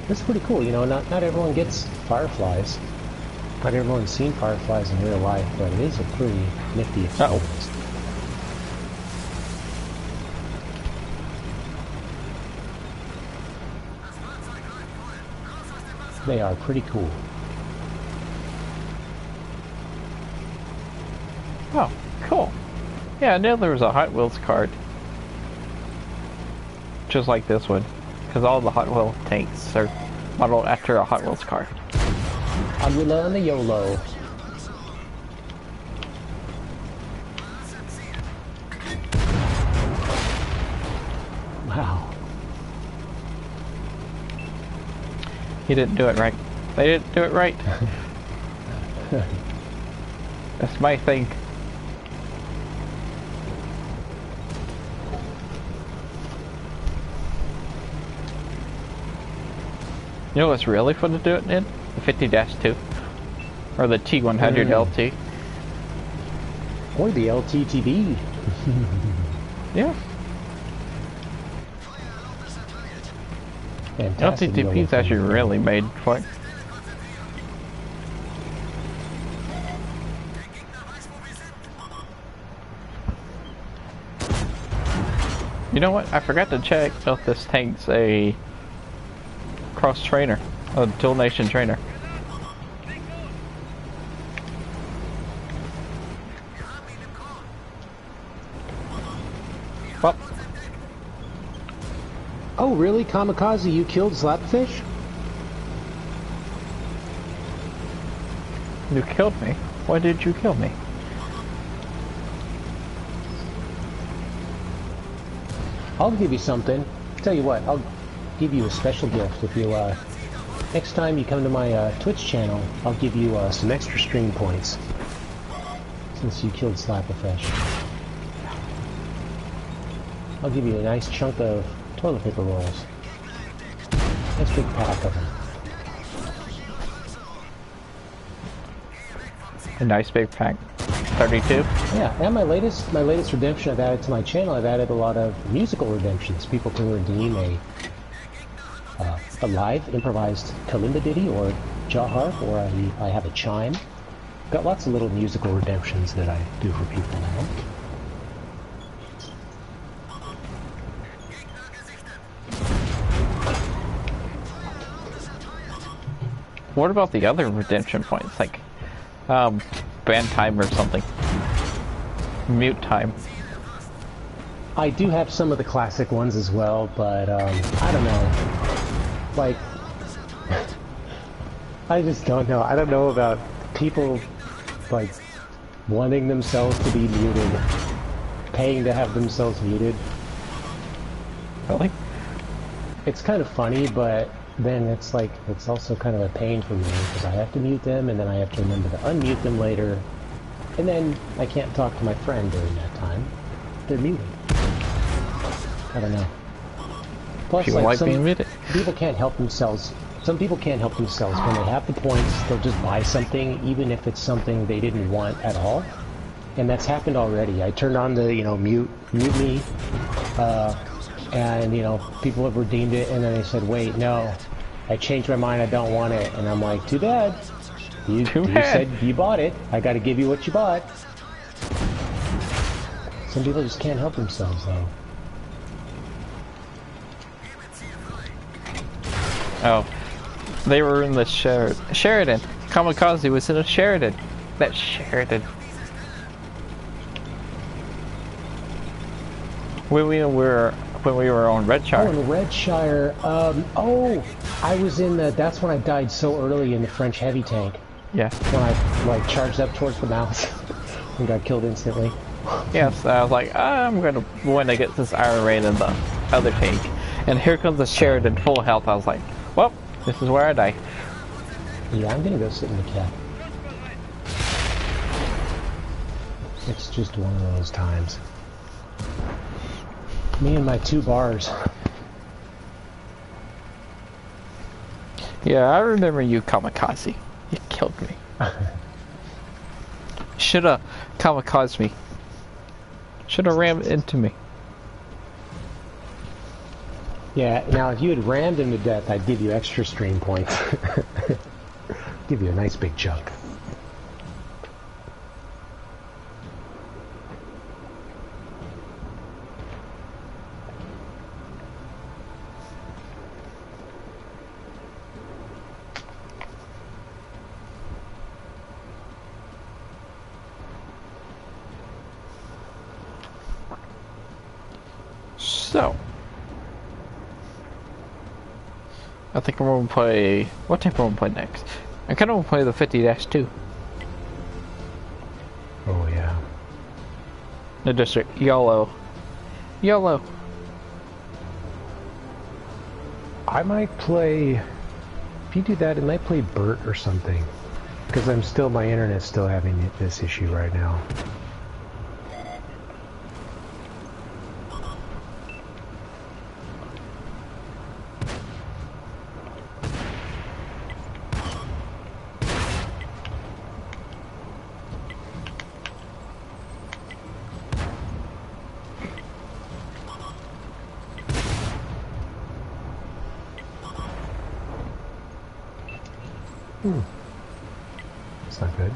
A: That's pretty cool. You know, not everyone gets fireflies. Not everyone's seen fireflies in real life, but it is a pretty nifty experience. They are pretty cool.
B: Oh, cool. Yeah, I knew there was a Hot Wheels card. Just like this one. Because all the Hot Wheels tanks are modeled after a Hot Wheels car.
A: I'm gonna learn the YOLO. Wow.
B: He didn't do it right. They didn't do it right. That's my thing. You know what's really fun to do it in? The 50-2. Or the T100 LT.
A: Or the LTTB.
B: Yeah.
A: Fantastic.
B: LTTB is actually really made for it. You know what? I forgot to check if this tank's a cross trainer, a dual nation trainer. Well.
A: Oh, really? Kamikaze, you killed SLAPAFISH?
B: You killed me? Why did you kill me?
A: I'll give you something. Tell you what, I'll give you a special gift if you, next time you come to my, Twitch channel, I'll give you, some extra stream points. Since you killed SLAPAFISH. I'll give you a nice chunk of toilet paper rolls. Nice big pack of them.
B: A nice big pack. 32?
A: Yeah, and my latest redemption I've added to my channel, I've added a lot of musical redemptions. People can redeem a live improvised kalimba ditty or jaw harp, or I have a chime. Got lots of little musical redemptions that I do for people now.
B: What about the other redemption points, like band time or something? Mute time.
A: I do have some of the classic ones as well, but I don't know. Like, I just don't know. I don't know about people like wanting themselves to be muted, paying to have themselves muted.
B: Really?
A: It's kind of funny, but then it's like, it's also kind of a pain for me because I have to mute them and then I have to remember to unmute them later, and then I can't talk to my friend during that time. They're muted. I don't know. Plus, like, some people can't help themselves. Some people can't help themselves. When they have the points, they'll just buy something, even if it's something they didn't want at all. And that's happened already. I turned on the, mute me, and, people have redeemed it, and then they said, wait, no, I changed my mind, I don't want it. And I'm like, too bad. You said you bought it. I gotta give you what you bought. Some people just can't help themselves, though.
B: Oh. They were in the Sheridan. Kamikaze was in a Sheridan. That Sheridan. When we were on Redshire.
A: Oh, in Redshire. I was in the. That's when I died so early in the French heavy tank.
B: Yeah.
A: When I charged up towards the mouse and got killed instantly.
B: Yes, I was like, when I get this IRA in the other tank, and here comes the Sheridan full health. I was like, well, this is where I die.
A: Yeah, I'm gonna go sit in the cab. It's just one of those times. Me and my 2 bars.
B: Yeah, I remember you, Kamikaze. You killed me. Shoulda kamikazed me. Shoulda rammed into me.
A: Yeah, now if you had rammed him to death, I'd give you extra stream points. Give you a nice big chunk.
B: So, I think we're gonna play. What type we're gonna play next? I kind of want to play the 50-2.
A: Oh yeah.
B: The district YOLO. YOLO.
A: I might play... If you do that, it might play Bert or something. Because my internet's still having this issue right now. That's not good.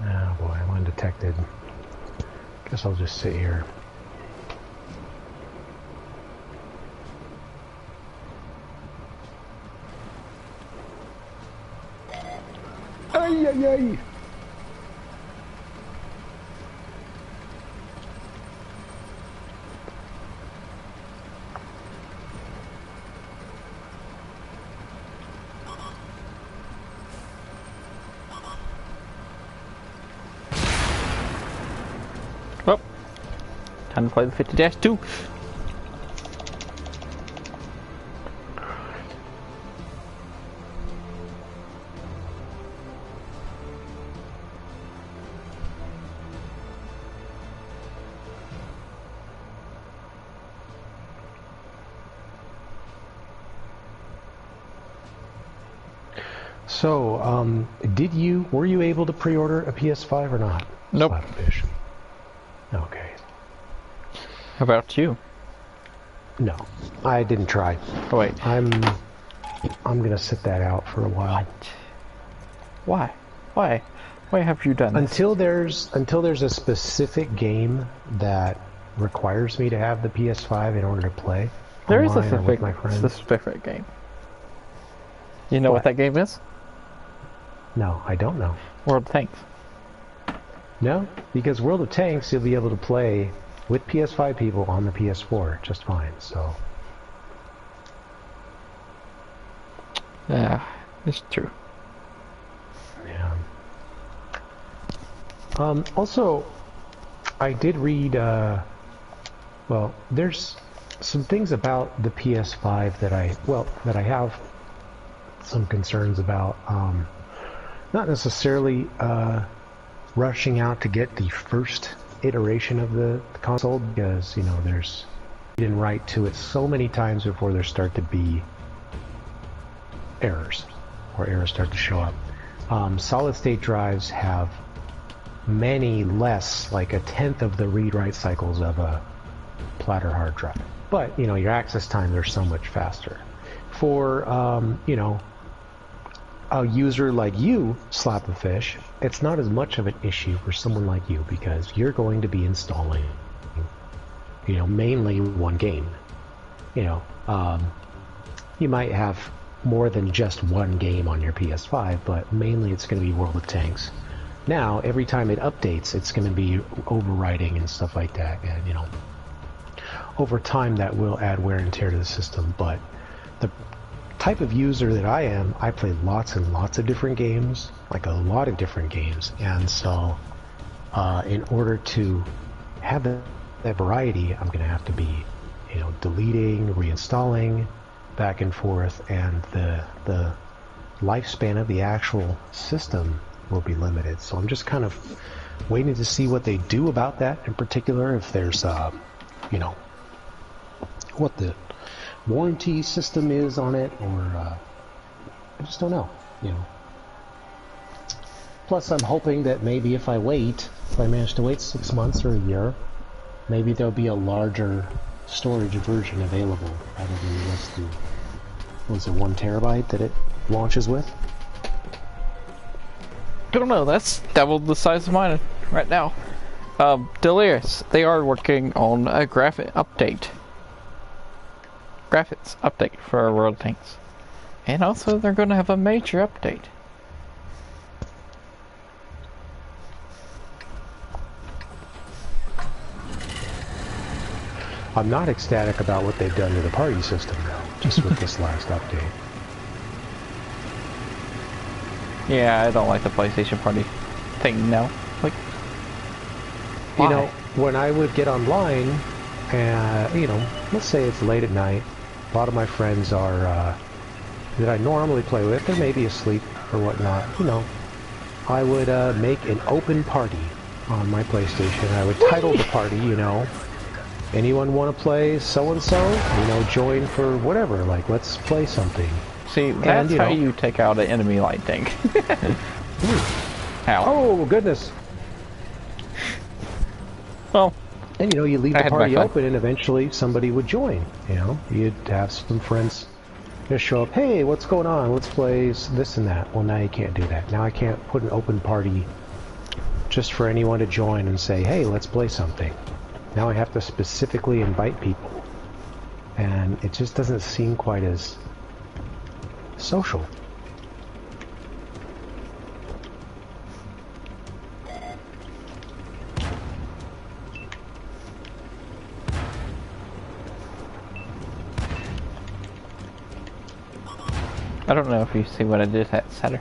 A: Oh boy, I'm undetected. Guess I'll just sit here. Ay, ay, ay.
B: Well, time to play the 50-2.
A: So, were you able to pre-order a PS5 or not?
B: Nope.
A: SLAPAFISH. Okay.
B: How about you?
A: No, I didn't try.
B: Oh wait.
A: I'm gonna sit that out for a while.
B: What? Why? Why have you done this?
A: Until there's a specific game that requires me to have the PS5 in order to play.
B: There is a
A: specific
B: game. You know what that game is?
A: No, I don't know.
B: World of Tanks.
A: No, because World of Tanks you'll be able to play with PS5 people on the PS4 just fine, so.
B: Yeah, it's true.
A: Yeah. Also, I did read, well, there's some things about the PS5 that I have some concerns about. Not necessarily rushing out to get the first iteration of the console, because, you know, there's read and write to it so many times before there start to be errors, or errors start to show up. Solid state drives have many less, like a tenth of the read-write cycles of a platter hard drive. But, you know, your access times are so much faster. For, you know, a user like you, SLAPAFISH, it's not as much of an issue for someone like you, because you're going to be installing, you know, mainly one game. You know, you might have more than just one game on your PS5, but mainly it's going to be World of Tanks. Now, every time it updates, it's going to be overwriting and stuff like that, and, you know, over time that will add wear and tear to the system. But the type of user that I am, I play lots and lots of different games, like a lot of different games, and so in order to have that variety, I'm going to have to be, you know, deleting, reinstalling, back and forth, and the lifespan of the actual system will be limited. So I'm just kind of waiting to see what they do about that in particular, if there's, you know, what the warranty system is on it, or I just don't know, you know. Plus, I'm hoping that maybe if I manage to wait 6 months or a year, maybe there'll be a larger storage version available rather than just the, was it 1 terabyte that it launches with?
B: Don't know, that's double the size of mine right now. Delirious, they are working on a graphics update for World of Tanks. And also they're going to have a major update.
A: I'm not ecstatic about what they've done to the party system, though, just with this last update.
B: Yeah, I don't like the PlayStation Party thing now. Like,
A: you know, when I would get online, you know, let's say it's late at night, a lot of my friends are, that I normally play with, they may be asleep or whatnot, you know, I would make an open party on my PlayStation. I would title the party, you know, anyone want to play so-and-so? You know, join for whatever, like, let's play something.
B: See, that's how you take out an enemy light tank. How?
A: Oh, goodness.
B: Well,
A: and, you know, you leave the party open and eventually somebody would join, you know. You'd have some friends just show up, hey, what's going on? Let's play this and that. Well, now you can't do that. Now I can't put an open party just for anyone to join and say, hey, let's play something. Now I have to specifically invite people. And it just doesn't seem quite as social.
B: I don't know if you see what I did at center.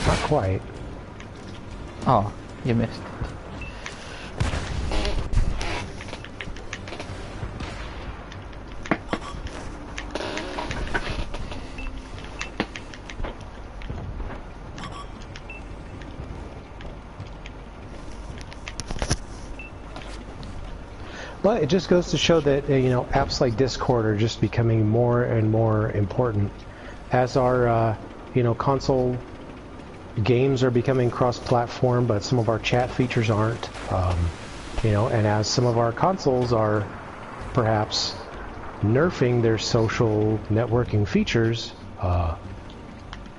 A: Not quite.
B: Oh, you missed.
A: But it just goes to show that, you know, apps like Discord are just becoming more and more important as our, you know, console games are becoming cross-platform, but some of our chat features aren't, you know, and as some of our consoles are perhaps nerfing their social networking features,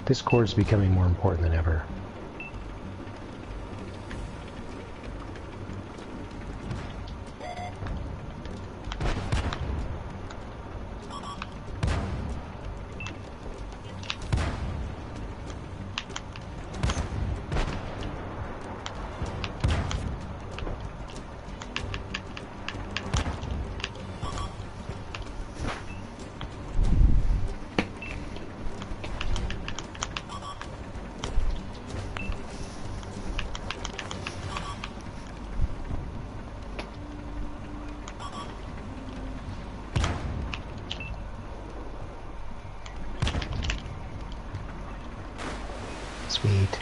A: Discord's becoming more important than ever. Sweet.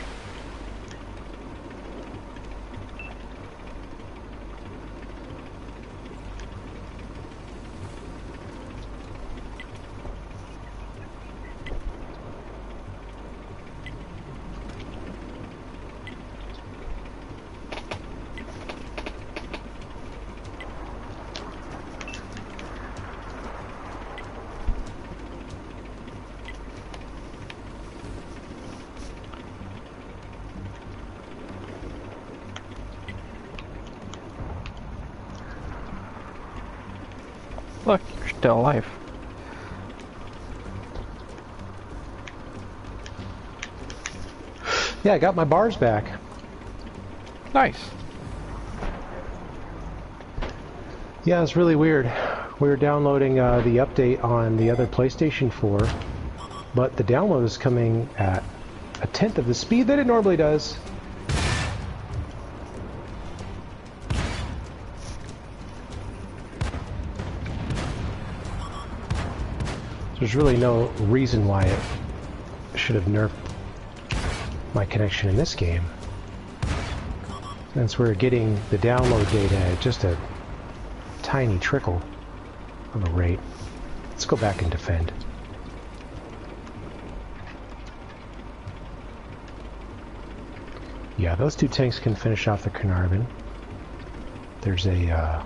B: Look, you're still alive.
A: Yeah, I got my bars back.
B: Nice.
A: Yeah, it's really weird. We were downloading the update on the other PlayStation 4, but the download is coming at a tenth of the speed that it normally does. There's really no reason why it should have nerfed my connection in this game, since we're getting the download data at just a tiny trickle of a rate. Let's go back and defend. Yeah, those two tanks can finish off the Carnarvon. There's a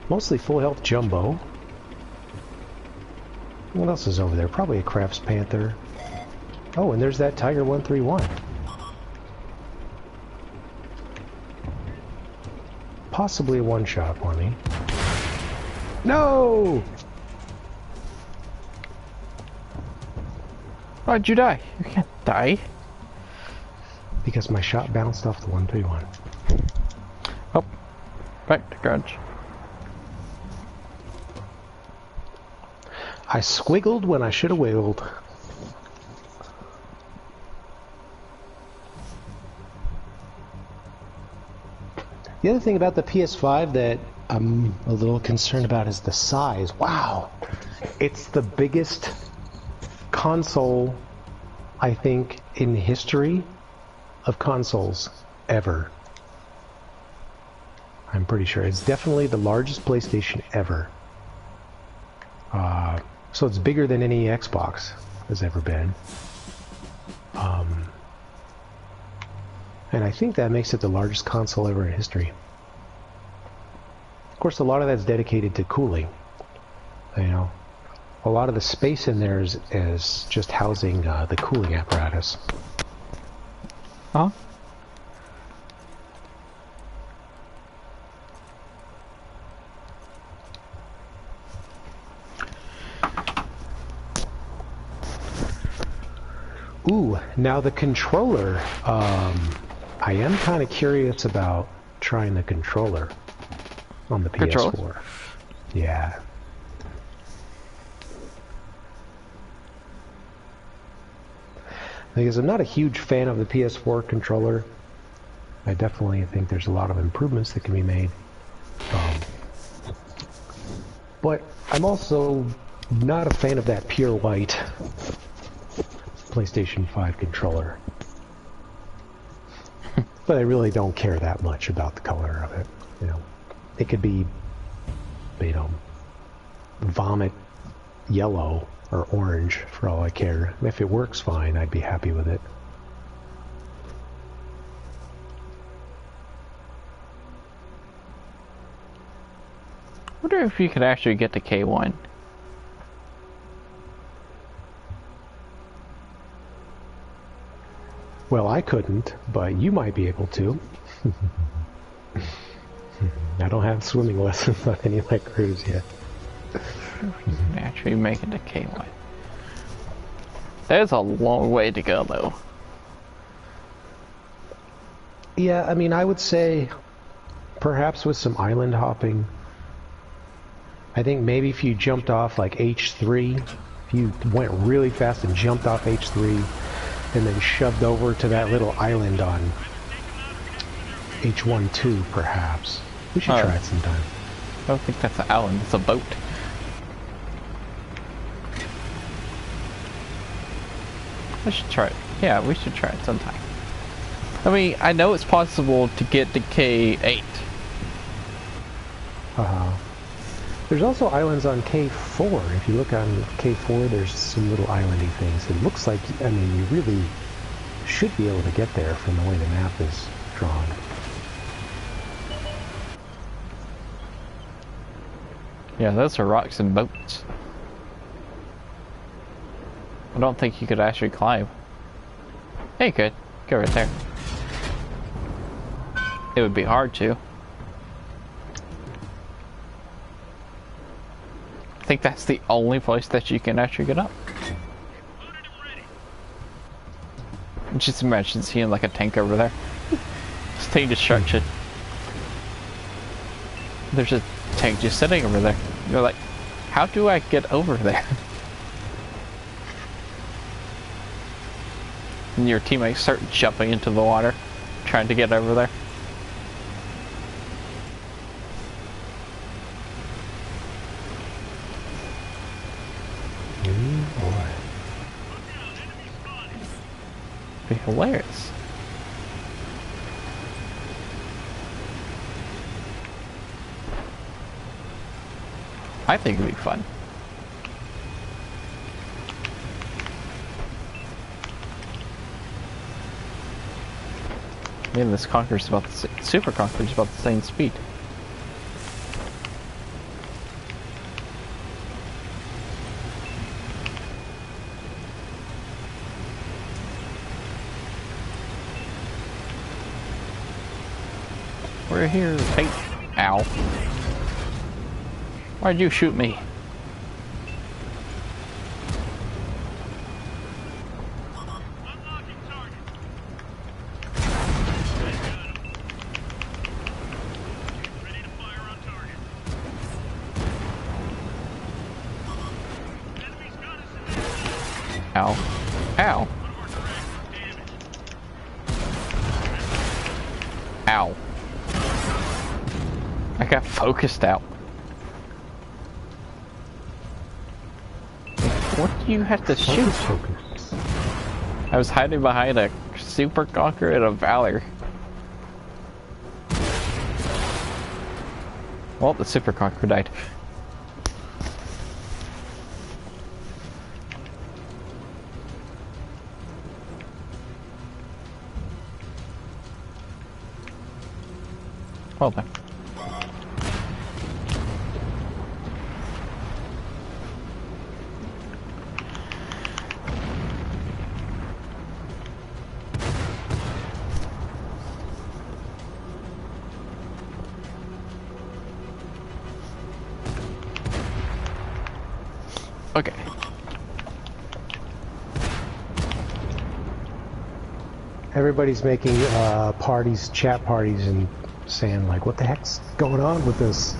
A: mostly full health Jumbo. What else is over there? Probably a Crafts Panther. Oh, and there's that Tiger 131. Possibly a one-shot for me. No!
B: Why'd you die? You can't die.
A: because my shot bounced off the 1v1.
B: Oh, back to grudge.
A: I squiggled when I should have wiggled. The other thing about the PS5 that I'm a little concerned about is the size. Wow! It's the biggest console, I think, in the history of consoles ever. I'm pretty sure. It's definitely the largest PlayStation ever. So it's bigger than any Xbox has ever been. And I think that makes it the largest console ever in history. Of course, a lot of that's dedicated to cooling. You know, a lot of the space in there is just housing the cooling apparatus.
B: Huh?
A: Ooh, now the controller. I am kind of curious about trying the controller on the PS4. Yeah. Because I'm not a huge fan of the PS4 controller. I definitely think there's a lot of improvements that can be made. But I'm also not a fan of that pure white PlayStation 5 controller. But I really don't care that much about the color of it. You know, it could be, you know, vomit yellow or orange for all I care. If it works fine, I'd be happy with it.
B: I wonder if you could actually get to K1.
A: Well, I couldn't, but you might be able to. I don't have swimming lessons on any of my crews yet.
B: Actually make it to K1. There's a long way to go, though.
A: Yeah, I mean, I would say perhaps with some island hopping. I think maybe if you jumped off like H3, if you went really fast and jumped off H3 and then shoved over to that little island on H1-2, perhaps. We should try it sometime.
B: I don't think that's an island, it's a boat. We should try it. Yeah, we should try it sometime. I mean, I know it's possible to get to K8.
A: There's also islands on K4. If you look on K4, there's some little islandy things. It looks like, I mean, you really should be able to get there from the way the map is drawn.
B: Yeah, those are rocks and boats. I don't think you could actually climb. Yeah, you could. Go right there. It would be hard to. I think that's the only place that you can actually get up. Just imagine seeing like a tank over there. It's tank destruction. There's a tank just sitting over there. You're like, how do I get over there? And your teammates start jumping into the water, trying to get over there.
A: Boy.
B: Be hilarious. I think it'd be fun. Man, this Conqueror's about the Super Conqueror's about the same speed. We're here. Hey, ow. Why'd you shoot me? Ow. Ow. Ow. I got focused out. What do you have to shoot? I was hiding behind a Super Conqueror and a Valor. Well, the Super Conqueror died. Well then. Okay.
A: Everybody's making parties, chat parties, and saying like, "What the heck's going on with this?"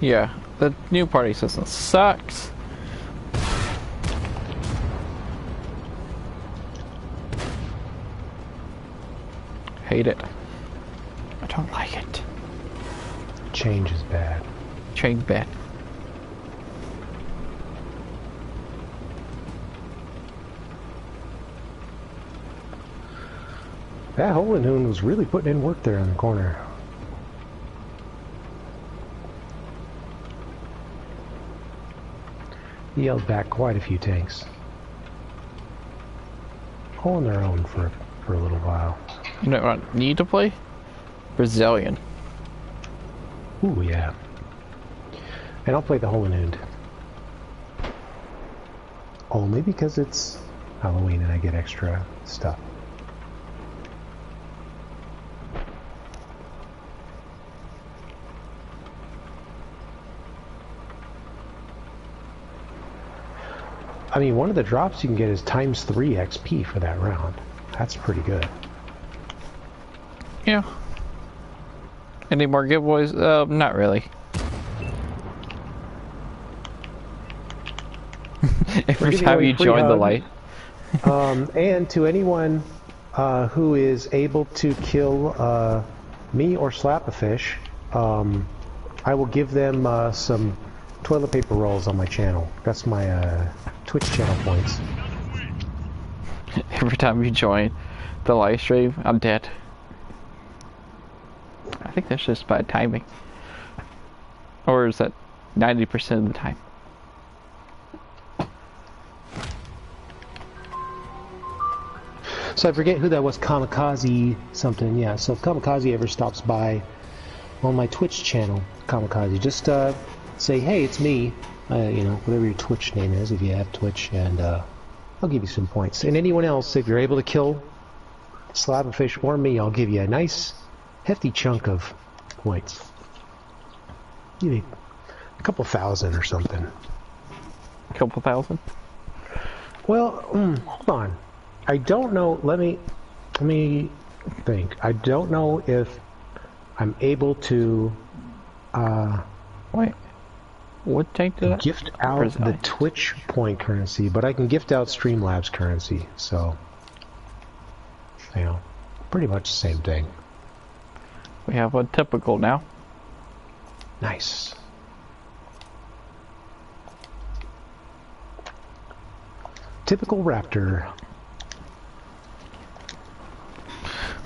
B: Yeah, the new party system sucks. Hate it. I don't like it.
A: Change is bad.
B: Change bad.
A: That hole in Hoon was really putting in work there in the corner. He held back quite a few tanks. Holding their own for a little while.
B: You know what I need to play? Brazilian.
A: Ooh, yeah. And I'll play the Hole in Hoon. Only because it's Halloween and I get extra stuff. I mean, one of the drops you can get is ×3 XP for that round. That's pretty good.
B: Yeah. Any more giveaways? Not really. Every time you join the light.
A: And to anyone who is able to kill me or SLAPAFISH, I will give them some toilet paper rolls on my channel. That's my Twitch channel points.
B: Every time you join the live stream, I'm dead. I think that's just bad timing. Or is that 90% of the time?
A: So I forget who that was, Kamikaze something, yeah. So if Kamikaze ever stops by on my Twitch channel, Kamikaze, just say, hey, it's me, you know, whatever your Twitch name is, if you have Twitch, and I'll give you some points. And anyone else, if you're able to kill SLAPAFISH or me, I'll give you a nice, hefty chunk of points. Give me a couple thousand or something.
B: A couple thousand?
A: Well, hold on. I don't know, let me think. I don't know if I'm able to,
B: wait. What tank did I
A: gift out the Twitch point currency, but I can gift out Streamlabs currency, so, you know, pretty much the same thing.
B: We have a typical now.
A: Nice. Typical Raptor.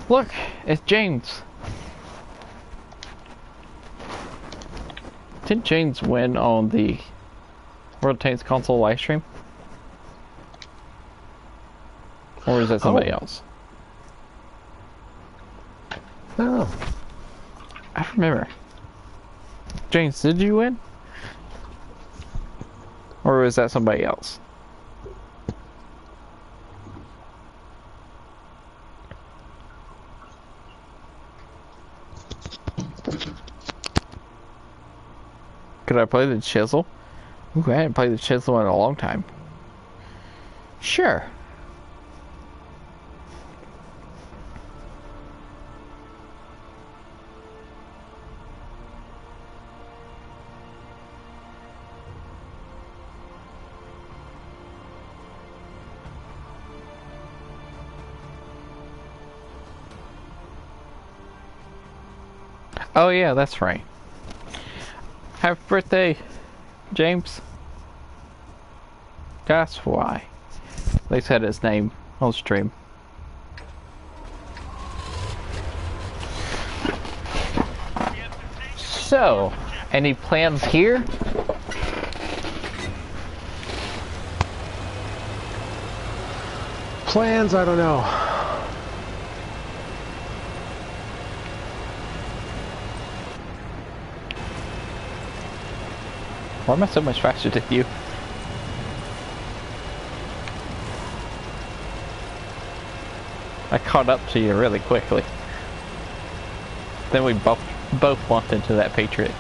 B: Look, it's James. Didn't James win on the World Tanks console livestream? Or is that somebody else?
A: I don't know.
B: I don't remember. James, did you win? Or is that somebody else? Could I play the chisel? Ooh, I hadn't played the chisel in a long time. Sure. Oh yeah, that's right. Happy birthday, James. That's why. They said his name on stream. So, any plans here?
A: Plans? I don't know.
B: Why am I so much faster than you? I caught up to you really quickly. Then we both bumped into that Patriot.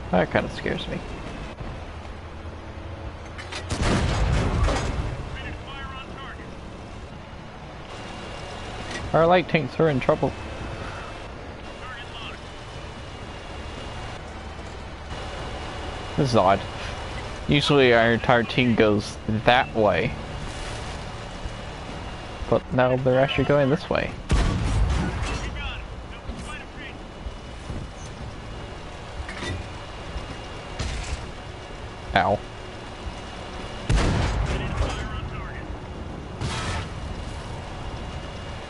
B: That kind of scares me. Our light tanks are in trouble. This is odd. Usually our entire team goes that way. But now they're actually going this way. Ow.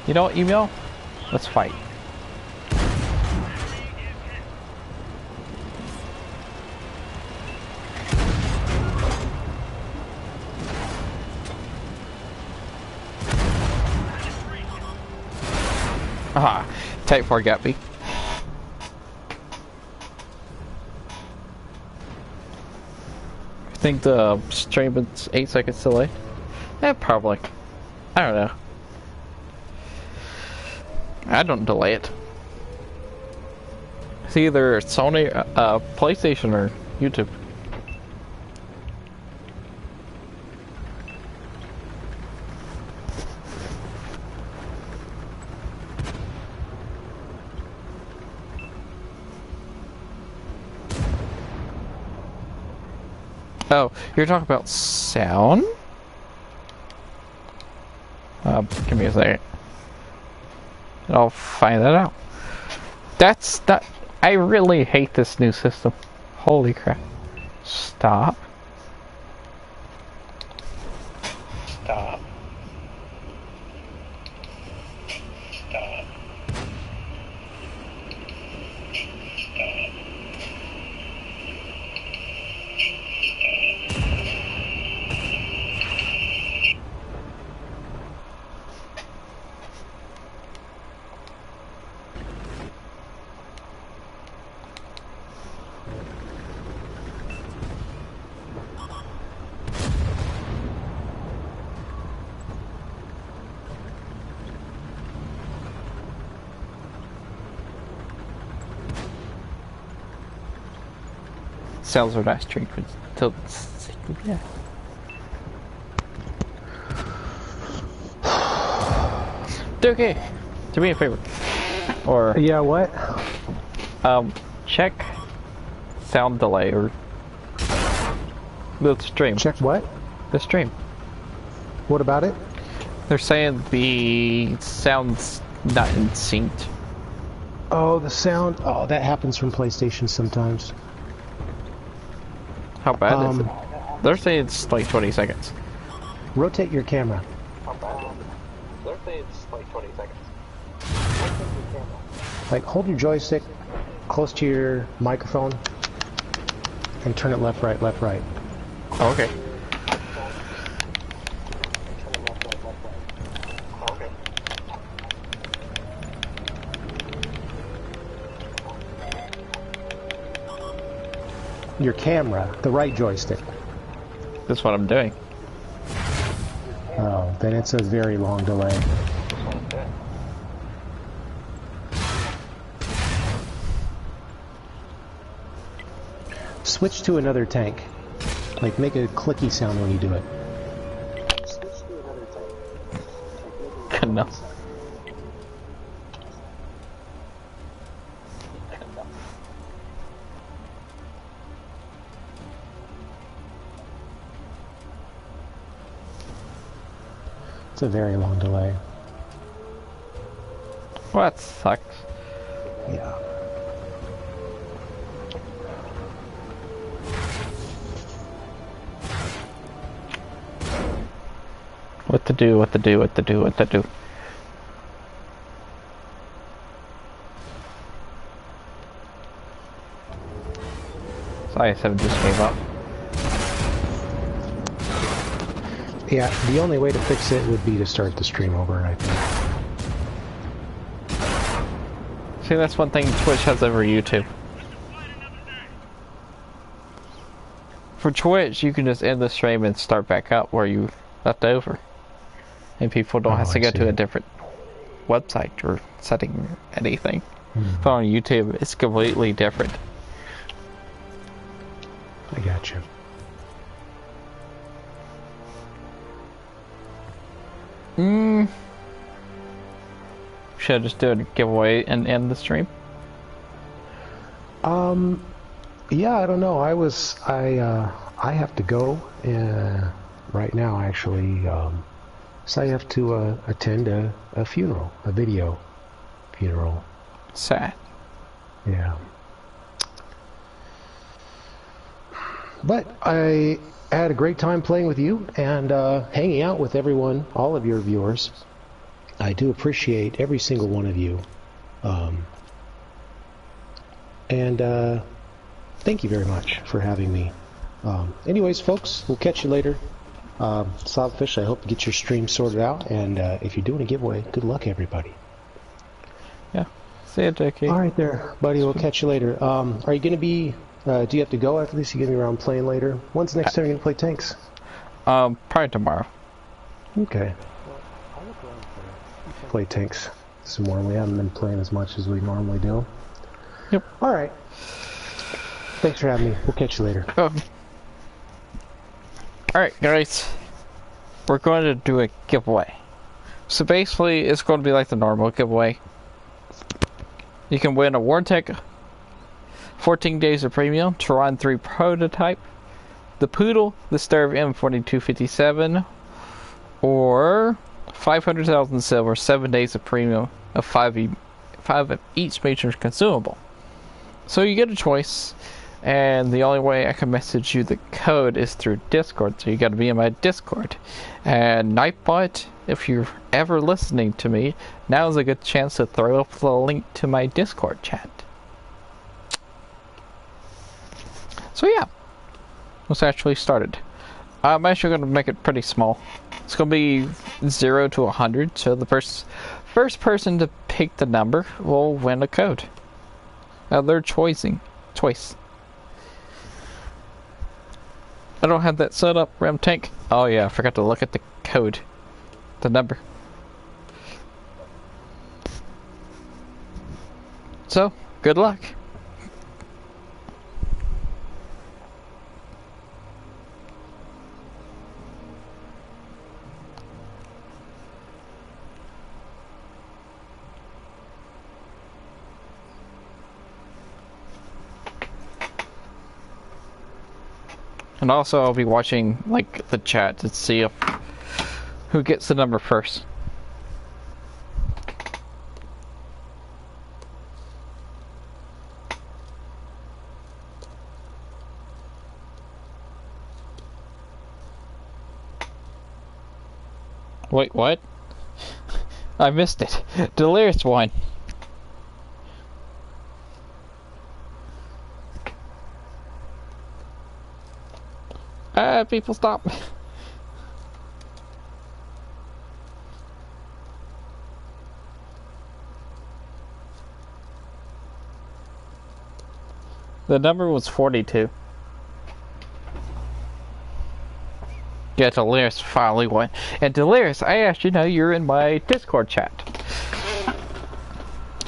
B: You know what, email? Let's fight. Aha, Type 4 got me. I think the stream is 8 seconds delayed. Probably. I don't know. I don't delay it. It's either Sony, PlayStation, or YouTube. Oh, you're talking about sound? Give me a second. I'll find that out. That's not... I really hate this new system. Holy crap. Stop. Stop. Stop. Cells are nice treatments. Yeah. Okay, do me a favor. Or
A: yeah, what?
B: Check sound delay or the stream.
A: Check what?
B: The stream.
A: What about it?
B: They're saying the sound's not in sync.
A: Oh, the sound. Oh, that happens from PlayStation sometimes.
B: How bad is it? They're saying it's like 20 seconds.
A: Rotate your camera.
B: How bad? They're saying it's like 20 seconds.
A: Like, hold your joystick close to your microphone and turn it left, right, left, right.
B: Oh, okay.
A: Your camera, the right joystick.
B: That's what I'm doing.
A: Oh, then it's a very long delay. Switch to another tank. Like, make a clicky sound when you do it.
B: No.
A: It's a very long delay.
B: Well, that sucks.
A: Yeah.
B: What to do, what to do, what to do, what to do. Sorry, 7 just gave up.
A: Yeah, the only way to fix it would be to start the stream over, I think.
B: See, that's one thing Twitch has over YouTube. For Twitch, you can just end the stream and start back up where you left over. And people don't have to go to a different website or setting or anything. But on YouTube, it's completely different.
A: I got you.
B: Should I just do a giveaway and end the stream?
A: Yeah, I don't know. I have to go right now, actually. So I have to attend a funeral, a video funeral.
B: Sad.
A: Yeah. But I had a great time playing with you and hanging out with everyone, all of your viewers. I do appreciate every single one of you. And thank you very much for having me. Anyways, folks, we'll catch you later. SLAPAFISH, I hope you get your stream sorted out, and if you're doing a giveaway, good luck, everybody.
B: Yeah. See ya, Jackie.
A: All right there, buddy. We'll catch you later. Are you going to be... do you have to go after this? You going to be around playing later? When's the next time you're going to play tanks?
B: Probably tomorrow.
A: Okay. Play tanks some more. We haven't been playing as much as we normally do.
B: Yep.
A: All right. Thanks for having me. We'll catch you later.
B: Alright, guys. We're going to do a giveaway. So basically, it's going to be like the normal giveaway. You can win a Wartech 14 days of premium, Tron 3 prototype, the Poodle, the Sturv M4257, or 500,000 silver, 7 days of premium of 5 of each major consumable. So you get a choice, and the only way I can message you the code is through Discord, so you got to be in my Discord. And Nightbot, if you're ever listening to me, now is a good chance to throw up the link to my Discord chat. So yeah, let's actually started. I'm actually going to make it pretty small. It's going to be 0 to 100, so the first person to pick the number will win a code. Their choice. I don't have that set up, Ram Tank. Oh yeah, I forgot to look at the code. The number. So, good luck. And also, I'll be watching, like, the chat to see if who gets the number first. Wait, what? I missed it. Delirious wine. People stop. The number was 42. Yeah, Delirious finally won. And Delirious, I actually know you're in my Discord chat.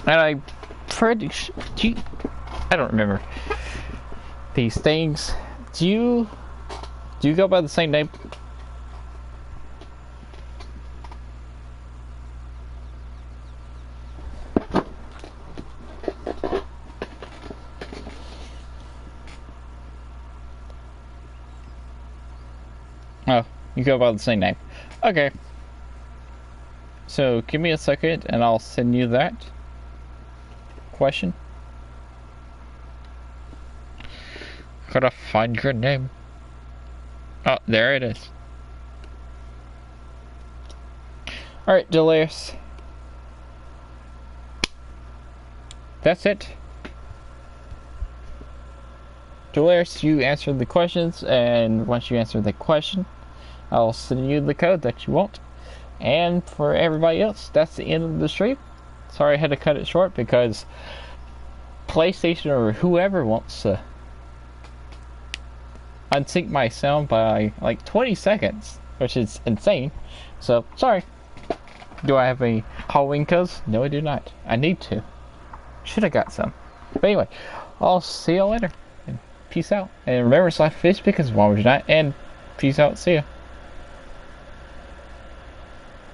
B: And I pretty I don't remember these things. Do you go by the same name? Oh, you go by the same name. Okay. So give me a second and I'll send you that question. Gotta find your name. Oh, there it is. Alright, Delirious. That's it. Delirious, you answered the questions, and once you answer the question, I'll send you the code that you want. And for everybody else, that's the end of the stream. Sorry I had to cut it short because PlayStation or whoever wants to unsync my sound by like 20 seconds, which is insane. So, sorry. Do I have any Halloween codes? No, I do not. I need to. Should have got some. But anyway, I'll see you later. And peace out. And remember, SLAPAFISH because why would you not? And peace out. See ya.